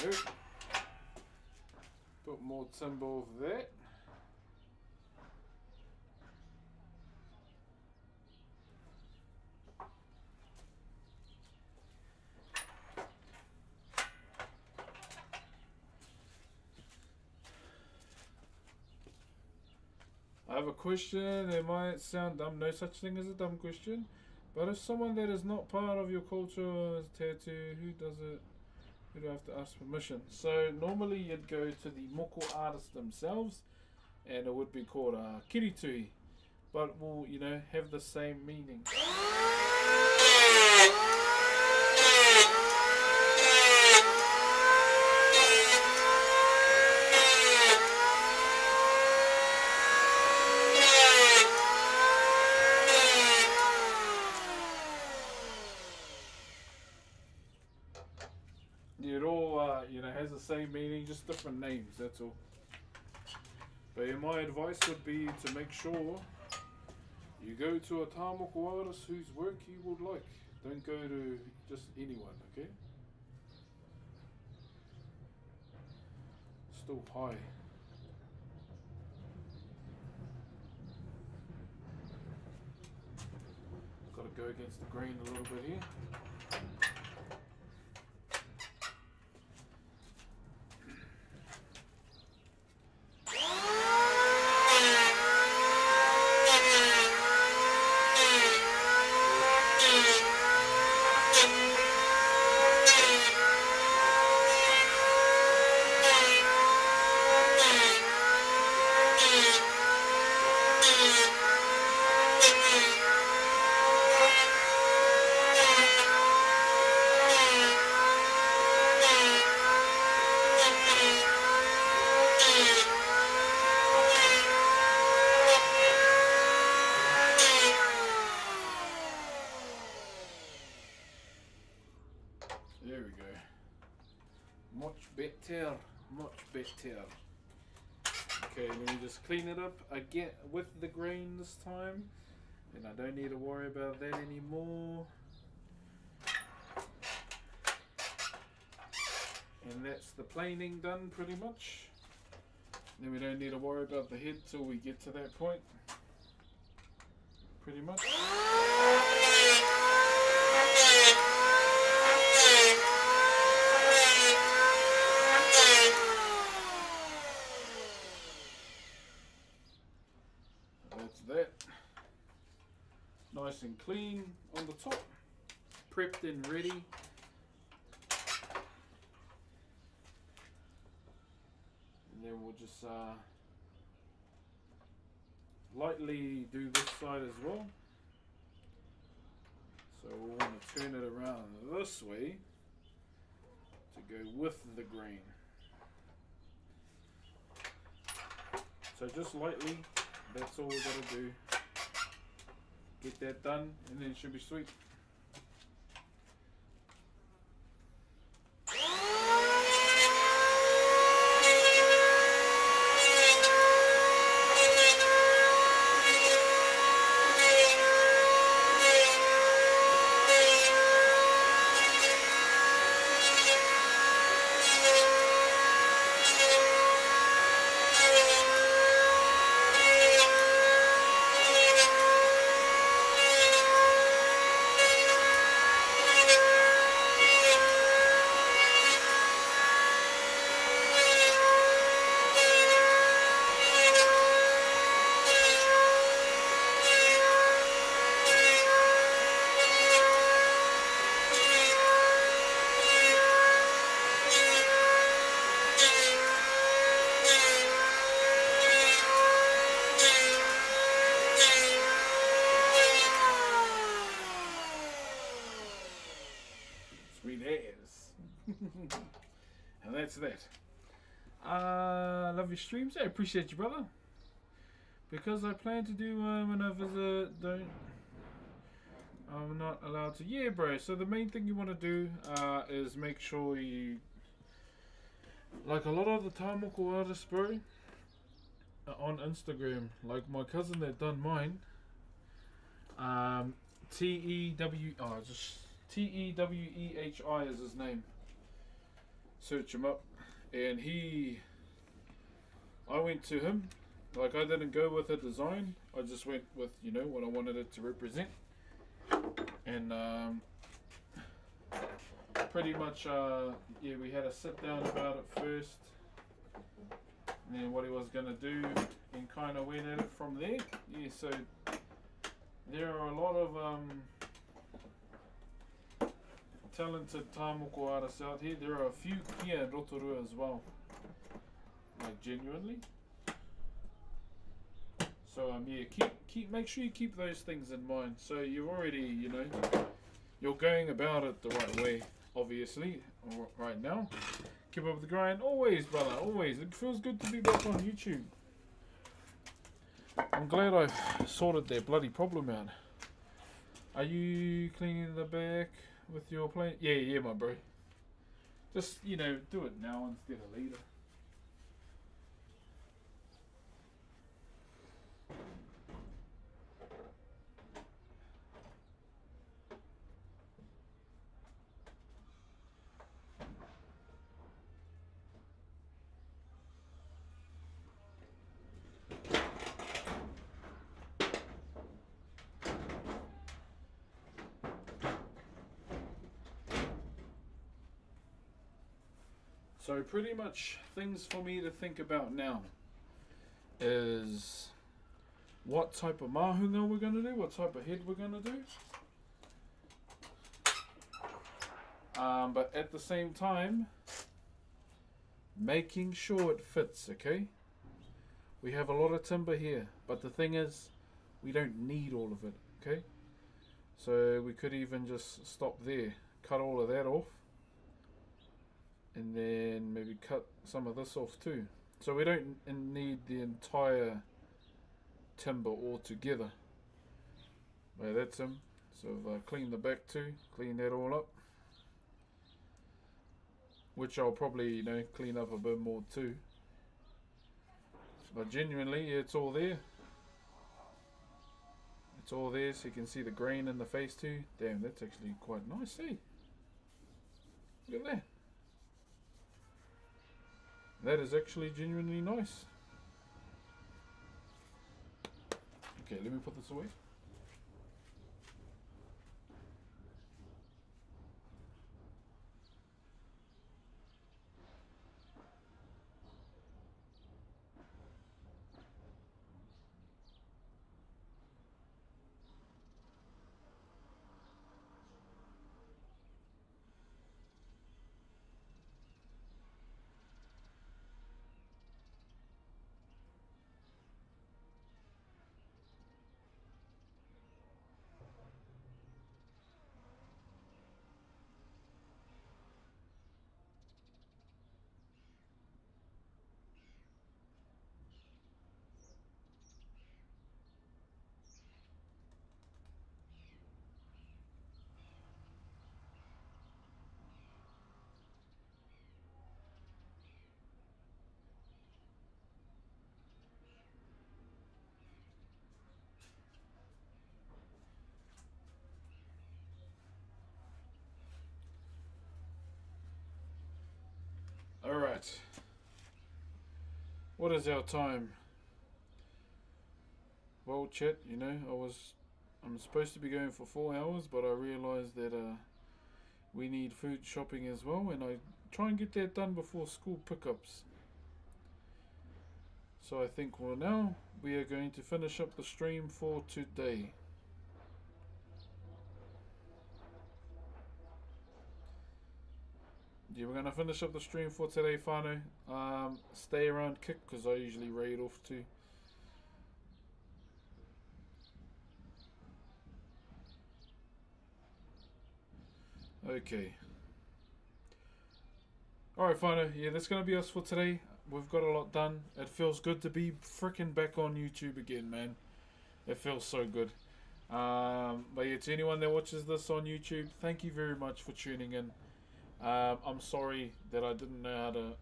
good. Put more timber over that. I have a question. It might sound dumb. No such thing as a dumb question. But if someone that is not part of your culture is tattoo, who does it? Who do I have to ask permission? So normally you'd go to the moko artists themselves, and it would be called a kiritui, but will have the same meaning. It all has the same meaning, just different names. That's all. But yeah, my advice would be to make sure you go to a tāmoko artist whose work you would like. Don't go to just anyone, okay? Still high. Got to go against the grain a little bit here. There we go. Much better. Much better. Okay, let me just clean it up again with the grain this time. And I don't need to worry about that anymore. And that's the planing done pretty much. Then we don't need to worry about the head till we get to that point. Pretty much. That's that. Nice and clean on the top. Prepped and ready. And then we'll just lightly do this side as well. So we'll want to turn it around this way to go with the grain. So just lightly, that's all we got to do. Get that done and then it should be sweet. And that's that. Love your streams. I appreciate you, brother. Because I plan to do when I visit, I'm not allowed to. Yeah, bro. So the main thing you want to do is make sure you, like a lot of the tāmoko artists, bro, on Instagram, like my cousin that done mine, Tewehi is his name. Search him up, and I went to him. Like, I didn't go with a design. I just went with what I wanted it to represent, and pretty much yeah, we had a sit down about it first, and then what he was gonna do, and kind of went at it from there. Yeah, so there are a lot of talented tāmoko artists out here. There are a few kia in Rotorua as well. Like genuinely. So yeah, make sure you keep those things in mind. So you've already, you know, you're going about it the right way, obviously, right now. Keep up the grind, always, brother, always. It feels good to be back on YouTube. I'm glad I sorted that bloody problem out. Are you cleaning the back with your plane? Yeah, my bro. Just, you know, do it now instead of later. So pretty much things for me to think about now is what type of mahunga we're going to do, what type of head we're going to do. But at the same time, making sure it fits, okay? We have a lot of timber here, but the thing is, we don't need all of it, okay? So we could even just stop there, cut all of that off, and then maybe cut some of this off too. So we don't need the entire timber altogether. Well, that's him. So I've cleaned the back too, clean that all up. Which I'll probably, you know, clean up a bit more too. But genuinely, yeah, it's all there. It's all there, so you can see the grain in the face too. Damn, that's actually quite nice, eh? Look at that. That is actually genuinely nice. Okay, let me put this away. Alright. What is our time? Well, chat, you know, I'm supposed to be going for 4 hours, but I realised that we need food shopping as well, and I try and get that done before school pickups. So I think, well, now we are going to finish up the stream for today. Yeah, we're going to finish up the stream for today, whānau. Stay around Kick, because I usually raid off too. Okay. Alright, whānau. Yeah, that's going to be us for today. We've got a lot done. It feels good to be freaking back on YouTube again, man. It feels so good. But yeah, to anyone that watches this on YouTube, thank you very much for tuning in. I'm sorry that I didn't know how to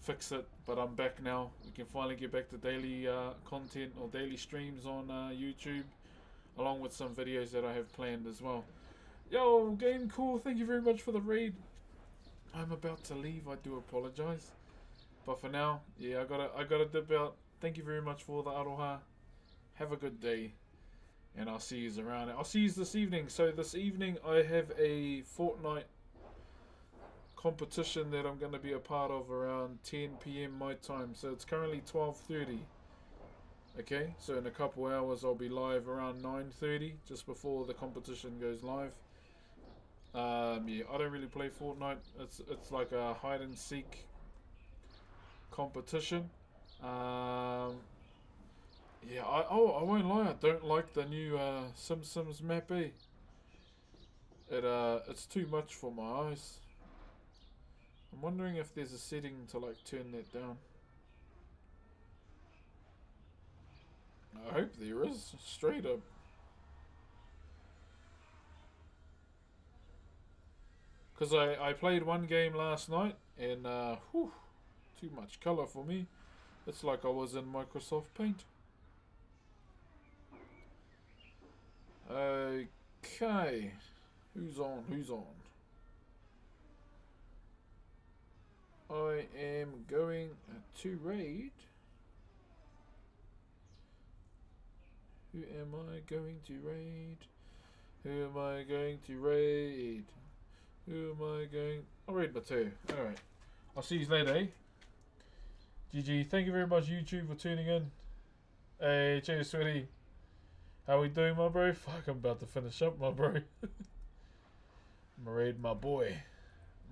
fix it, but I'm back now. We can finally get back to daily content or daily streams on YouTube, along with some videos that I have planned as well. Yo, Game Cool, thank you very much for the raid. I'm about to leave, I do apologize. But for now, yeah, I gotta dip out. Thank you very much for the aroha. Have a good day. And I'll see you around. I'll see you this evening. So this evening I have a Fortnite competition that I'm going to be a part of around 10 PM my time. So it's currently 12:30. Okay, so in a couple hours I'll be live around 9:30, just before the competition goes live. Yeah, I don't really play Fortnite. It's like a hide and seek competition. Yeah, I won't lie. I don't like the new Sims map. It's too much for my eyes. I'm wondering if there's a setting to like turn that down. I hope there is. Straight up. Because I played one game last night and whew, too much color for me. It's like I was in Microsoft Paint. Okay. Who's on? Who's on? I am going to raid. Who am I going to raid? Who am I going to raid? Who am I going... I'll raid Mateo. Alright. I'll see you later, eh? GG. Thank you very much, YouTube, for tuning in. Hey, cheers, sweetie. How we doing, my bro? Fuck, I'm about to finish up, my bro. I'm gonna raid my boy,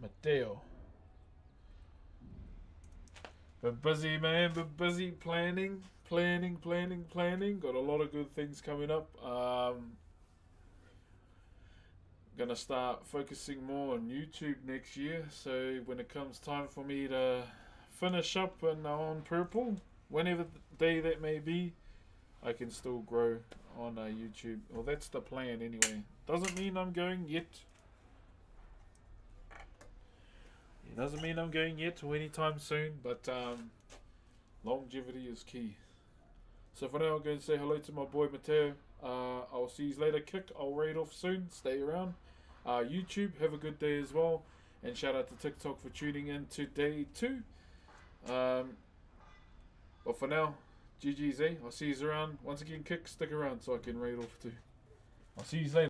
Mateo. Been busy, man. Been busy planning. Got a lot of good things coming up. Gonna start focusing more on YouTube next year. So when it comes time for me to finish up and on purple, whenever day that may be, I can still grow on YouTube. Well, that's the plan anyway. Doesn't mean I'm going yet. It doesn't mean I'm going yet or anytime soon, but longevity is key. So for now, I'm going to say hello to my boy Mateo. I'll see you later. Kick, I'll raid off soon. Stay around. YouTube, have a good day as well. And shout out to TikTok for tuning in to day 2. But for now, GG's, eh? I'll see you around. Once again, Kick, stick around so I can raid off too. I'll see you later.